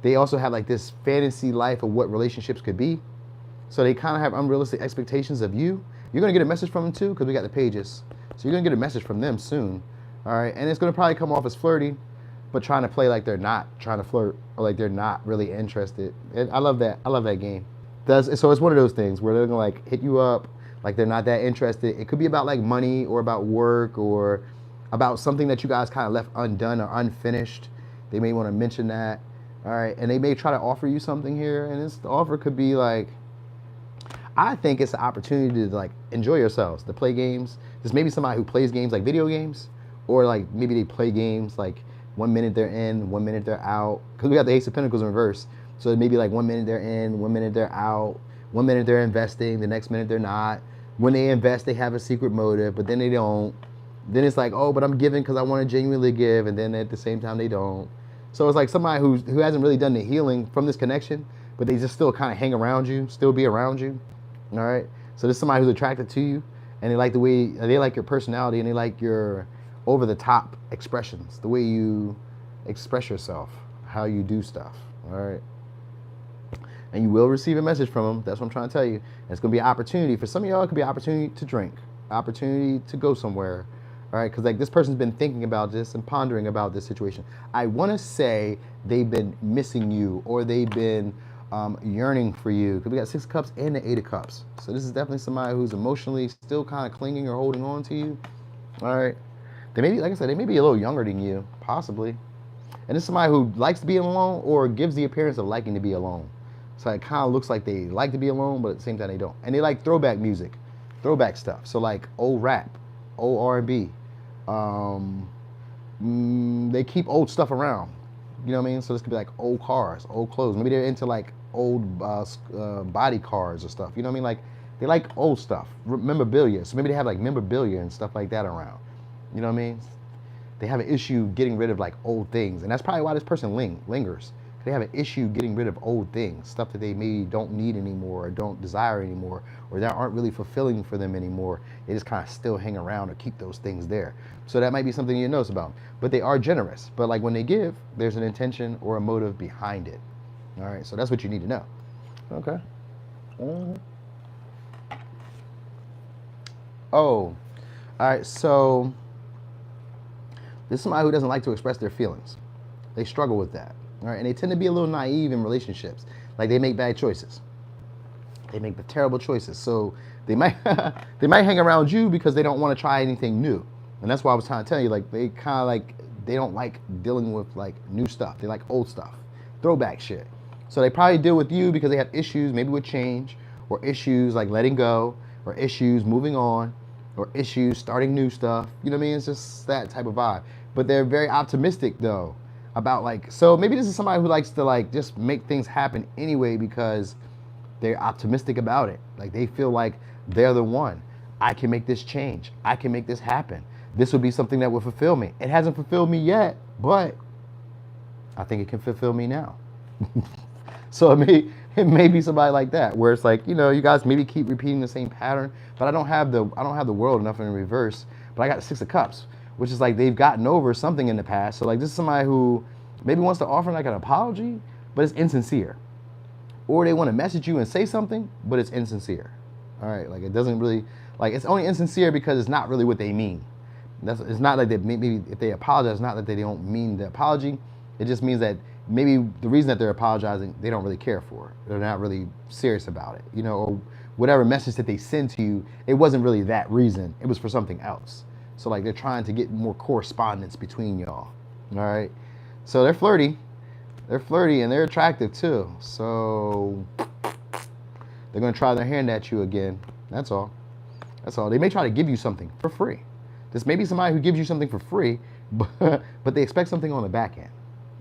They also have like this fantasy life of what relationships could be. So they kind of have unrealistic expectations of you. You're gonna get a message from them too, because we got the pages. So you're gonna get a message from them soon. All right, and it's gonna probably come off as flirty, but trying to play like they're not trying to flirt or like they're not really interested. And I love that. I love that game. So it's one of those things where they're gonna like hit you up like they're not that interested. It could be about like money or about work or about something that you guys kind of left undone or unfinished. They may want to mention that. All right, and they may try to offer you something here, and the offer could be like, I think it's an opportunity to like enjoy yourselves, to play games. There's maybe somebody who plays games like video games, or like maybe they play games like 1 minute they're in, 1 minute they're out. Because we got the Ace of Pentacles in reverse, so maybe like 1 minute they're in, 1 minute they're out. 1 minute they're investing, the next minute they're not. When they invest, they have a secret motive, but then they don't. Then it's like, oh, but I'm giving because I want to genuinely give, and then at the same time they don't. So it's like somebody who hasn't really done the healing from this connection, but they just still kind of hang around you, still be around you. All right. So this is somebody who's attracted to you, and they like the way they like your personality, and they like your over the top expressions, the way you express yourself, how you do stuff. All right. And you will receive a message from them. That's what I'm trying to tell you. And it's gonna be an opportunity for some of y'all. It could be an opportunity to drink, opportunity to go somewhere. All right, because like this person's been thinking about this and pondering about this situation. I want to say they've been missing you, or they've been yearning for you. Because we got 6 of Cups and the 8 of Cups. So this is definitely somebody who's emotionally still kind of clinging or holding on to you. All right, they may be, like I said, they may be a little younger than you, possibly. And it's somebody who likes to be alone or gives the appearance of liking to be alone. So it kind of looks like they like to be alone, but at the same time they don't. And they like throwback music, throwback stuff. So like old rap, old R&B. They keep old stuff around. You know what I mean? So this could be like old cars, old clothes. Maybe they're into like old body cars or stuff. You know what I mean? Like they like old stuff, memorabilia. So maybe they have like memorabilia and stuff like that around. You know what I mean? They have an issue getting rid of like old things, and that's probably why this person lingers. They have an issue getting rid of old things, stuff that they maybe don't need anymore or don't desire anymore, or that aren't really fulfilling for them anymore. They just kind of still hang around or keep those things there. So that might be something you notice about them. But they are generous. But like when they give, there's an intention or a motive behind it. All right, so that's what you need to know. Okay. Oh, all right, so this is somebody who doesn't like to express their feelings. They struggle with that. All right, and they tend to be a little naive in relationships. Like they make bad choices. They make the terrible choices. So they might they might hang around you because they don't want to try anything new. And that's why I was trying to tell you, like they kind of like they don't like dealing with like new stuff. They like old stuff, throwback shit. So they probably deal with you because they have issues, maybe with change, or issues like letting go, or issues moving on, or issues starting new stuff. You know what I mean? It's just that type of vibe. But they're very optimistic though about like, so maybe this is somebody who likes to like just make things happen anyway because they're optimistic about it. Like they feel like they're the one. I can make this change. I can make this happen. This will be something that will fulfill me. It hasn't fulfilled me yet, but I think it can fulfill me now. So it may be somebody like that where it's like, you know, you guys maybe keep repeating the same pattern, but I don't have the world enough in reverse, but I got the 6 of Cups, which is like they've gotten over something in the past. So like this is somebody who maybe wants to offer like an apology, but it's insincere. Or they want to message you and say something, but it's insincere. All right, like it doesn't really, like it's only insincere because it's not really what they mean. It's not like they, maybe if they apologize, it's not that they don't mean the apology. It just means that maybe the reason that they're apologizing, they don't really care for it. They're not really serious about it, you know, or whatever message that they send to you, it wasn't really that reason. It was for something else. So like they're trying to get more correspondence between y'all. All right. So they're flirty. They're flirty and they're attractive too. So they're going to try their hand at you again. That's all. That's all. They may try to give you something for free. This may be somebody who gives you something for free, but they expect something on the back end.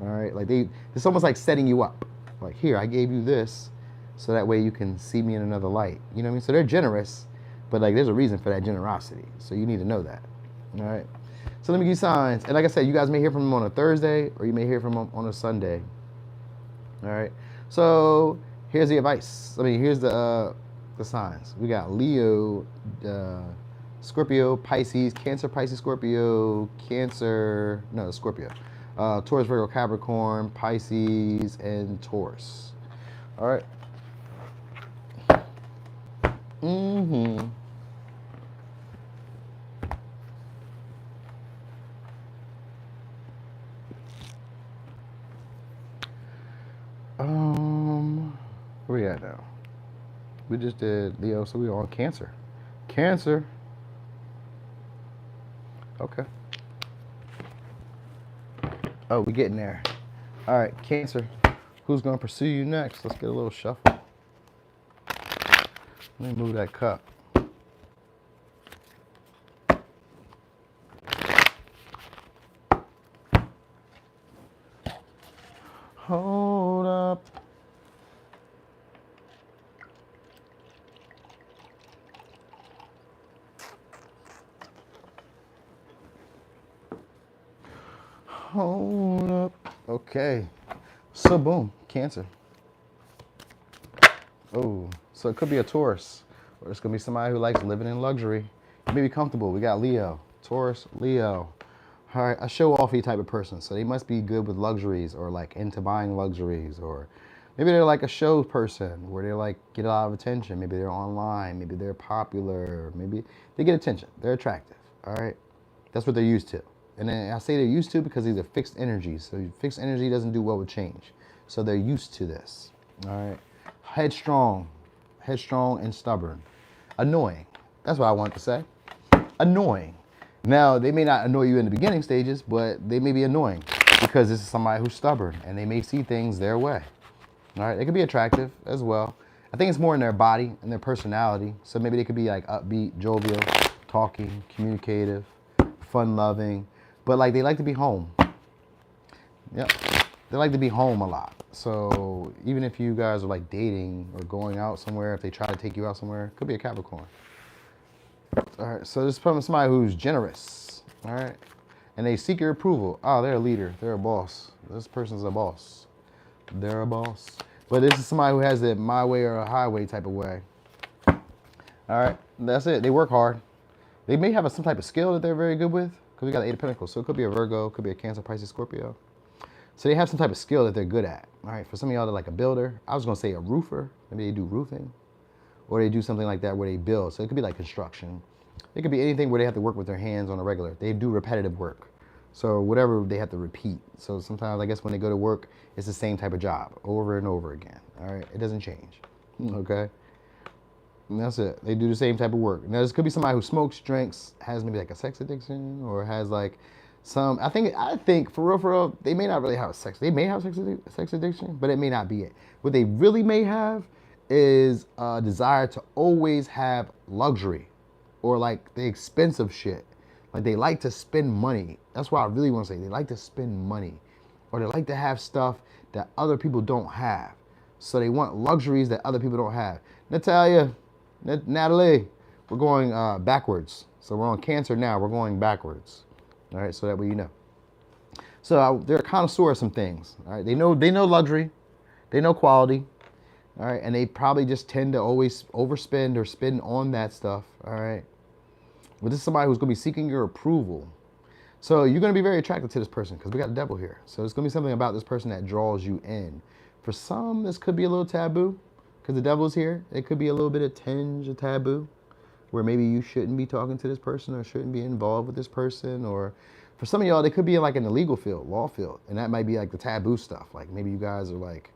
All right. Like it's almost like setting you up. Like, here, I gave you this so that way you can see me in another light. You know what I mean? So they're generous, but like there's a reason for that generosity. So you need to know that. All right. So let me give you signs. And like I said, you guys may hear from them on a Thursday or you may hear from them on a Sunday. All right. So here's the advice. I mean, here's the signs. We got Leo, Scorpio, Pisces, Cancer, Pisces, Scorpio, Cancer, no, Scorpio, Taurus, Virgo, Capricorn, Pisces, and Taurus. All right. Mm-hmm. Where we at now? We just did Leo, so we on Cancer. Cancer. Okay. Oh, we getting there. All right, Cancer. Who's gonna pursue you next? Let's get a little shuffle. Let me move that cup. Hold up. Hold up. Okay. So boom, Cancer. Oh, so it could be a Taurus, or it's gonna be somebody who likes living in luxury. Maybe comfortable. We got Leo, Taurus, Leo. All right, a show-offy type of person. So they must be good with luxuries, or like into buying luxuries, or maybe they're like a show person where they like get a lot of attention. Maybe they're online. Maybe they're popular. Maybe they get attention. They're attractive. All right, that's what they're used to. And then I say they're used to because these are fixed energies. So fixed energy doesn't do well with change. So they're used to this. All right. Headstrong. Headstrong and stubborn. Annoying. That's what I want to say. Annoying. Now, they may not annoy you in the beginning stages, but they may be annoying because this is somebody who's stubborn and they may see things their way. All right. They could be attractive as well. I think it's more in their body and their personality. So maybe they could be like upbeat, jovial, talking, communicative, fun-loving. But like they like to be home. Yep. They like to be home a lot. So even if you guys are like dating or going out somewhere, if they try to take you out somewhere, it could be a Capricorn. All right. So this is from somebody who's generous. All right. And they seek your approval. Oh, they're a leader. They're a boss. This person's a boss. They're a boss. But this is somebody who has it my way or a highway type of way. All right. That's it. They work hard. They may have some type of skill that they're very good with. Because we got the Eight of Pentacles. So it could be a Virgo, could be a Cancer, Pisces, Scorpio. So they have some type of skill that they're good at. All right. For some of y'all, they're like a builder. I was going to say a roofer. Maybe they do roofing. Or they do something like that where they build. So it could be like construction. It could be anything where they have to work with their hands on a regular. They do repetitive work. So whatever they have to repeat. So sometimes I guess when they go to work, it's the same type of job over and over again. All right. It doesn't change. Okay. And that's it. They do the same type of work. Now, this could be somebody who smokes, drinks, has maybe like a sex addiction, or has like some. I think for real, they may not really have a sex. They may have sex addiction, but it may not be it. What they really may have is a desire to always have luxury, or like the expensive shit. Like they like to spend money. That's what I really want to say. They like to spend money, or they like to have stuff that other people don't have. So they want luxuries that other people don't have. Natalie, we're going backwards. So we're on Cancer now. We're going backwards. All right, so that way you know. So they're a connoisseur of some things. All right, they know luxury, they know quality. All right, and they probably just tend to always overspend or spend on that stuff. All right, but this is somebody who's going to be seeking your approval. So you're going to be very attracted to this person because we got the devil here. So it's going to be something about this person that draws you in. For some, this could be a little taboo. Because the devil's here, it could be a little bit of tinge of taboo, where maybe you shouldn't be talking to this person or shouldn't be involved with this person. Or for some of y'all, they could be like in the legal field, law field, and that might be like the taboo stuff. Like maybe you guys are like,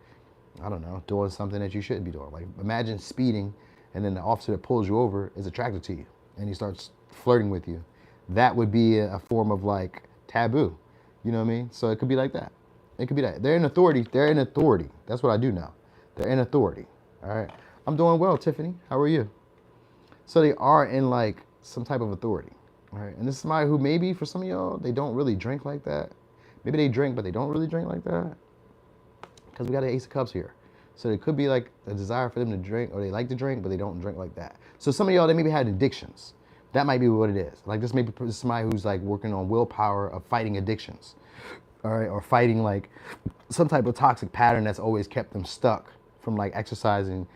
I don't know, doing something that you shouldn't be doing. Like imagine speeding, and then the officer that pulls you over is attracted to you, and he starts flirting with you. That would be a form of like taboo. You know what I mean? So it could be like that. It could be that. They're in authority. They're in authority. That's what I do now. They're in authority. All right. I'm doing well, Tiffany. How are you? So they are in like some type of authority. All right. And this is somebody who maybe for some of y'all, they don't really drink like that. Maybe they drink, but they don't really drink like that. Because we got an Ace of Cups here. So it could be like a desire for them to drink, or they like to drink, but they don't drink like that. So some of y'all, they maybe had addictions. That might be what it is. Like this may be somebody who's like working on willpower of fighting addictions. All right. Or fighting like some type of toxic pattern that's always kept them stuck from like exercising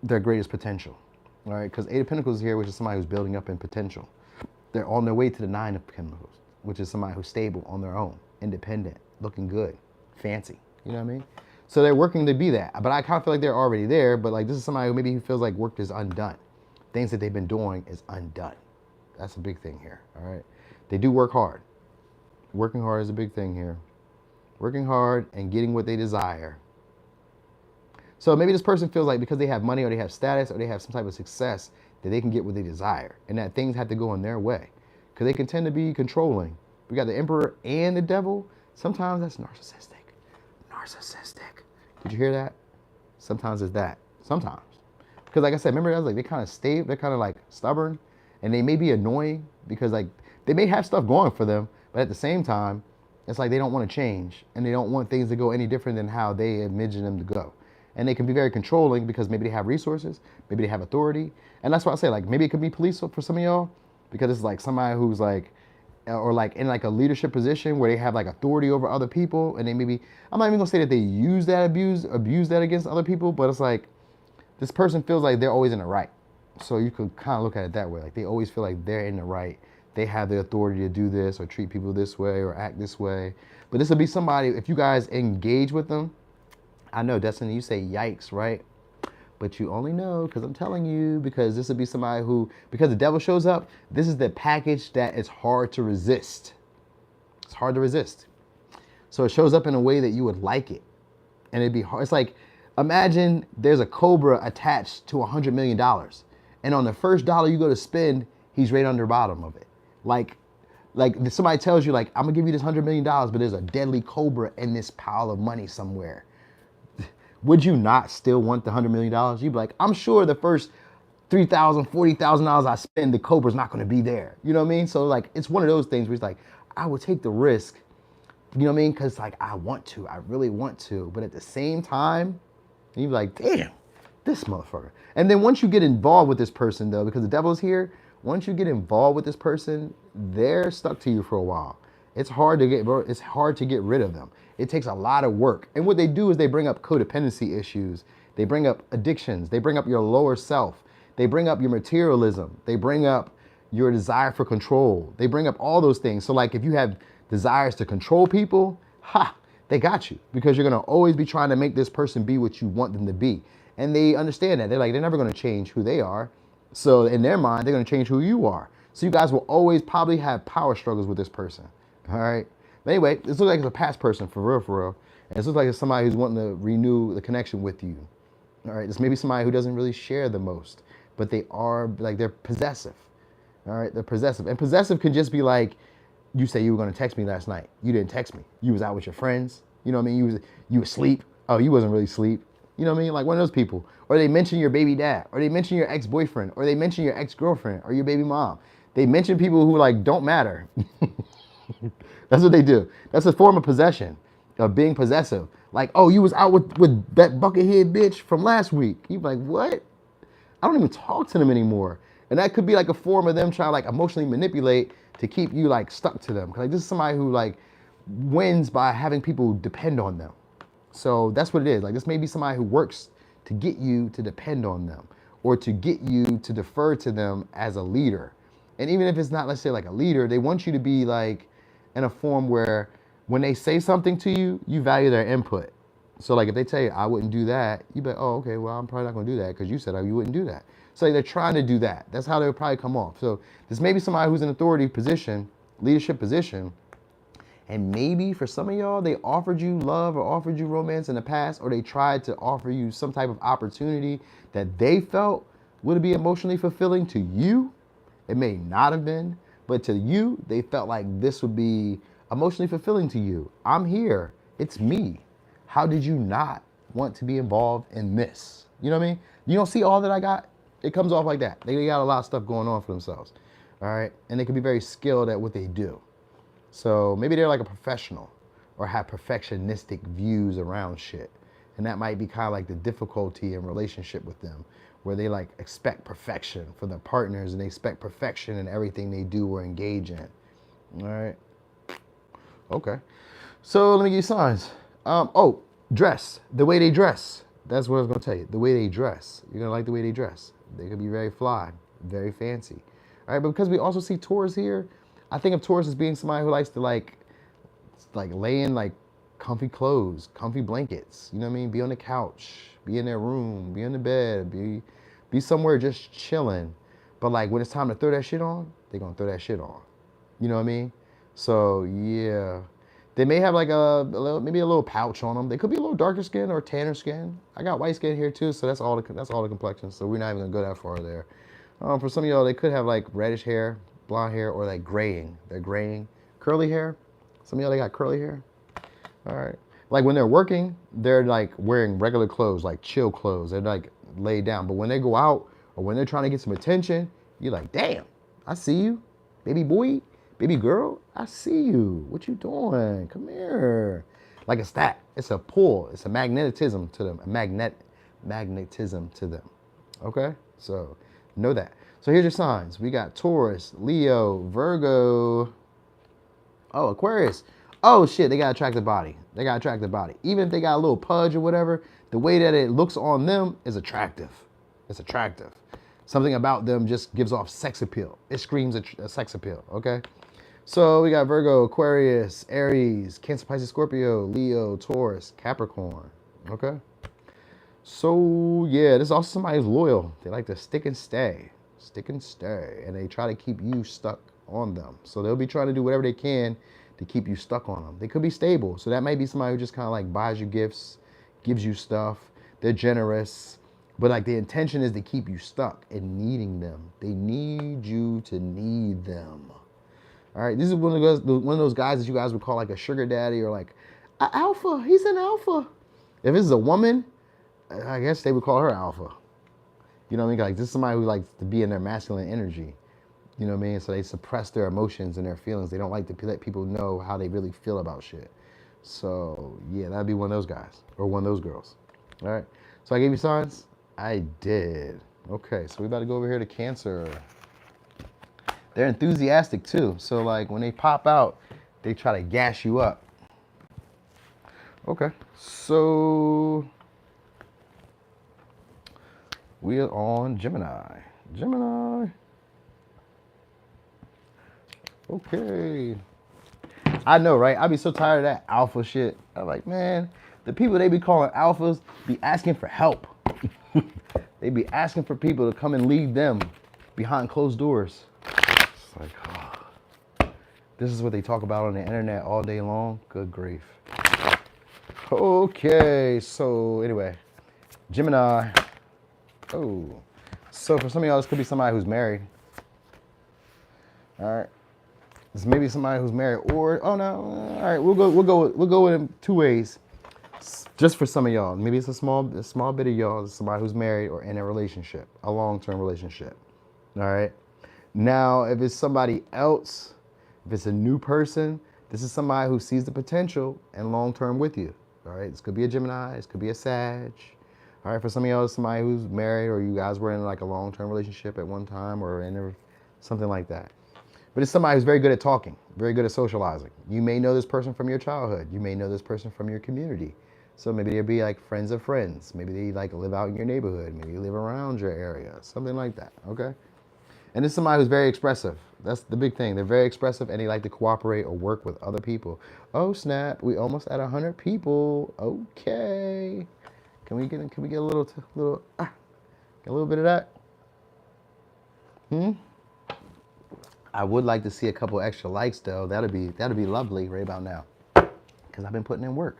their greatest potential. All right, because Eight of Pentacles is here, which is somebody who's building up in potential. They're on their way to the Nine of Pentacles, which is somebody who's stable on their own, independent, looking good, fancy. You know what I mean? So they're working to be that. But I kind of feel like they're already there. But like this is somebody who maybe feels like work is undone. Things that they've been doing is undone. That's a big thing here. All right. They do work hard. Working hard is a big thing here. Working hard and getting what they desire. So maybe this person feels like because they have money or they have status or they have some type of success that they can get what they desire and that things have to go in their way. Because they can tend to be controlling. We got the Emperor and the Devil. Sometimes that's narcissistic. Narcissistic. Did you hear that? Sometimes it's that. Sometimes. Because like I said, remember I was like, they kind of stay, they're kind of like stubborn and they may be annoying because like they may have stuff going for them, but at the same time, it's like they don't want to change and they don't want things to go any different than how they envision them to go. And they can be very controlling because maybe they have resources, maybe they have authority. And that's why I say like, maybe it could be police for some of y'all because it's like somebody who's like, or like in like a leadership position where they have like authority over other people and they maybe, I'm not even gonna say that they use that abuse that against other people, but it's like, this person feels like they're always in the right. So you could kind of look at it that way. Like they always feel like they're in the right. They have the authority to do this or treat people this way or act this way. But this will be somebody, if you guys engage with them, I know, Destiny, you say yikes, right? But you only know because I'm telling you, because this would be somebody who, because the Devil shows up, this is the package that is hard to resist. It's hard to resist. So it shows up in a way that you would like it. And it'd be hard. It's like, imagine there's a cobra attached to $100 million. And on the first dollar you go to spend, he's right under the bottom of it. Like somebody tells you like, I'm gonna give you this $100 million, but there's a deadly cobra in this pile of money somewhere. Would you not still want the $100 million? You'd be like, I'm sure the first $3,000, $40,000 I spend, the cobra's not gonna be there. You know what I mean? So like, it's one of those things where it's like, I would take the risk, you know what I mean? Cause like, I want to, I really want to. But at the same time, you'd be like, damn, this motherfucker. And then once you get involved with this person though, because the Devil's here, once you get involved with this person, they're stuck to you for a while. It's hard to get rid of them. It takes a lot of work. And what they do is they bring up codependency issues. They bring up addictions. They bring up your lower self. They bring up your materialism. They bring up your desire for control. They bring up all those things. So like if you have desires to control people, they got you, because you're gonna always be trying to make this person be what you want them to be. And they understand that. They're never gonna change who they are. So in their mind, they're gonna change who you are. So you guys will always probably have power struggles with this person. All right. But anyway, this looks like it's a past person for real. And this looks like it's somebody who's wanting to renew the connection with you. All right. This may be somebody who doesn't really share the most, but they are like, they're possessive. All right. They're possessive. And possessive can just be like, you say you were going to text me last night. You didn't text me. You was out with your friends. You know what I mean? You were asleep. Oh, you wasn't really asleep. You know what I mean? Like one of those people. Or they mention your baby dad, or they mention your ex-boyfriend, or they mention your ex-girlfriend, or your baby mom. They mention people who like don't matter. That's what they do. That's a form of possession, of being possessive. Like, oh, you was out with that buckethead bitch from last week. You be like, what? I don't even talk to them anymore. And that could be like a form of them trying to like emotionally manipulate to keep you like stuck to them. Cause like this is somebody who like wins by having people depend on them. So that's what it is. Like this may be somebody who works to get you to depend on them or to get you to defer to them as a leader. And even if it's not, let's say like a leader, they want you to be like in a form where when they say something to you, you value their input. So like if they tell you, I wouldn't do that, you be like, oh, okay, well, I'm probably not gonna do that because you said you wouldn't do that. So they're trying to do that. That's how they'll probably come off. So this may be somebody who's in authority position, leadership position, and maybe for some of y'all, they offered you love or offered you romance in the past, or they tried to offer you some type of opportunity that they felt would be emotionally fulfilling to you. It may not have been, but to you, they felt like this would be emotionally fulfilling to you. I'm here. It's me. How did you not want to be involved in this? You know what I mean? You don't see all that I got? It comes off like that. They got a lot of stuff going on for themselves. All right. And they can be very skilled at what they do. So maybe they're like a professional or have perfectionistic views around shit. And that might be kind of like the difficulty in relationship with them, where they like expect perfection for their partners and they expect perfection in everything they do or engage in. All right. Okay. So let me give you signs. Oh, dress. The way they dress. That's what I was gonna tell you. The way they dress. You're gonna like the way they dress. They could be very fly, very fancy. All right, but because we also see Taurus here, I think of Taurus as being somebody who likes to like lay in like comfy clothes, comfy blankets. You know what I mean? Be on the couch, be in their room, be in the bed, be somewhere just chilling. But like when it's time to throw that shit on, they're gonna throw that shit on. You know what I mean? So yeah, they may have like maybe a little pouch on them. They could be a little darker skin or tanner skin. I got white skin here too, so that's all the complexion. So we're not even gonna go that far there. For some of y'all, they could have like reddish hair, blonde hair, or like graying. They're graying, curly hair. Some of y'all they got curly hair. All right. Like when they're working, they're like wearing regular clothes, like chill clothes. They're like laid down. But when they go out or when they're trying to get some attention, you're like, damn, I see you, baby boy. Baby girl, I see you. What you doing? Come here. Like it's that. It's a pull. It's a magnetism to them. Magnetism to them. Okay? So know that. So here's your signs. We got Taurus, Leo, Virgo. Oh, Aquarius. Oh shit, they got attractive body. They got attractive body. Even if they got a little pudge or whatever, the way that it looks on them is attractive. It's attractive. Something about them just gives off sex appeal. It screams a sex appeal, okay? So we got Virgo, Aquarius, Aries, Cancer, Pisces, Scorpio, Leo, Taurus, Capricorn. Okay. So yeah, this is also somebody who's loyal. They like to stick and stay, and they try to keep you stuck on them. So they'll be trying to do whatever they can to keep you stuck on them. They could be stable. So that might be somebody who just kind of like buys you gifts, gives you stuff. They're generous, but like the intention is to keep you stuck and needing them. They need you to need them. All right, this is one of those guys that you guys would call like a sugar daddy or like an alpha. He's an alpha. If this is a woman, I guess they would call her alpha. You know what I mean? Like this is somebody who likes to be in their masculine energy. You know what I mean? So they suppress their emotions and their feelings. They don't like to let people know how they really feel about shit. So yeah, that'd be one of those guys or one of those girls. All right. So I gave you signs? I did. Okay, so we about to go over here to Cancer. They're enthusiastic too. So like when they pop out, they try to gas you up. Okay, so we are on Gemini. Gemini. Okay. I know, right? I'd be so tired of that alpha shit. I'm like, man, the people they be calling alphas be asking for help. They be asking for people to come and lead them behind closed doors. It's like, oh, this is what they talk about on the internet all day long. Good grief. Okay, so anyway, Gemini. Oh, so for some of y'all, this could be somebody who's married. All right, this may be somebody who's married, or oh no, all right, we'll go in two ways. Just for some of y'all, maybe it's a small bit of y'all, somebody who's married or in a relationship, a long-term relationship. All right. Now, if it's somebody else, if it's a new person, this is somebody who sees the potential and long-term with you. All right. This could be a Gemini. This could be a Sag. All right. For some of y'all, it's somebody who's married or you guys were in like a long-term relationship at one time or in something like that. But it's somebody who's very good at talking, very good at socializing. You may know this person from your childhood. You may know this person from your community. So maybe they'll be like friends of friends. Maybe they like live out in your neighborhood. Maybe you live around your area, something like that, okay? And this is somebody who's very expressive. That's the big thing. They're very expressive and they like to cooperate or work with other people. Oh snap, we almost at 100 people. Okay. Can we get a little bit of that? I would like to see a couple extra likes though. That'd be lovely right about now. Because I've been putting in work.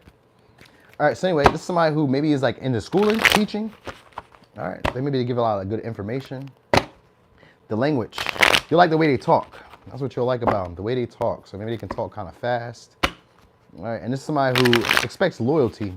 All right, so anyway, this is somebody who maybe is like into schooling, teaching. All right, maybe they give a lot of good information. The language, you like the way they talk. That's what you'll like about them, the way they talk. So maybe they can talk kind of fast. All right, and this is somebody who expects loyalty.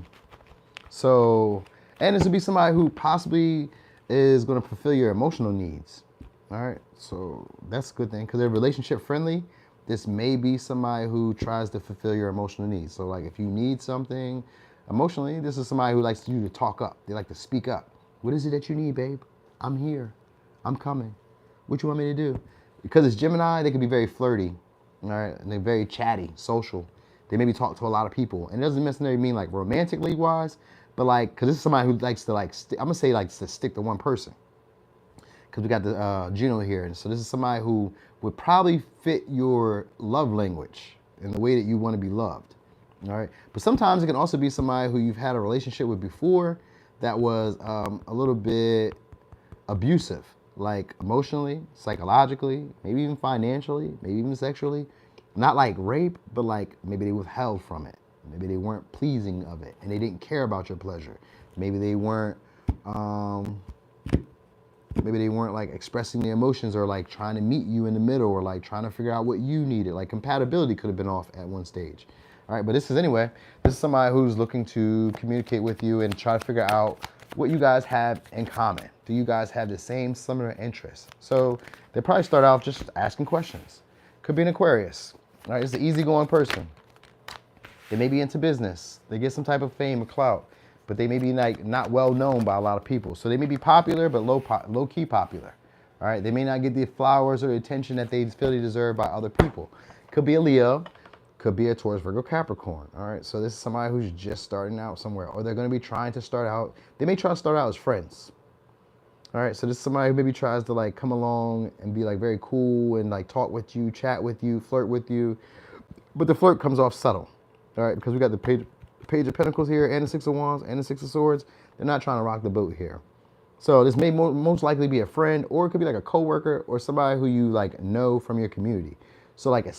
So, and this would be somebody who possibly is going to fulfill your emotional needs. All right, so that's a good thing because they're relationship friendly. This may be somebody who tries to fulfill your emotional needs. So like if you need something emotionally, this is somebody who likes you to talk up. They like to speak up. What is it that you need, babe? I'm here. I'm coming. What you want me to do? Because it's Gemini, they can be very flirty. All right, and they're very chatty, social. They maybe talk to a lot of people, and it doesn't necessarily mean like romantically wise, but like, cause this is somebody who likes to like, I'm gonna say like to stick to one person, cause we got the Juno here, and so this is somebody who would probably fit your love language and the way that you want to be loved. All right, but sometimes it can also be somebody who you've had a relationship with before that was a little bit abusive, like emotionally, psychologically, maybe even financially, maybe even sexually. Not like rape, but like maybe they withheld from it. Maybe they weren't pleasing of it, and they didn't care about your pleasure. Maybe they weren't, um, maybe they weren't like expressing their emotions or like trying to meet you in the middle or like trying to figure out what you needed. Like compatibility could have been off at one stage. All right, but this is somebody who's looking to communicate with you and try to figure out what you guys have in common. Do you guys have the same similar interests? So they probably start off just asking questions. Could be an Aquarius. All right, it's an easygoing person. They may be into business. They get some type of fame or clout, but they may be like not well known by a lot of people. So they may be popular, but low key popular. All right, they may not get the flowers or the attention that they feel they deserve by other people. Could be a Leo, could be a Taurus, Virgo, Capricorn. All right, so this is somebody who's just starting out somewhere, or they're going to be trying to start out. They may try to start out as friends. All right, so this is somebody who maybe tries to like come along and be like very cool and like talk with you, chat with you, flirt with you, but the flirt comes off subtle. All right, because we got the page of Pentacles here and the Six of Wands and the Six of Swords. They're not trying to rock the boat here. So this may most likely be a friend, or it could be like a coworker or somebody who you like know from your community. So like it's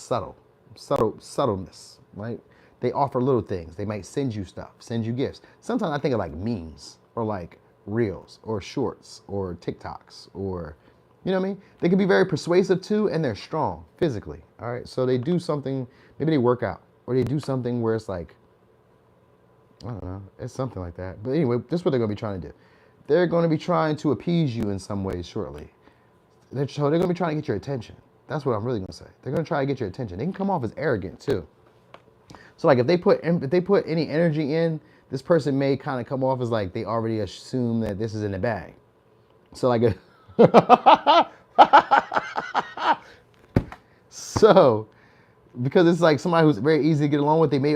subtleness, right? They offer little things. They might send you stuff, send you gifts. Sometimes I think of like memes or like reels or shorts or TikToks or, you know what I mean? They can be very persuasive too, and they're strong physically. All right, so they do something, maybe they work out or they do something where it's like, I don't know, it's something like that. But anyway, this is what they're gonna be trying to do. They're gonna be trying to appease you in some ways shortly. So they're gonna be trying to get your attention. That's what I'm really gonna say. They're gonna try to get your attention. They can come off as arrogant too. So like if they put any energy in, this person may kind of come off as like they already assume that this is in the bag. So like, so because it's like somebody who's very easy to get along with, they may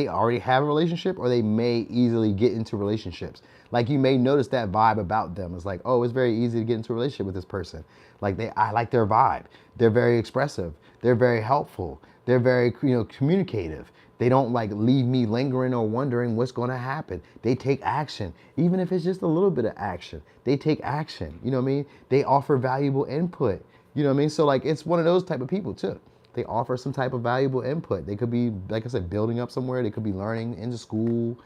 already have a relationship, or they may easily get into relationships. Like you may notice that vibe about them. It's like, oh, it's very easy to get into a relationship with this person. Like I like their vibe. They're very expressive. They're very helpful. They're very, communicative. They don't like leave me lingering or wondering what's going to happen. They take action, even if it's just a little bit of action. They take action. You know what I mean? They offer valuable input. You know what I mean? So like it's one of those type of people too. They offer some type of valuable input. They could be, like I said, building up somewhere. They could be learning into school,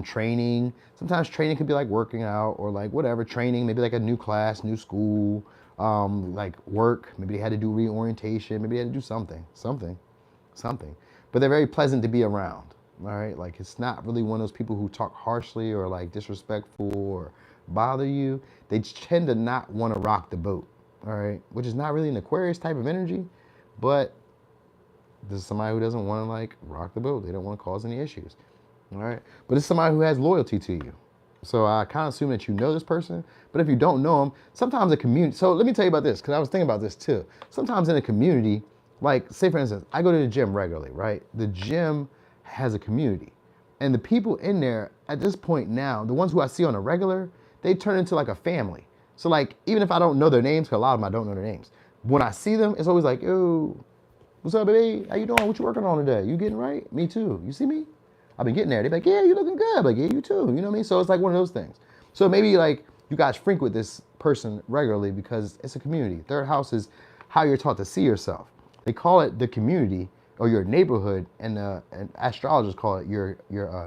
training. Sometimes training could be like working out or like whatever, training, maybe like a new class, new school, like work. Maybe they had to do reorientation. Maybe they had to do something. But they're very pleasant to be around, all right? Like it's not really one of those people who talk harshly or like disrespectful or bother you. They tend to not want to rock the boat, all right? Which is not really an Aquarius type of energy, but this is somebody who doesn't want to like rock the boat. They don't want to cause any issues, all right? But it's somebody who has loyalty to you. So I kind of assume that you know this person, but if you don't know them, sometimes a community, so let me tell you about this, because I was thinking about this too. Sometimes in a community, like say for instance, I go to the gym regularly, right? The gym has a community, and the people in there at this point now, the ones who I see on a regular, they turn into like a family. So like, even if I don't know their names, because a lot of them I don't know their names, when I see them, it's always like, yo, what's up, baby? How you doing? What you working on today? You getting right? Me too. You see me? I've been getting there. They're like, yeah, you looking good. I'm like, yeah, you too. You know what I mean? So it's like one of those things. So maybe like you guys frequent this person regularly because it's a community. Third house is how you're taught to see yourself. They call it the community or your neighborhood, and astrologers call it your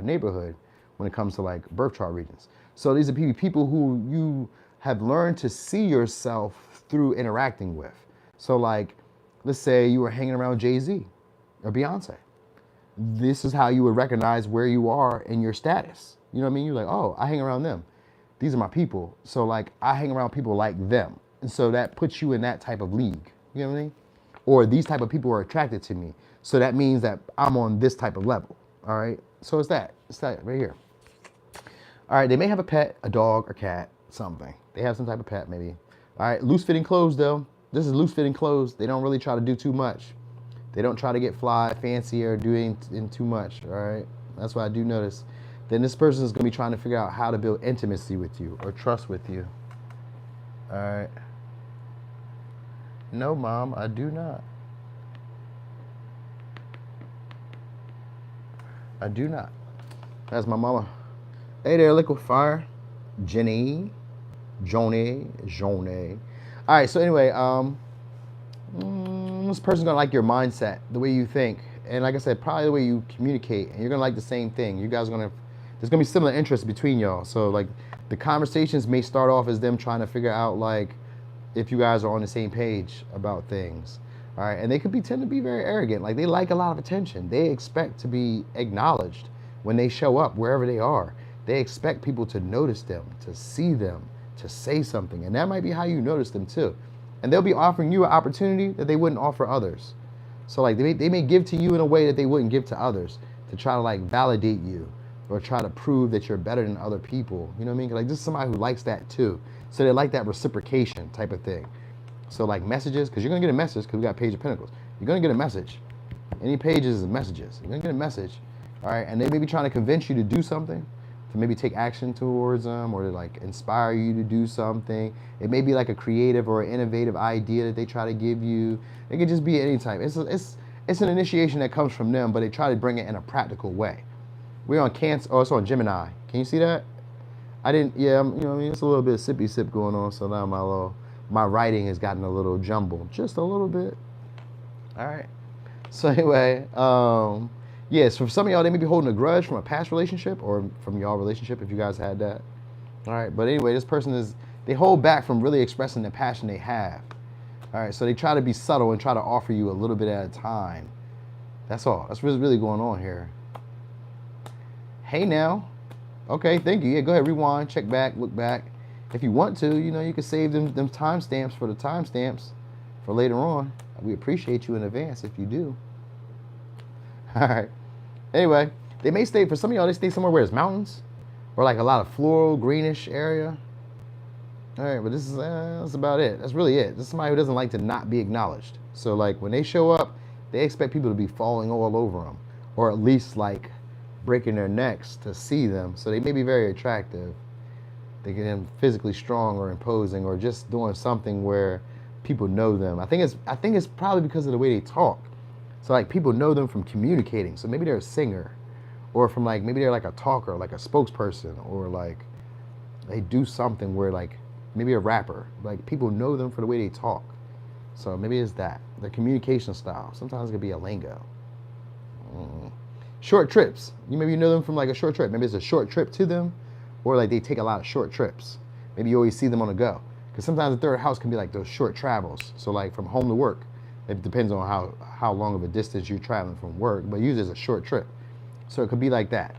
neighborhood when it comes to like birth chart regions. So these are people who you have learned to see yourself through interacting with. So like, let's say you were hanging around Jay-Z or Beyonce. This is how you would recognize where you are in your status. You know what I mean? You're like, oh, I hang around them. These are my people. So like, I hang around people like them. And so that puts you in that type of league. You know what I mean? Or these type of people are attracted to me. So that means that I'm on this type of level. All right. So it's that right here. All right. They may have a pet, a dog, a cat, something. They have some type of pet maybe. All right. Loose fitting clothes though. This is loose fitting clothes. They don't really try to do too much. They don't try to get fly, fancy, or doing in too much. All right, that's what I do notice. Then this person is going to be trying to figure out how to build intimacy with you or trust with you. All right. No, mom, I do not. I do not. That's my mama. Hey there, Liquid Fire. Jenny. Joni. All right, so anyway, this person's gonna like your mindset, the way you think, and like I said, probably the way you communicate, and you're gonna like the same thing. You guys are there's gonna be similar interests between y'all. So like the conversations may start off as them trying to figure out like if you guys are on the same page about things. All right, and they could tend to be very arrogant. Like they like a lot of attention. They expect to be acknowledged when they show up wherever they are. They expect people to notice them, to see them, to say something, and that might be how you notice them too. And they'll be offering you an opportunity that they wouldn't offer others. So like they may give to you in a way that they wouldn't give to others to try to like validate you or try to prove that you're better than other people. You know what I mean? Like this is somebody who likes that too. So they like that reciprocation type of thing. So like messages, because you're gonna get a message because we got Page of Pentacles. You're gonna get a message. Any pages is messages. You're gonna get a message. All right, and they may be trying to convince you to do something, to maybe take action towards them or to like inspire you to do something. It may be like a creative or an innovative idea that they try to give you. It could just be any type. It's an initiation that comes from them, but they try to bring it in a practical way. We're on Cancer. Oh, it's on Gemini. Can you see that? I didn't. Yeah, you know what I mean. It's a little bit of sippy sip going on. So now my writing has gotten a little jumbled, just a little bit. All right. So anyway, yes, for some of y'all, they may be holding a grudge from a past relationship or from y'all relationship if you guys had that. All right, but anyway, this person they hold back from really expressing the passion they have. All right, so they try to be subtle and try to offer you a little bit at a time. That's all. That's what's really going on here. Hey now. Okay, thank you. Yeah, go ahead, rewind, check back, look back. If you want to, you know, you can save them timestamps for the timestamps for later on. We appreciate you in advance if you do. All right. Anyway, they may stay, for some of y'all, they stay somewhere where there's mountains or like a lot of floral, greenish area. All right, but that's about it. That's really it. This is somebody who doesn't like to not be acknowledged. So like when they show up, they expect people to be falling all over them or at least like breaking their necks to see them. So they may be very attractive. They get them physically strong or imposing or just doing something where people know them. I think it's probably because of the way they talk. So like people know them from communicating. So maybe they're a singer or from like, maybe they're like a talker, like a spokesperson, or like they do something where like maybe a rapper, like people know them for the way they talk. So maybe it's that, the communication style. Sometimes it could be a lingo. Short trips. Maybe you know them from like a short trip. Maybe it's a short trip to them or like they take a lot of short trips. Maybe you always see them on the go. Because sometimes the third house can be like those short travels. So like from home to work. It depends on how long of a distance you're traveling from work, but usually it's a short trip. So it could be like that.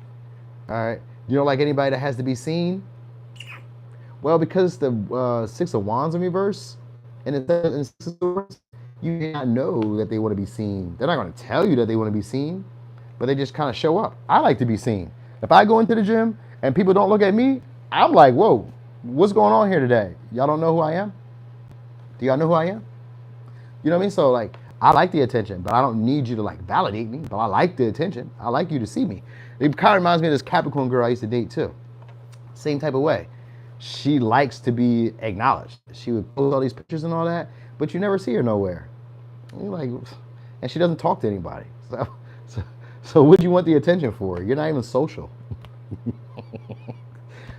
All right. You don't like anybody that has to be seen? Well, because the Six of Wands in reverse, and in Six of Swords, you may not know that they want to be seen. They're not going to tell you that they want to be seen, but they just kind of show up. I like to be seen. If I go into the gym and people don't look at me, I'm like, whoa, what's going on here today? Y'all don't know who I am? Do y'all know who I am? You know what I mean? So like, I like the attention, but I don't need you to like validate me, but I like the attention. I like you to see me. It kind of reminds me of this Capricorn girl I used to date too. Same type of way. She likes to be acknowledged. She would post all these pictures and all that, but you never see her nowhere. And you're like, and she doesn't talk to anybody. So what do you want the attention for? You're not even social.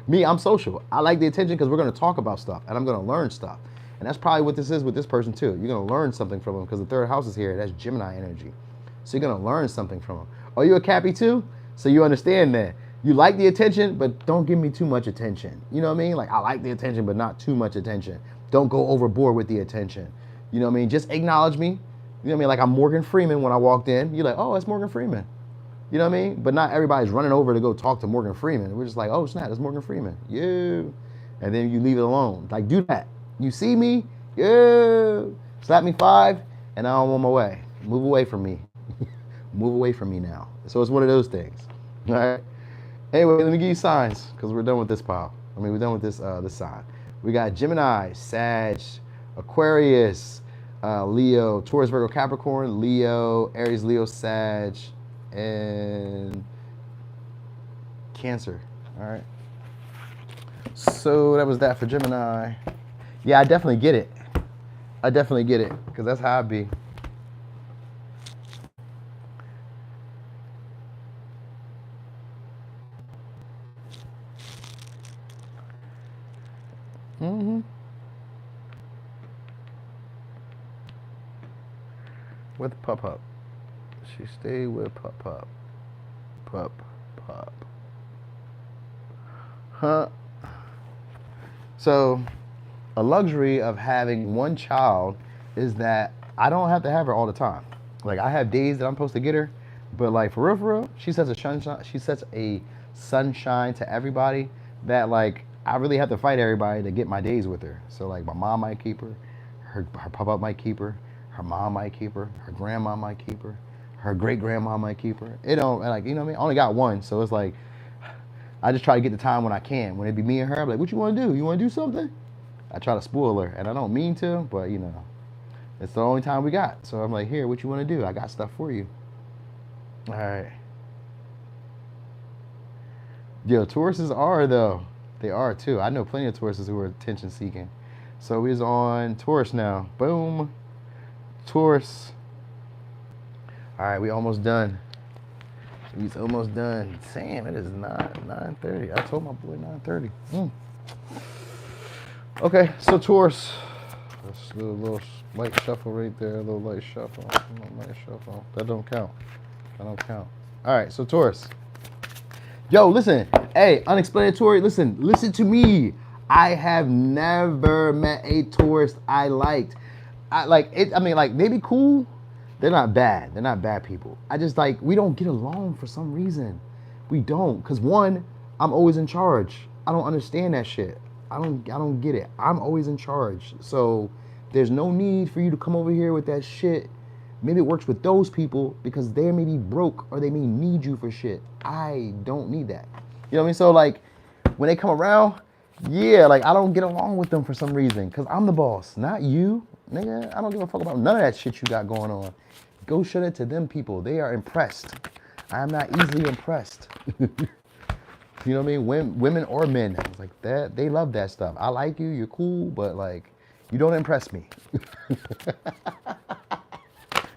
Me, I'm social. I like the attention because we're going to talk about stuff and I'm going to learn stuff. And that's probably what this is with this person too. You're going to learn something from them because the third house is here. That's Gemini energy. So you're going to learn something from them. Are you a Cappy too? So you understand that. You like the attention, but don't give me too much attention. You know what I mean? Like I like the attention, but not too much attention. Don't go overboard with the attention. You know what I mean? Just acknowledge me. You know what I mean? Like I'm Morgan Freeman when I walked in. You're like, oh, it's Morgan Freeman. You know what I mean? But not everybody's running over to go talk to Morgan Freeman. We're just like, oh, snap, it's Morgan Freeman. Yeah. And then you leave it alone. Like, do that. You see me? Yeah. Slap me 5, and I'm on my way. Move away from me. Move away from me now. So it's one of those things. All right? Anyway, let me give you signs, because we're done with this pile. I mean, we're done with this sign. We got Gemini, Sag, Aquarius, Leo, Taurus, Virgo, Capricorn, Leo, Aries, Leo, Sag, and Cancer. All right. So that was that for Gemini. Yeah, I definitely get it. I definitely get it because that's how I be. Mm-hmm. With Pup Pup. She stayed with Pup Pup. Pup Pup. Huh? So, a luxury of having one child is that I don't have to have her all the time. Like I have days that I'm supposed to get her, but like for real, she sets a sunshine. She sets a sunshine to everybody that like I really have to fight everybody to get my days with her. So like my mom might keep her, her papa might keep her mom might keep her grandma might keep her great grandma might keep her. It don't like you know what I mean. I only got one, so it's like I just try to get the time when I can. When it be me and her, I'm like, what you want to do? You want to do something? I try to spoil her, and I don't mean to, but you know, it's the only time we got. So I'm like, here, what you want to do? I got stuff for you. All right. Yo, Tauruses are though. They are too. I know plenty of Tauruses who are attention seeking. So we's on Taurus now. Boom. Taurus. All right, we almost done. He's almost done. Damn, it is 9:30. I told my boy 9:30. Okay, so Taurus. Let's do a little light shuffle right there. A little light shuffle. Light shuffle. That don't count. That don't count. All right, so Taurus. Yo, listen. Hey, unexplanatory. Listen to me. I have never met a Taurus I liked. I like it. I mean, like they be cool. They're not bad. They're not bad people. I just like we don't get along for some reason. We don't. Cause one, I'm always in charge. I don't understand that shit. I don't get it. I'm always in charge. So there's no need for you to come over here with that shit. Maybe it works with those people because they may be broke or they may need you for shit. I don't need that. You know what I mean? So like when they come around, yeah, like I don't get along with them for some reason because I'm the boss, not you. Nigga, I don't give a fuck about none of that shit you got going on. Go shut it to them people. They are impressed. I am not easily impressed. You know what I mean? Women or men. It's like that. They love that stuff. I like you. You're cool, but like, you don't impress me.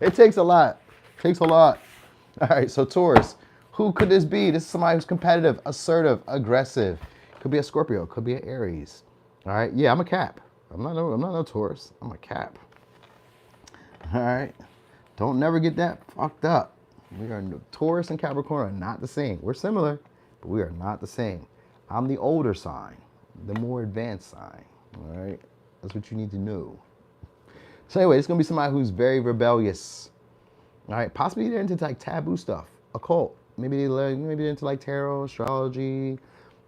It takes a lot. It takes a lot. All right, so Taurus. Who could this be? This is somebody who's competitive, assertive, aggressive. Could be a Scorpio. Could be an Aries. All right. Yeah, I'm a Cap. I'm not no Taurus. I'm a Cap. All right. Don't never get that fucked up. We are Taurus and Capricorn are not the same. We're similar, but we are not the same. I'm the older sign, the more advanced sign. All right. That's what you need to know. So anyway, it's gonna be somebody who's very rebellious. All right. Possibly they're into like taboo stuff, occult. Maybe they're into like tarot, astrology.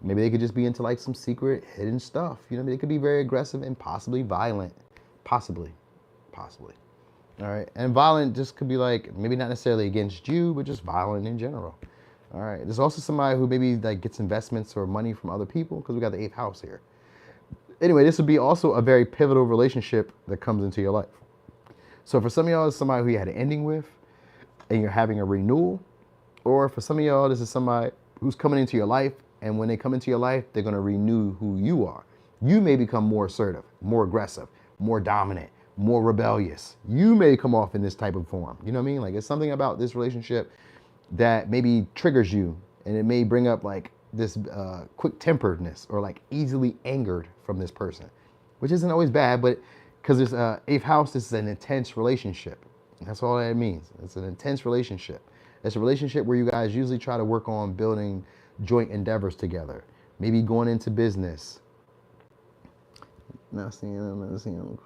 Maybe they could just be into like some secret hidden stuff. You know, they could be very aggressive and possibly violent. Possibly. All right. And violent just could be like, maybe not necessarily against you, but just violent in general. All right. There's also somebody who maybe like gets investments or money from other people because we got the 8th house here. Anyway, this would be also a very pivotal relationship that comes into your life. So for some of y'all, it's somebody who you had an ending with and you're having a renewal. Or for some of y'all, this is somebody who's coming into your life. And when they come into your life, they're going to renew who you are. You may become more assertive, more aggressive, more dominant, more rebellious. You may come off in this type of form. You know what I mean? Like it's something about this relationship that maybe triggers you and it may bring up like this quick temperedness or like easily angered from this person, which isn't always bad, but because it's 8th house, this is an intense relationship. That's all that means. It's an intense relationship. It's a relationship where you guys usually try to work on building joint endeavors together. Maybe going into business. Not seeing them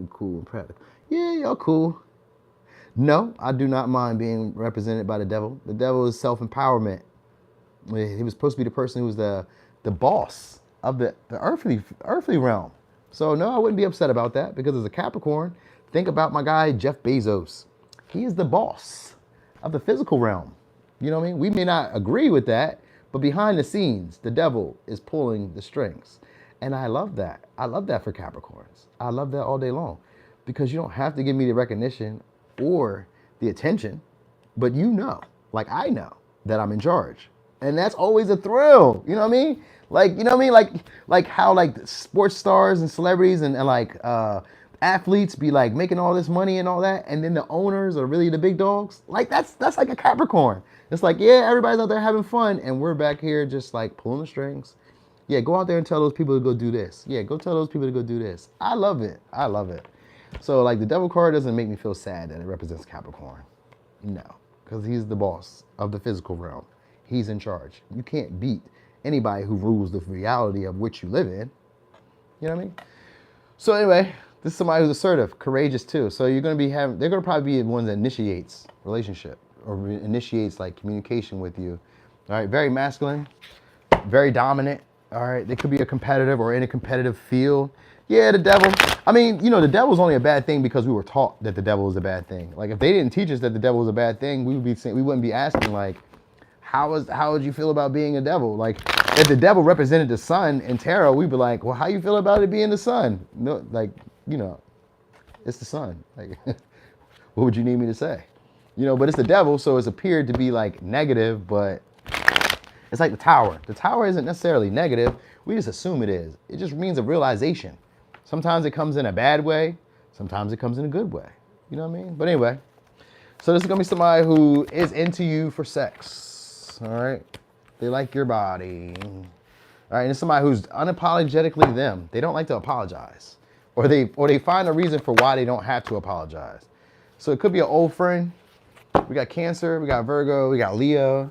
cool and practical. Yeah, y'all cool. No, I do not mind being represented by the devil. The devil is self-empowerment. He was supposed to be the person who's the boss of the earthly realm. So no, I wouldn't be upset about that because as a Capricorn, think about my guy Jeff Bezos. He is the boss of the physical realm. You know what I mean? We may not agree with that, but behind the scenes, the devil is pulling the strings. And I love that. I love that for Capricorns. I love that all day long because you don't have to give me the recognition or the attention, but you know, like I know that I'm in charge. And that's always a thrill. You know what I mean? Like, you know what I mean? Like how like sports stars and celebrities and like athletes be like making all this money and all that, and then the owners are really the big dogs. Like that's like a Capricorn. It's like, yeah, everybody's out there having fun, and we're back here just like pulling the strings. Yeah, go out there and tell those people to go do this. Yeah, go tell those people to go do this. I love it. I love it. So like the devil card doesn't make me feel sad that it represents Capricorn. No, because he's the boss of the physical realm. He's in charge. You can't beat anybody who rules the reality of which you live in. You know what I mean? So anyway, this is somebody who's assertive, courageous too. So you're gonna be having, they're gonna probably be the one that initiates relationship or initiates like communication with you. All right, very masculine, very dominant. All right, they could be a competitive or in a competitive field. Yeah, the devil. I mean, you know, the devil's only a bad thing because we were taught that the devil was a bad thing. Like if they didn't teach us that the devil was a bad thing, we would be saying, we wouldn't be asking like, how would you feel about being a devil? Like if the devil represented the sun in tarot, we'd be like, well, how you feel about it being the sun? No, like, you know, it's the sun. Like, what would you need me to say? You know, but it's the devil, so it's appeared to be like negative, but it's like the tower. The tower isn't necessarily negative. We just assume it is. It just means a realization. Sometimes it comes in a bad way. Sometimes it comes in a good way. You know what I mean? But anyway, so this is gonna be somebody who is into you for sex. All right, they like your body. All right, and it's somebody who's unapologetically them. They don't like to apologize, or they find a reason for why they don't have to apologize. So it could be an old friend. We got Cancer, we got Virgo, we got Leo,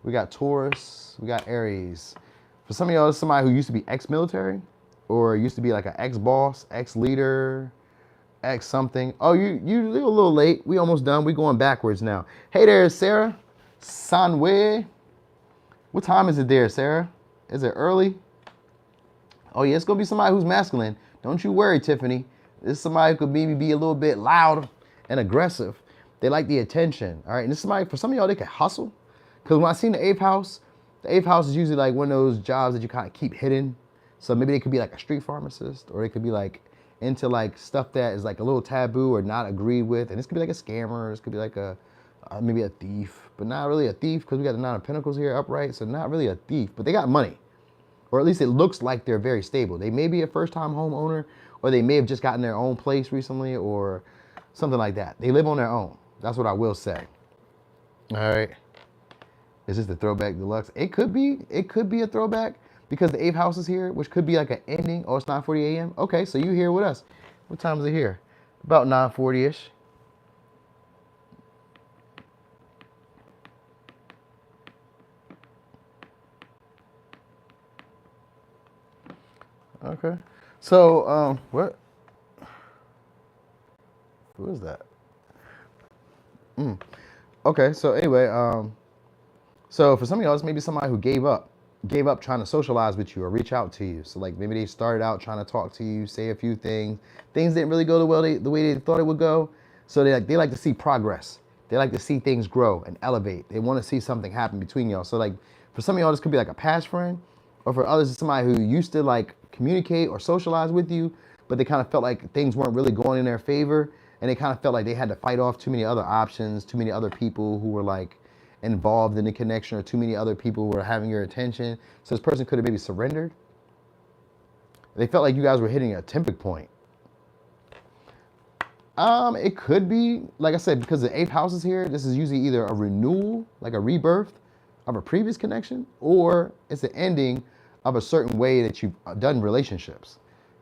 we got Taurus, we got Aries. For some of y'all, it's somebody who used to be ex-military, or used to be like an ex-boss, ex-leader, ex-something. Oh, you're a little late. We almost done. We going backwards now. Hey there, Sarah. Sanwe. What time is it there, Sarah? Is it early? Oh yeah, it's gonna be somebody who's masculine. Don't you worry, Tiffany. This is somebody who could maybe be a little bit loud and aggressive. They like the attention. All right, and this is somebody, for some of y'all, they can hustle. Because when I seen the 8th house is usually like one of those jobs that you kind of keep hidden. So maybe they could be like a street pharmacist, or they could be like into like stuff that is like a little taboo or not agreed with. And this could be like a scammer. This could be like maybe a thief, but not really a thief because we got the 9 of Pentacles here upright. So not really a thief, but they got money, or at least it looks like they're very stable. They may be a first-time homeowner, or they may have just gotten their own place recently or something like that. They live on their own. That's what I will say. All right. Is this the throwback deluxe? It could be a throwback because the 8th house is here, which could be like an ending. Oh, it's 9:40 a.m. Okay, so you here with us. What time is it here? About 9:40-ish. Okay. So, what? Who is that? Okay, so anyway, so for some of y'all, it's maybe somebody who gave up trying to socialize with you or reach out to you. So like maybe they started out trying to talk to you, say a few things. Things didn't really go the way they thought it would go. So they like to see progress. They like to see things grow and elevate. They want to see something happen between y'all. So like for some of y'all, this could be like a past friend, or for others, it's somebody who used to like communicate or socialize with you, but they kind of felt like things weren't really going in their favor. And they kind of felt like they had to fight off too many other options, too many other people who were like involved in the connection, or too many other people who were having your attention. So this person could have maybe surrendered. They felt like you guys were hitting a tipping point. It could be, like I said, because the 8th house is here, this is usually either a renewal, like a rebirth of a previous connection, or it's the ending of a certain way that you've done relationships.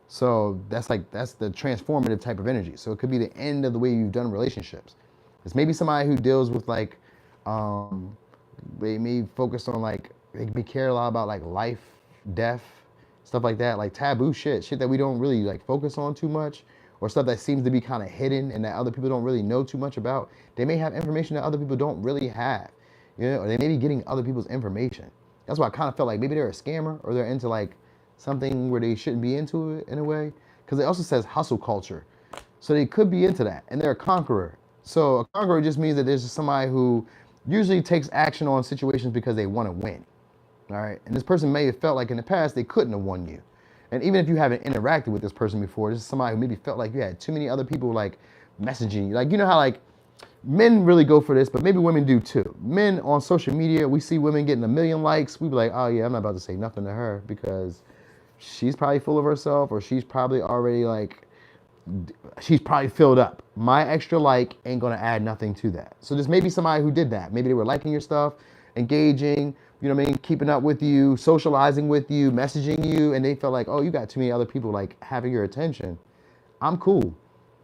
So that's the transformative type of energy. So it could be the end of the way you've done relationships. It's maybe somebody who deals with like, they may focus on like, they may care a lot about like life, death, stuff like that, like taboo shit that we don't really like focus on too much, or stuff that seems to be kind of hidden and that other people don't really know too much about. They may have information that other people don't really have, you know, or they may be getting other people's information. That's why I kind of felt like maybe they're a scammer, or they're into like something where they shouldn't be into it in a way. Because it also says hustle culture. So they could be into that, and they're a conqueror. So a conqueror just means that there's just somebody who usually takes action on situations because they want to win. All right. And this person may have felt like in the past they couldn't have won you. And even if you haven't interacted with this person before, this is somebody who maybe felt like you had too many other people like messaging you. Like, you know how like men really go for this, but maybe women do too. Men on social media, we see women getting 1 million likes. We be like, oh yeah, I'm not about to say nothing to her because she's probably full of herself, or she's probably already like, she's probably filled up. My extra like ain't gonna add nothing to that. So there's maybe somebody who did that. Maybe they were liking your stuff, engaging, you know what I mean, keeping up with you, socializing with you, messaging you, and they felt like, oh, you got too many other people like having your attention. I'm cool.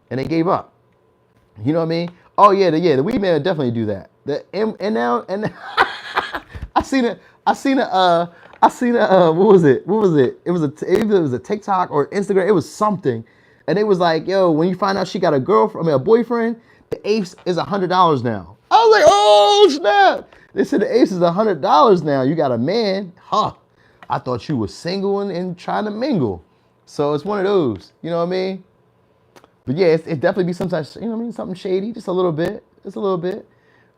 And they gave up. You know what I mean? Oh yeah, the weed man definitely do that. And now I seen it. What was it? It was a TikTok or Instagram. It was something, and it was like, yo, when you find out she got a girlfriend, a boyfriend, the eighth is $100 now. I was like, oh snap! They said the eighth is $100 now. You got a man, huh? I thought you was single and trying to mingle. So it's one of those. You know what I mean? But yeah, it definitely be sometimes, you know what I mean, something shady, just a little bit,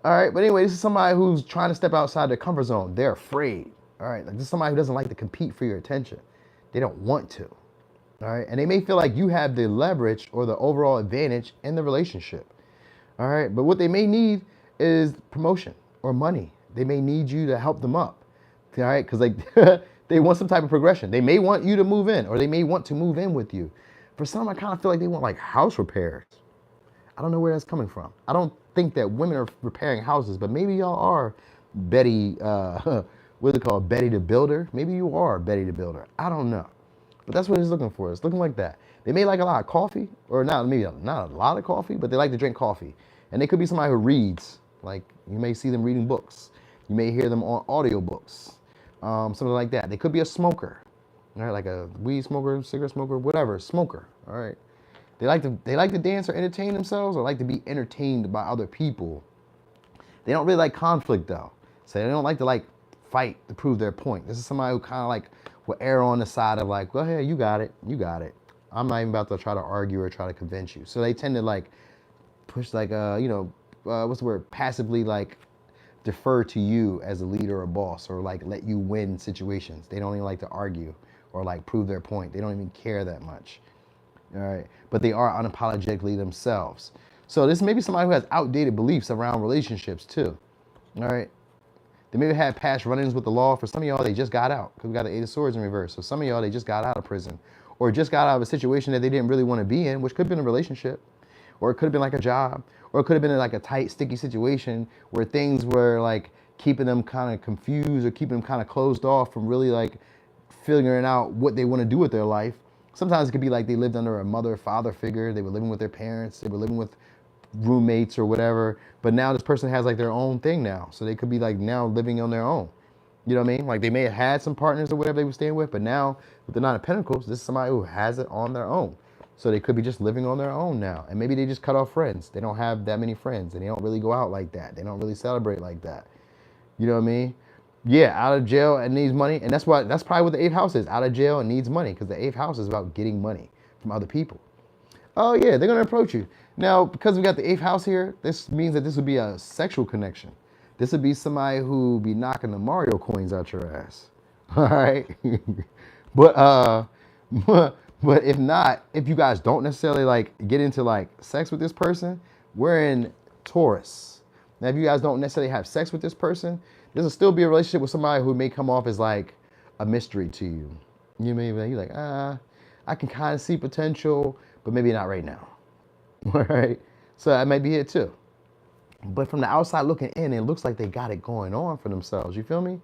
All right, but anyway, this is somebody who's trying to step outside their comfort zone. They're afraid. All right, like this is somebody who doesn't like to compete for your attention. They don't want to. All right, and they may feel like you have the leverage or the overall advantage in the relationship. All right, but what they may need is promotion or money. They may need you to help them up. All right, because like they want some type of progression. They may want you to move in, or they may want to move in with you. For some, I kind of feel like they want like house repairs. I don't know where that's coming from. I don't think that women are repairing houses, but maybe y'all are Betty, what's it called? Betty the Builder? Maybe you are Betty the Builder. I don't know. But that's what it's looking for. It's looking like that. They may like a lot of coffee, or not a lot of coffee, but they like to drink coffee. And they could be somebody who reads. Like you may see them reading books. You may hear them on audiobooks, something like that. They could be a smoker. All right, like a weed smoker, cigarette smoker, whatever, smoker. All right, they like to dance or entertain themselves, or like to be entertained by other people. They don't really like conflict though, so they don't like to like fight to prove their point. This is somebody who kind of like will err on the side of like, go ahead, you got it. I'm not even about to try to argue or try to convince you. So they tend to like push like what's the word? Passively like defer to you as a leader or boss, or like let you win situations. They don't even like to argue or like prove their point. They don't even care that much. All right, but they are unapologetically themselves. So this may be somebody who has outdated beliefs around relationships too. All right, they maybe had past run-ins with the law. For some of y'all, they just got out because we got the Eight of Swords in reverse. So some of y'all, they just got out of prison, or just got out of a situation that they didn't really want to be in, which could have been a relationship, or it could have been like a job, or it could have been like a tight, sticky situation where things were like keeping them kind of confused or keeping them kind of closed off from really like figuring out what they want to do with their life. Sometimes it could be like they lived under a mother, father figure. They were living with their parents. They were living with roommates or whatever. But now this person has like their own thing now. So they could be like now living on their own. You know what I mean? Like they may have had some partners or whatever they were staying with, but now with the Nine of Pentacles, this is somebody who has it on their own. So they could be just living on their own now. And maybe they just cut off friends. They don't have that many friends and they don't really go out like that. They don't really celebrate like that. You know what I mean? Yeah, out of jail and needs money. And that's probably what the eighth house is. Out of jail and needs money, because the eighth house is about getting money from other people. Oh yeah, they're gonna approach you. Now, because we got the eighth house here, this means that this would be a sexual connection. This would be somebody who be knocking the Mario coins out your ass. All right. but if not, if you guys don't necessarily like get into like sex with this person, we're in Taurus. Now, if you guys don't necessarily have sex with this person, this will still be a relationship with somebody who may come off as like a mystery to you. You may be like, I can kind of see potential, but maybe not right now. All right. So that might be it too. But from the outside looking in, it looks like they got it going on for themselves. You feel me?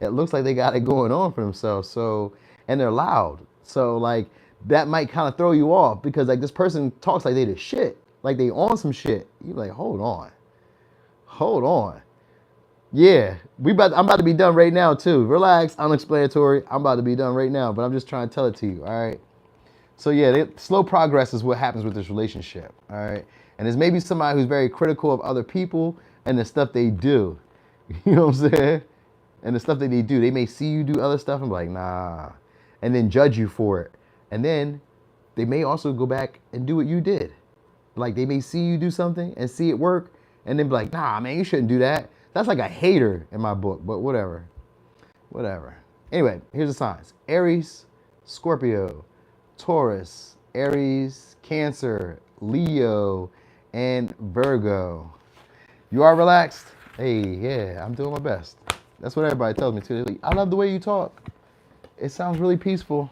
It looks like they got it going on for themselves. So, and they're loud. So like that might kind of throw you off, because like this person talks like they the shit, like they on some shit. You're like, hold on. Yeah, I'm about to be done right now too. Relax, unexplanatory. I'm about to be done right now, but I'm just trying to tell it to you, all right? So yeah, slow progress is what happens with this relationship, all right? And there's maybe somebody who's very critical of other people and the stuff they do. You know what I'm saying? And the stuff that they do. They may see you do other stuff and be like, nah, and then judge you for it. And then they may also go back and do what you did. Like they may see you do something and see it work and then be like, nah, man, you shouldn't do that. That's like a hater in my book, but whatever. Anyway, here's the signs. Aries, Scorpio, Taurus, Aries, Cancer, Leo, and Virgo. You are relaxed? Hey, yeah, I'm doing my best. That's what everybody tells me too. They're like, I love the way you talk. It sounds really peaceful.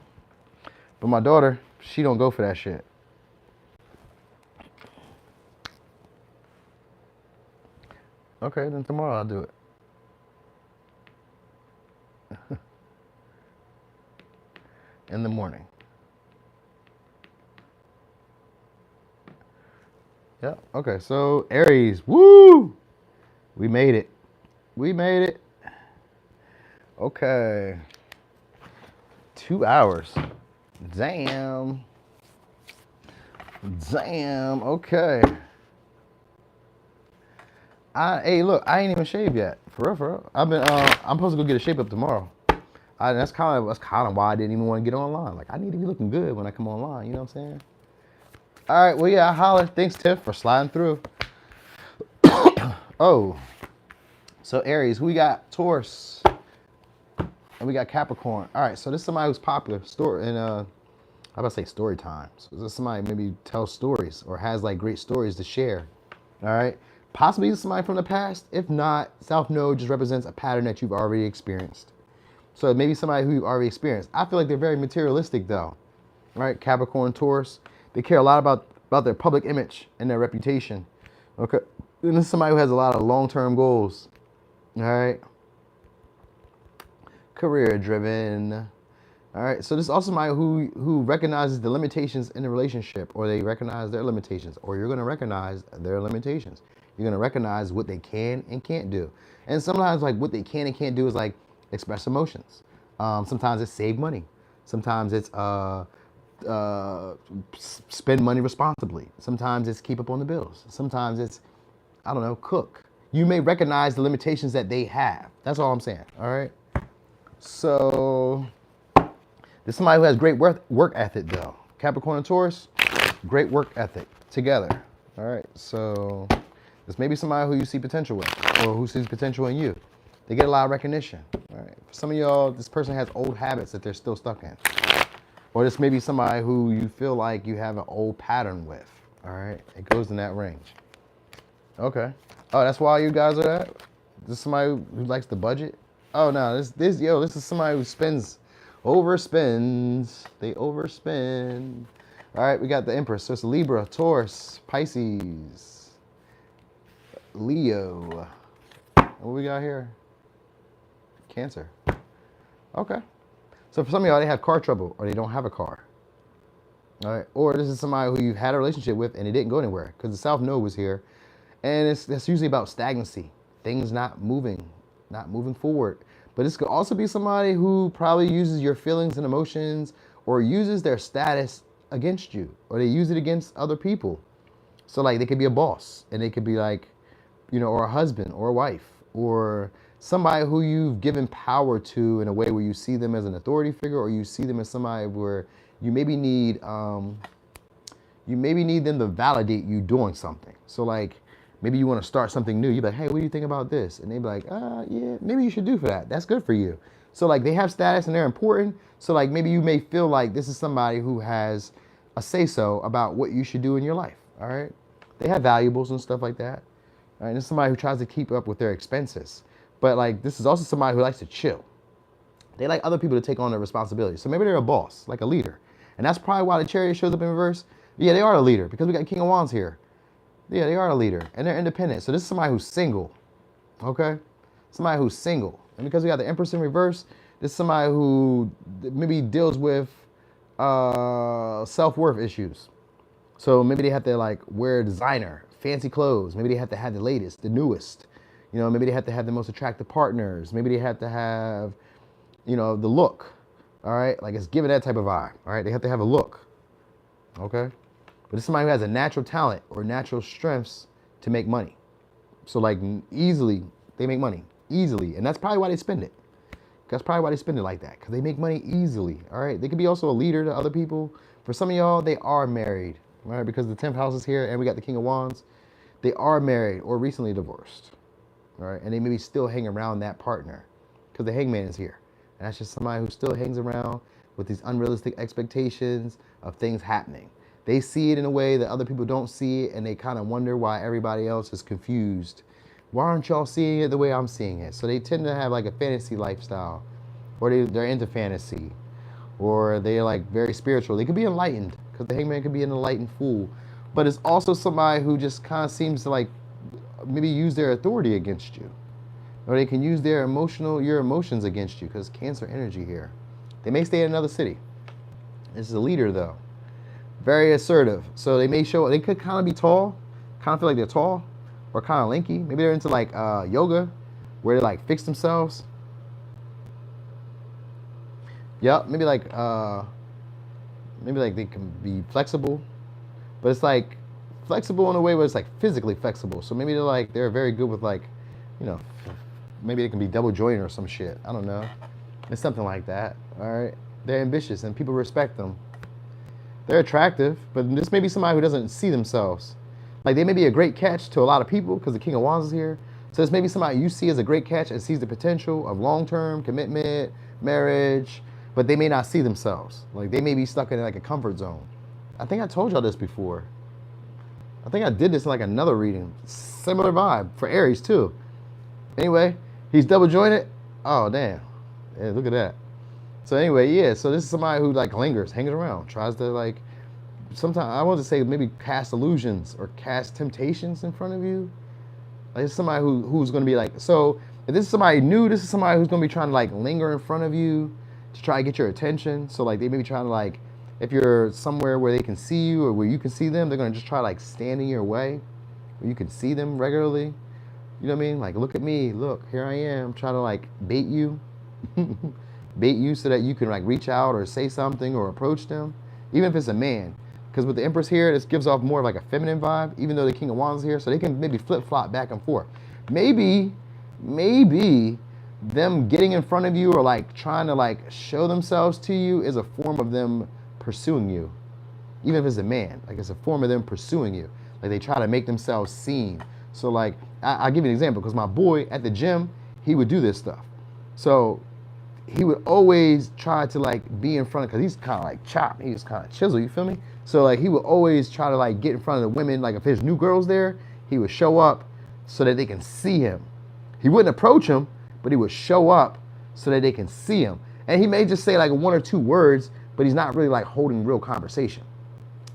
But my daughter, she don't go for that shit. Okay, then tomorrow I'll do it. In the morning. Yeah. Okay. So Aries, woo! We made it. We made it. Okay. 2 hours. Damn. Damn. Okay. Hey, look, I ain't even shaved yet. For real, for real. I'm supposed to go get a shape up tomorrow. That's kind of why I didn't even want to get online. Like, I need to be looking good when I come online. You know what I'm saying? All right. Well, yeah, I holler. Thanks, Tiff, for sliding through. Oh. So Aries, who we got? Taurus. And we got Capricorn. All right, so this is somebody who's popular. How about to say story time? So this is somebody maybe tells stories or has like great stories to share. All right, possibly somebody from the past. If not, South Node just represents a pattern that you've already experienced. So maybe somebody who you've already experienced. I feel like they're very materialistic though. All right, Capricorn, Taurus. They care a lot about their public image and their reputation. Okay, and this is somebody who has a lot of long-term goals. All right. Career driven. All right. So this is also somebody who recognizes the limitations in the relationship, or they recognize their limitations, or you're going to recognize their limitations. You're going to recognize what they can and can't do. And sometimes like what they can and can't do is like express emotions. Sometimes it's save money. Sometimes it's spend money responsibly. Sometimes it's keep up on the bills. Sometimes it's, I don't know, cook. You may recognize the limitations that they have. That's all I'm saying. All right. So there's somebody who has great work ethic though. Capricorn and Taurus, great work ethic together. All right. So this may be somebody who you see potential with, or who sees potential in you. They get a lot of recognition. All right. For some of y'all, this person has old habits that they're still stuck in. Or this may be somebody who you feel like you have an old pattern with. All right. It goes in that range. Okay. Oh, that's why you guys are that? This is somebody who likes the budget? Oh no, this is somebody who overspends. They overspend. All right, we got the Empress. So it's Libra, Taurus, Pisces, Leo. What we got here? Cancer. Okay. So for some of y'all, they have car trouble, or they don't have a car. All right. Or this is somebody who you've had a relationship with and it didn't go anywhere because the South Node was here, and that's usually about stagnancy, things not moving forward. But this could also be somebody who probably uses your feelings and emotions, or uses their status against you, or they use it against other people. So like they could be a boss, and they could be like, or a husband or a wife, or somebody who you've given power to in a way where you see them as an authority figure, or you see them as somebody where you maybe need them to validate you doing something. So like, maybe you want to start something new. You're like, hey, what do you think about this? And they'd be like, yeah, maybe you should do for that. That's good for you. So like they have status and they're important. So like maybe you may feel like this is somebody who has a say-so about what you should do in your life. All right. They have valuables and stuff like that. All right. And this is somebody who tries to keep up with their expenses. But like this is also somebody who likes to chill. They like other people to take on their responsibility. So maybe they're a boss, like a leader. And that's probably why the Chariot shows up in reverse. Yeah, they are a leader because we got King of Wands here. Yeah, they are a leader, and they're independent. So this is somebody who's single, okay? Somebody who's single. And because we got the Empress in reverse, this is somebody who maybe deals with self-worth issues. So maybe they have to like wear designer, fancy clothes. Maybe they have to have the latest, the newest. Maybe they have to have the most attractive partners. Maybe they have to have, the look, all right? Like it's giving that type of vibe, all right? They have to have a look, okay? But it's somebody who has a natural talent or natural strengths to make money. So like easily, they make money easily. And that's probably why they spend it. That's probably why they spend it like that, because they make money easily, all right? They could be also a leader to other people. For some of y'all, they are married, right? Because the 10th house is here and we got the King of Wands. They are married or recently divorced, all right? And they maybe still hang around that partner because the Hangman is here. And that's just somebody who still hangs around with these unrealistic expectations of things happening. They see it in a way that other people don't see it, and they kind of wonder why everybody else is confused. Why aren't y'all seeing it the way I'm seeing it? So they tend to have like a fantasy lifestyle, or they're into fantasy, or they're like very spiritual. They could be enlightened, because the hangman could be an enlightened fool. But it's also somebody who just kind of seems to like maybe use their authority against you. Or they can use your emotions against you, because Cancer energy here. They may stay in another city. This is a leader though. Very assertive. So they may show, they could kind of be tall, kind of feel like they're tall, or kind of lanky. Maybe they're into like yoga, where they like fix themselves. Yep, maybe like they can be flexible, but it's like flexible in a way where it's like physically flexible. So maybe they're very good with like, you know, maybe they can be double jointed or some shit. I don't know. It's something like that. All right. They're ambitious and people respect them. They're attractive, but this may be somebody who doesn't see themselves. Like they may be a great catch to a lot of people because the King of Wands is here. So this may be somebody you see as a great catch and sees the potential of long-term commitment, marriage, but they may not see themselves. Like they may be stuck in like a comfort zone. I think I told y'all this before. I think I did this in like another reading. Similar vibe for Aries too. Anyway, he's double jointed. Oh, damn. Yeah, look at that. So anyway, yeah, so this is somebody who like lingers, hangs around, tries to like, sometimes I want to say maybe cast illusions or cast temptations in front of you. Like it's somebody who's going to be like, so if this is somebody new, this is somebody who's going to be trying to like linger in front of you to try to get your attention. So like they may be trying to like, if you're somewhere where they can see you or where you can see them, they're going to just try to like stand in your way where you can see them regularly. You know what I mean? Like, look at me, look, here I am, trying to like bait you. Bait you so that you can like reach out or say something or approach them, even if it's a man. Because with the Empress here, this gives off more of like a feminine vibe, even though the King of Wands is here, so they can maybe flip-flop back and forth. Maybe them getting in front of you or like trying to like show themselves to you is a form of them pursuing you. Even if it's a man, like it's a form of them pursuing you. Like they try to make themselves seen. So like, I'll give you an example, because my boy at the gym, he would do this stuff. So he would always try to like be in front of, because he's kind of like chopped, he's kind of chisel, you feel me? So like he would always try to like get in front of the women, like if there's new girls there, he would show up so that they can see him. He wouldn't approach him, but he would show up so that they can see him. And he may just say like one or two words, but he's not really like holding real conversation.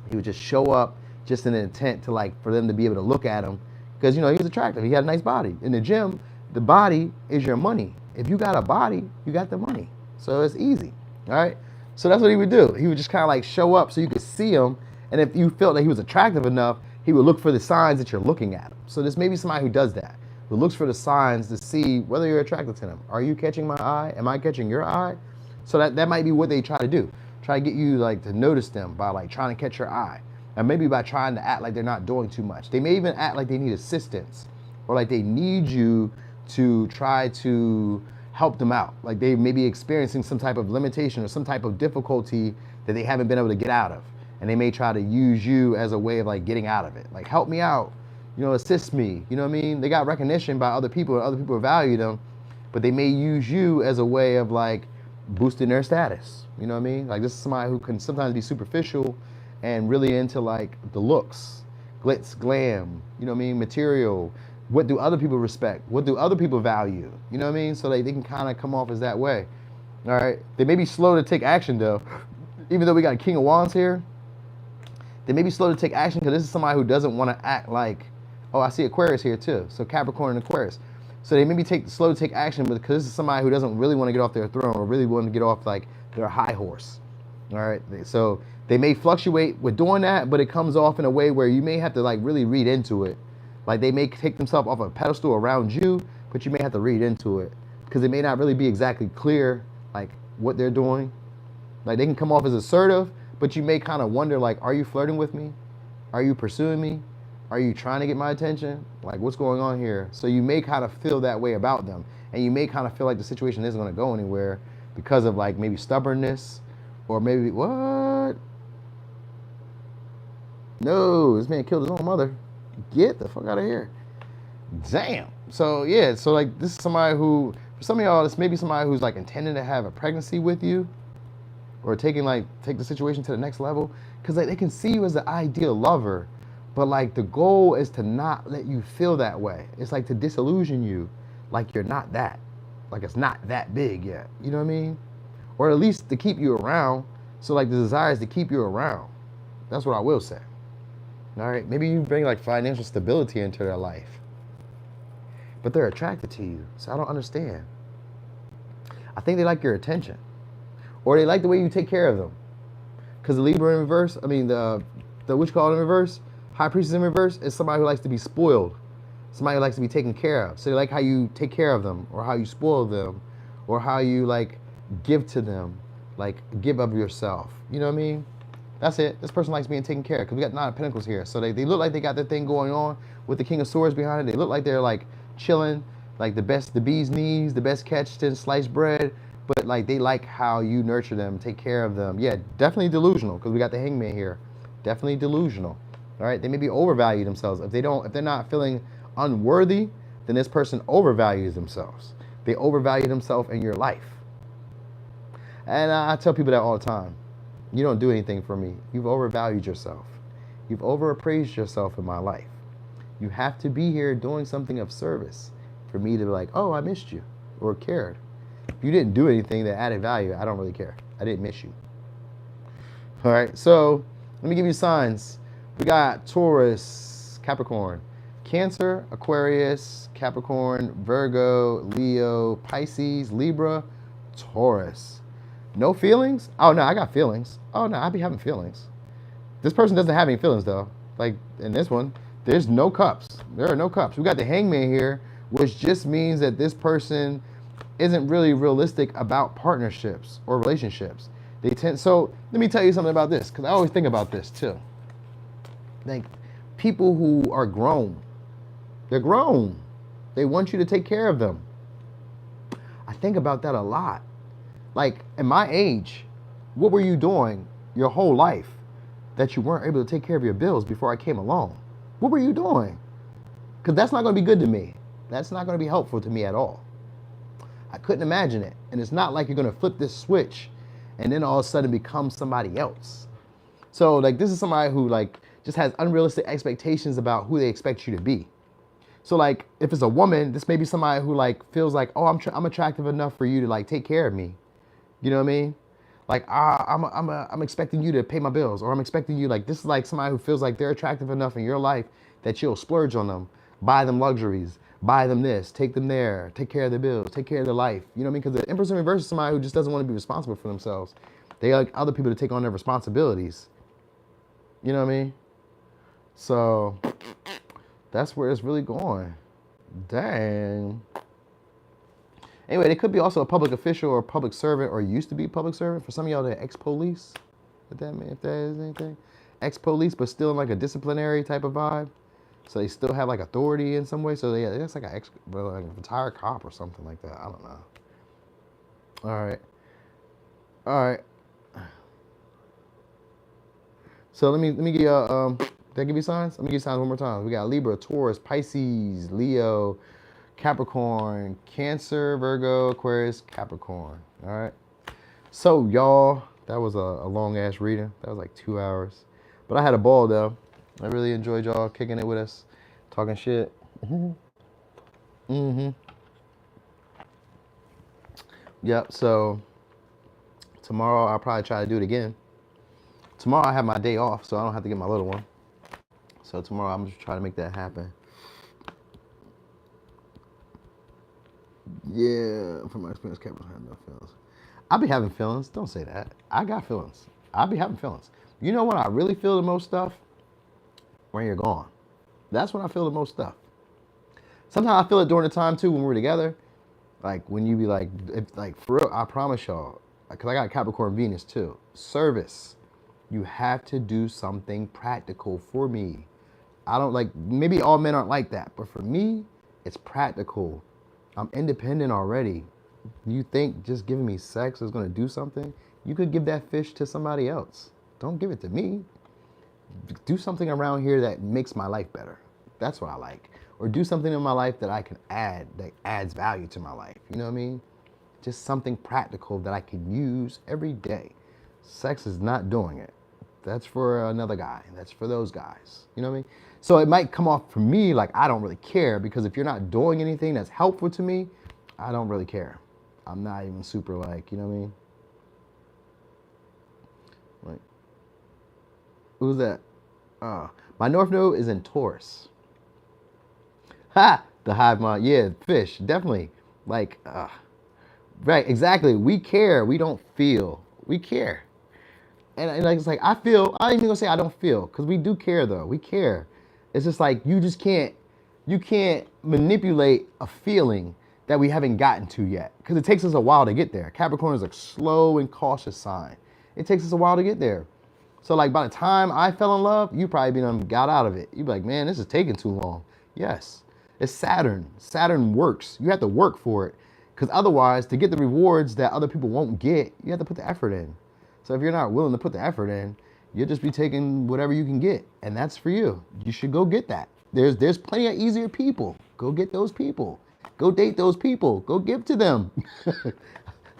He would just show up just in an intent to like, for them to be able to look at him, because you know, he was attractive, he had a nice body. In the gym, the body is your money. If you got a body, you got the money. So it's easy, all right? So that's what he would do. He would just kind of like show up so you could see him. And if you felt that he was attractive enough, he would look for the signs that you're looking at him. So this may be somebody who does that, who looks for the signs to see whether you're attracted to them. Are you catching my eye? Am I catching your eye? So that might be what they try to do. Try to get you like to notice them by like trying to catch your eye. And maybe by trying to act like they're not doing too much. They may even act like they need assistance, or like they need you to try to help them out. Like they may be experiencing some type of limitation or some type of difficulty that they haven't been able to get out of. And they may try to use you as a way of like getting out of it. Like, help me out, you know, assist me. You know what I mean? They got recognition by other people and other people value them, but they may use you as a way of like boosting their status. You know what I mean? Like this is somebody who can sometimes be superficial and really into like the looks, glitz, glam, you know what I mean? Material. What do other people respect? What do other people value? You know what I mean? So they can kind of come off as that way. All right. They may be slow to take action though. Even though we got a King of Wands here, they may be slow to take action because this is somebody who doesn't want to act like, oh, I see Aquarius here too. So Capricorn and Aquarius. So they may be slow to take action because this is somebody who doesn't really want to get off their throne or really want to get off like their high horse. All right. So they may fluctuate with doing that, but it comes off in a way where you may have to like really read into it. Like they may take themselves off a pedestal around you, but you may have to read into it because it may not really be exactly clear like what they're doing. Like they can come off as assertive, but you may kind of wonder like, are you flirting with me? Are you pursuing me? Are you trying to get my attention? Like what's going on here? So you may kind of feel that way about them, and you may kind of feel like the situation isn't going to go anywhere because of like maybe stubbornness, or maybe what? No, this man killed his own mother. Get the fuck out of here. Damn. So yeah, so like this is somebody who, for some of y'all, this may be somebody who's like intending to have a pregnancy with you. or take the situation to the next level, because like, they can see you as the ideal lover, but like the goal is to not let you feel that way. It's like to disillusion you, like you're not that, like it's not that big yet. You know what I mean? Or at least to keep you around. So like the desire is to keep you around. That's what I will say. All right, maybe you bring like financial stability into their life, but they're attracted to you. So I don't understand. I think they like your attention, or they like the way you take care of them. Because the Libra in reverse, I mean the what you call it in reverse, High Priestess in reverse is somebody who likes to be spoiled, somebody who likes to be taken care of. So they like how you take care of them, or how you spoil them, or how you like give to them, like give of yourself. You know what I mean? That's it. This person likes being taken care of, because we got Nine of Pentacles here. So they look like they got their thing going on with the King of Swords behind it. They look like they're like chilling, like the bee's knees, the best catch since sliced bread. But like they like how you nurture them, take care of them. Yeah, definitely delusional, because we got the Hangman here. Definitely delusional. All right, they maybe overvalue themselves. If they're not feeling unworthy, then this person overvalues themselves. They overvalue themselves in your life. And I tell people that all the time. You don't do anything for me. You've overvalued yourself. You've overappraised yourself in my life. You have to be here doing something of service for me to be like, oh, I missed you or cared. If you didn't do anything that added value, I don't really care. I didn't miss you. All right, so let me give you signs. We got Taurus, Capricorn, Cancer, Aquarius, Capricorn, Virgo, Leo, Pisces, Libra, Taurus. No feelings? Oh, no, I got feelings. Oh, no, I be having feelings. This person doesn't have any feelings, though. Like, in this one, there's no cups. There are no cups. We got the Hangman here, which just means that this person isn't really realistic about partnerships or relationships. So, let me tell you something about this, because I always think about this, too. Like, people who are grown, they're grown. They want you to take care of them. I think about that a lot. Like, at my age, what were you doing your whole life that you weren't able to take care of your bills before I came along? What were you doing? Because that's not going to be good to me. That's not going to be helpful to me at all. I couldn't imagine it. And it's not like you're going to flip this switch and then all of a sudden become somebody else. So, like, this is somebody who, like, just has unrealistic expectations about who they expect you to be. So, like, if it's a woman, this may be somebody who, like, feels like, oh, I'm attractive enough for you to, like, take care of me. You know what I mean? Like, I'm expecting you to pay my bills, or I'm expecting you, like, this is like somebody who feels like they're attractive enough in your life that you'll splurge on them, buy them luxuries, buy them this, take them there, take care of their bills, take care of their life. You know what I mean? Because the Empress in reverse is somebody who just doesn't want to be responsible for themselves. They like other people to take on their responsibilities. You know what I mean? So that's where it's really going. Dang. Anyway, they could be also a public official or a public servant, or used to be a public servant. For some of y'all, they're ex-police. If that is anything. Ex-police, but still in like a disciplinary type of vibe. So they still have like authority in some way. So yeah, that's like like a retired cop or something like that. I don't know. All right. All right. So let me give you did I give you signs? Let me give you signs one more time. We got Libra, Taurus, Pisces, Leo, Capricorn, Cancer, Virgo, Aquarius, Capricorn. All right. So y'all, that was a long ass reading. That was like 2 hours, but I had a ball though. I really enjoyed y'all kicking it with us, talking shit. Yep. So tomorrow I'll probably try to do it again. Tomorrow I have my day off, so I don't have to get my little one. So tomorrow I'm just trying to make that happen. Yeah, from my experience, Capricorn have no feelings. I be having feelings. Don't say that. I got feelings. I be having feelings. You know when I really feel the most stuff? When you're gone. That's when I feel the most stuff. Sometimes I feel it during the time too when we're together. Like when you be like, for real, I promise y'all, because I got Capricorn Venus too. Service. You have to do something practical for me. I don't like, maybe all men aren't like that, but for me, it's practical. I'm independent already. You think just giving me sex is going to do something? You could give that fish to somebody else. Don't give it to me. Do something around here that makes my life better. That's what I like. Or do something in my life that I can add, that adds value to my life. You know what I mean? Just something practical that I can use every day. Sex is not doing it. That's for another guy. That's for those guys. You know what I mean? So it might come off for me like I don't really care, because if you're not doing anything that's helpful to me, I don't really care. I'm not even super like, you know what I mean? Like, who's that? My North Node is in Taurus. Ha! The hive mind. Yeah, fish. Definitely. Like, right, exactly. We care. We don't feel. We care. And like, it's like, I feel, I ain't even gonna say I don't feel, because we do care though. We care. It's just like, you can't manipulate a feeling that we haven't gotten to yet, because it takes us a while to get there. Capricorn is a slow and cautious sign. It takes us a while to get there. So like, by the time I fell in love, you probably got out of it. You'd be like, man, this is taking too long. Yes, it's Saturn. Saturn works. You have to work for it, because otherwise, to get the rewards that other people won't get, you have to put the effort in. So if you're not willing to put the effort in, you'll just be taking whatever you can get, and that's for you. You should go get that. There's plenty of easier people. Go get those people. Go date those people. Go give to them.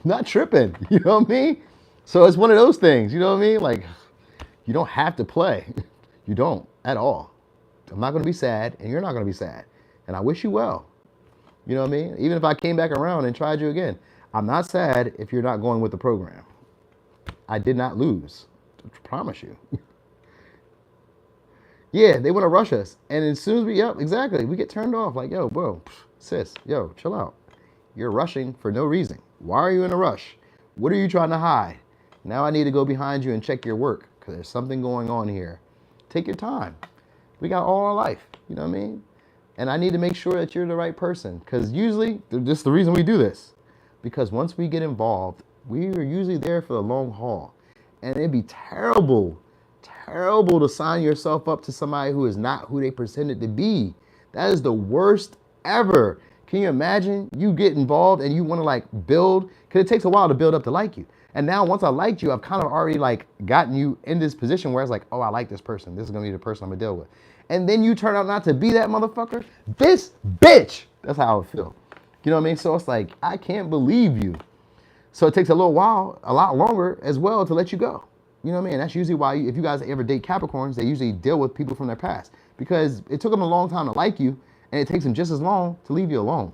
Not tripping. You know what I mean? So it's one of those things. You know what I mean? Like, you don't have to play. You don't at all. I'm not going to be sad, and you're not going to be sad. And I wish you well. You know what I mean? Even if I came back around and tried you again, I'm not sad if you're not going with the program. I did not lose. I promise you. Yeah, they want to rush us. And as soon as exactly, we get turned off. Like, yo, bro, sis, yo, chill out. You're rushing for no reason. Why are you in a rush? What are you trying to hide? Now I need to go behind you and check your work, because there's something going on here. Take your time. We got all our life. You know what I mean? And I need to make sure that you're the right person, because usually, this is the reason we do this. Because once we get involved, we are usually there for the long haul. And it'd be terrible to sign yourself up to somebody who is not who they pretended to be. That is the worst ever. Can you imagine you get involved and you want to like build? Because it takes a while to build up to like you. And now once I liked you, I've kind of already like gotten you in this position where it's like, oh, I like this person. This is going to be the person I'm going to deal with. And then you turn out not to be that motherfucker. This bitch. That's how I would feel. You know what I mean? So it's like, I can't believe you. So it takes a little while, a lot longer as well, to let you go. You know what I mean? That's usually why, if you guys ever date Capricorns, they usually deal with people from their past, because it took them a long time to like you, and it takes them just as long to leave you alone.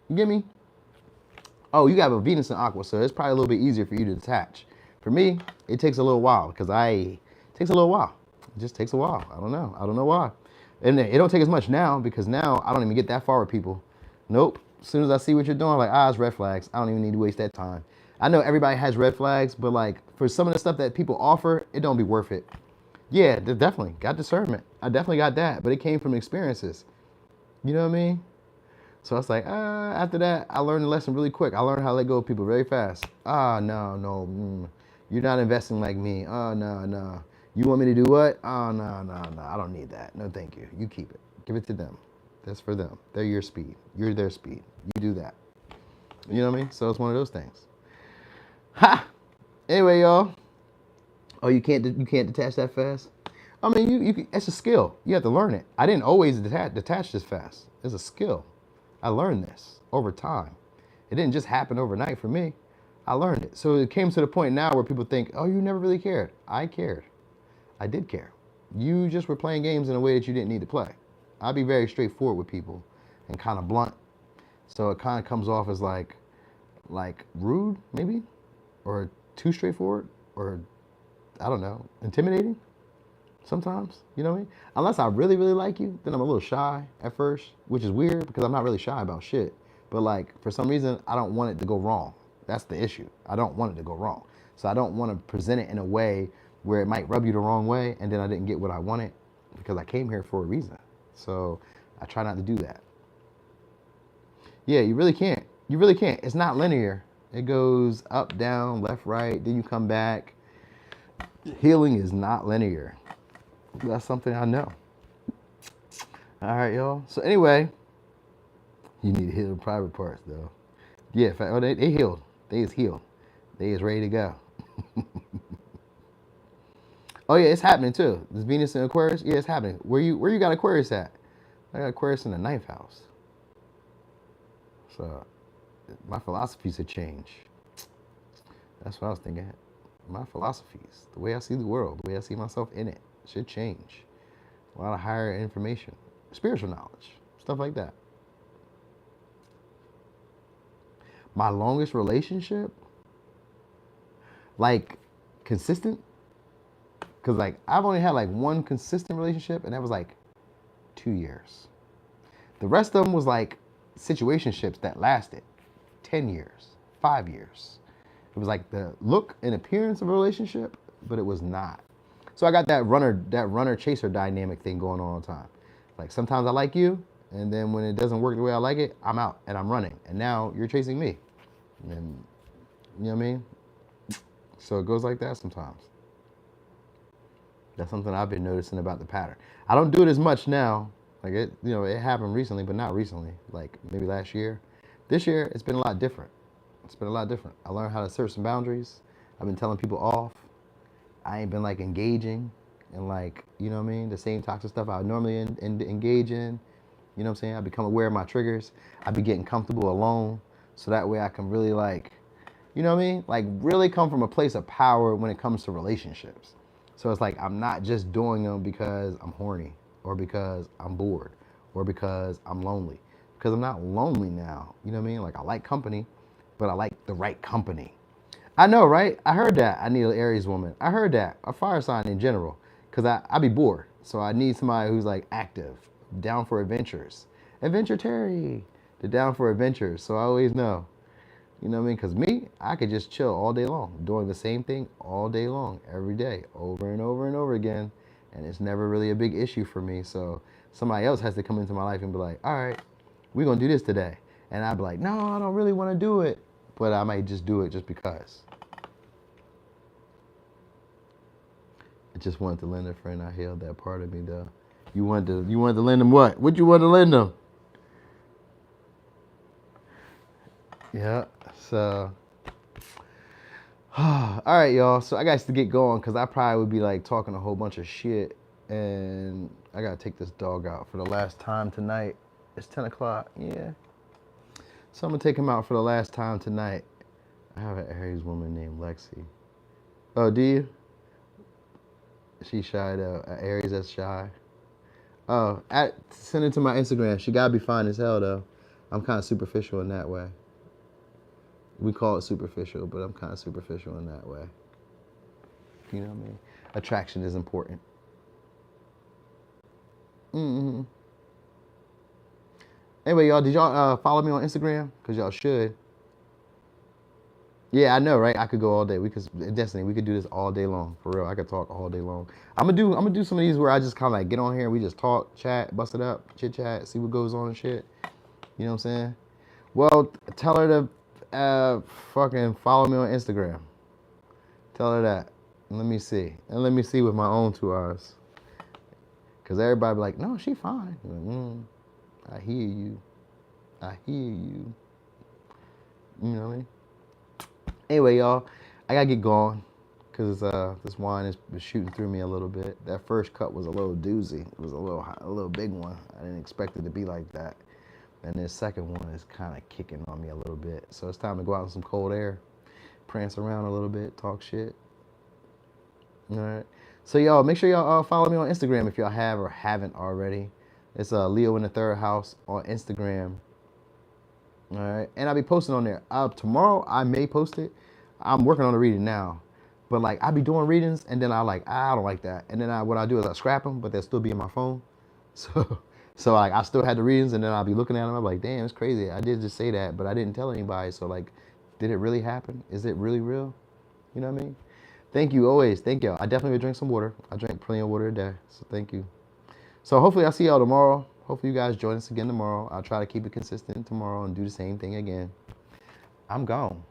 You get me? Oh, you got a Venus in Aqua, so it's probably a little bit easier for you to detach. For me, it takes a little while, because it takes a little while. It just takes a while. I don't know why. And it don't take as much now, because now I don't even get that far with people. Nope. As soon as I see what you're doing, I'm like, it's red flags. I don't even need to waste that time. I know everybody has red flags, but like, for some of the stuff that people offer, it don't be worth it. Yeah, definitely got discernment. I definitely got that, but it came from experiences. You know what I mean? So it's like, after that, I learned the lesson really quick. I learned how to let go of people very fast. No. You're not investing like me. No. You want me to do what? No. I don't need that. No, thank you. You keep it. Give it to them. That's for them. They're your speed. You're their speed. You do that. You know what I mean? So it's one of those things. Ha! Anyway, y'all. Oh, you can't detach that fast? I mean, you it's a skill. You have to learn it. I didn't always detach this fast. It's a skill. I learned this over time. It didn't just happen overnight for me. I learned it. So it came to the point now where people think, oh, you never really cared. I cared. I did care. You just were playing games in a way that you didn't need to play. I'll be very straightforward with people and kind of blunt. So it kind of comes off as like rude, maybe, or too straightforward, or I don't know, intimidating sometimes. You know what I mean? Unless I really, really like you, then I'm a little shy at first, which is weird because I'm not really shy about shit. But like, for some reason, I don't want it to go wrong. That's the issue. I don't want it to go wrong. So I don't want to present it in a way where it might rub you the wrong way, and then I didn't get what I wanted, because I came here for a reason. So I try not to do that. Yeah, you really can't. You really can't. It's not linear. It goes up, down, left, right, then you come back. Healing is not linear. That's something I know. All right, y'all. So anyway, you need to heal the private parts, though. Yeah, they healed. They is healed. They is ready to go. Oh yeah, it's happening too. This Venus in Aquarius, yeah, it's happening. Where you got Aquarius at? I got Aquarius in the 9th house. So my philosophies have changed. That's what I was thinking. my philosophies, the way I see the world, the way I see myself in it should change. A lot of higher information, spiritual knowledge, stuff like that. My longest relationship, like consistent, because like I've only had like one consistent relationship, and that was like 2 years. The rest of them was like situationships that lasted 10 years, 5 years. It was like the look and appearance of a relationship, but it was not. So I got that runner chaser dynamic thing going on all the time. Like sometimes I like you, and then when it doesn't work the way I like it, I'm out and I'm running. And now you're chasing me. And you know what I mean? So it goes like that sometimes. That's something I've been noticing about the pattern. I don't do it as much now. Like it, it happened recently, but not recently. Like maybe last year. This year, it's been a lot different. It's been a lot different. I learned how to assert some boundaries. I've been telling people off. I ain't been like engaging in like, the same toxic stuff I would normally engage in. You know what I'm saying? I become aware of my triggers. I be getting comfortable alone. So that way I can really like, like really come from a place of power when it comes to relationships. So it's like I'm not just doing them because I'm horny or because I'm bored or because I'm lonely. Because I'm not lonely now. You know what I mean? Like I like company, but I like the right company. I know, right? I heard that. I need an Aries woman. I heard that. A fire sign in general. Because I be bored. So I need somebody who's like active, down for adventures. Adventure Terry. They're down for adventures. So I always know. You know what I mean? Because me, I could just chill all day long, doing the same thing all day long, every day, over and over and over again. And it's never really a big issue for me. So somebody else has to come into my life and be like, all right, we're going to do this today. And I'd be like, no, I don't really want to do it. But I might just do it just because. I just wanted to lend a friend. I held that part of me, though. You wanted to lend them what? What you wanted to lend them? Yeah, so. All right, y'all. So I got to get going because I probably would be like talking a whole bunch of shit. And I got to take this dog out for the last time tonight. It's 10 o'clock. Yeah. So I'm going to take him out for the last time tonight. I have an Aries woman named Lexi. Oh, do you? She's shy though. Aries that's shy. Oh, send it to my Instagram. She gotta be fine as hell though. I'm kind of superficial in that way. We call it superficial, but I'm kind of superficial in that way. You know what I mean? Attraction is important. Mm-hmm. Anyway, y'all, did y'all follow me on Instagram? Because y'all should. Yeah, I know, right? I could go all day. We could do this all day long. For real, I could talk all day long. I'm gonna do some of these where I just kind of like get on here and we just talk, chat, bust it up, chit chat, see what goes on and shit. You know what I'm saying? Well, tell her to fucking follow me on Instagram. Tell her that. And let me see. And let me see with my own 2 eyes. Cause everybody be like, no, she fine. Like, I hear you. I hear you. You know what I mean? Anyway, y'all, I gotta get going because this wine is shooting through me a little bit. That first cut was a little doozy. It was a little big one. I didn't expect it to be like that. And this second one is kind of kicking on me a little bit. So it's time to go out in some cold air, prance around a little bit, talk shit. All right. So y'all, make sure y'all follow me on Instagram if y'all have or haven't already. It's Leo in the Third House on Instagram. All right, and I'll be posting on there. Tomorrow I may post it. I'm working on the reading now, but like I be doing readings and then I don't like that, and then what I do is I scrap them, but they'll still be in my phone. So like I still had the readings, and then I'll be looking at them. I'm like, damn, it's crazy. I did just say that, but I didn't tell anybody. So like, did it really happen? Is it really real? You know what I mean? Thank you always. Thank y'all. I definitely would drink some water. I drink plenty of water a day. So thank you. So hopefully I'll see y'all tomorrow. Hopefully you guys join us again tomorrow. I'll try to keep it consistent tomorrow and do the same thing again. I'm gone.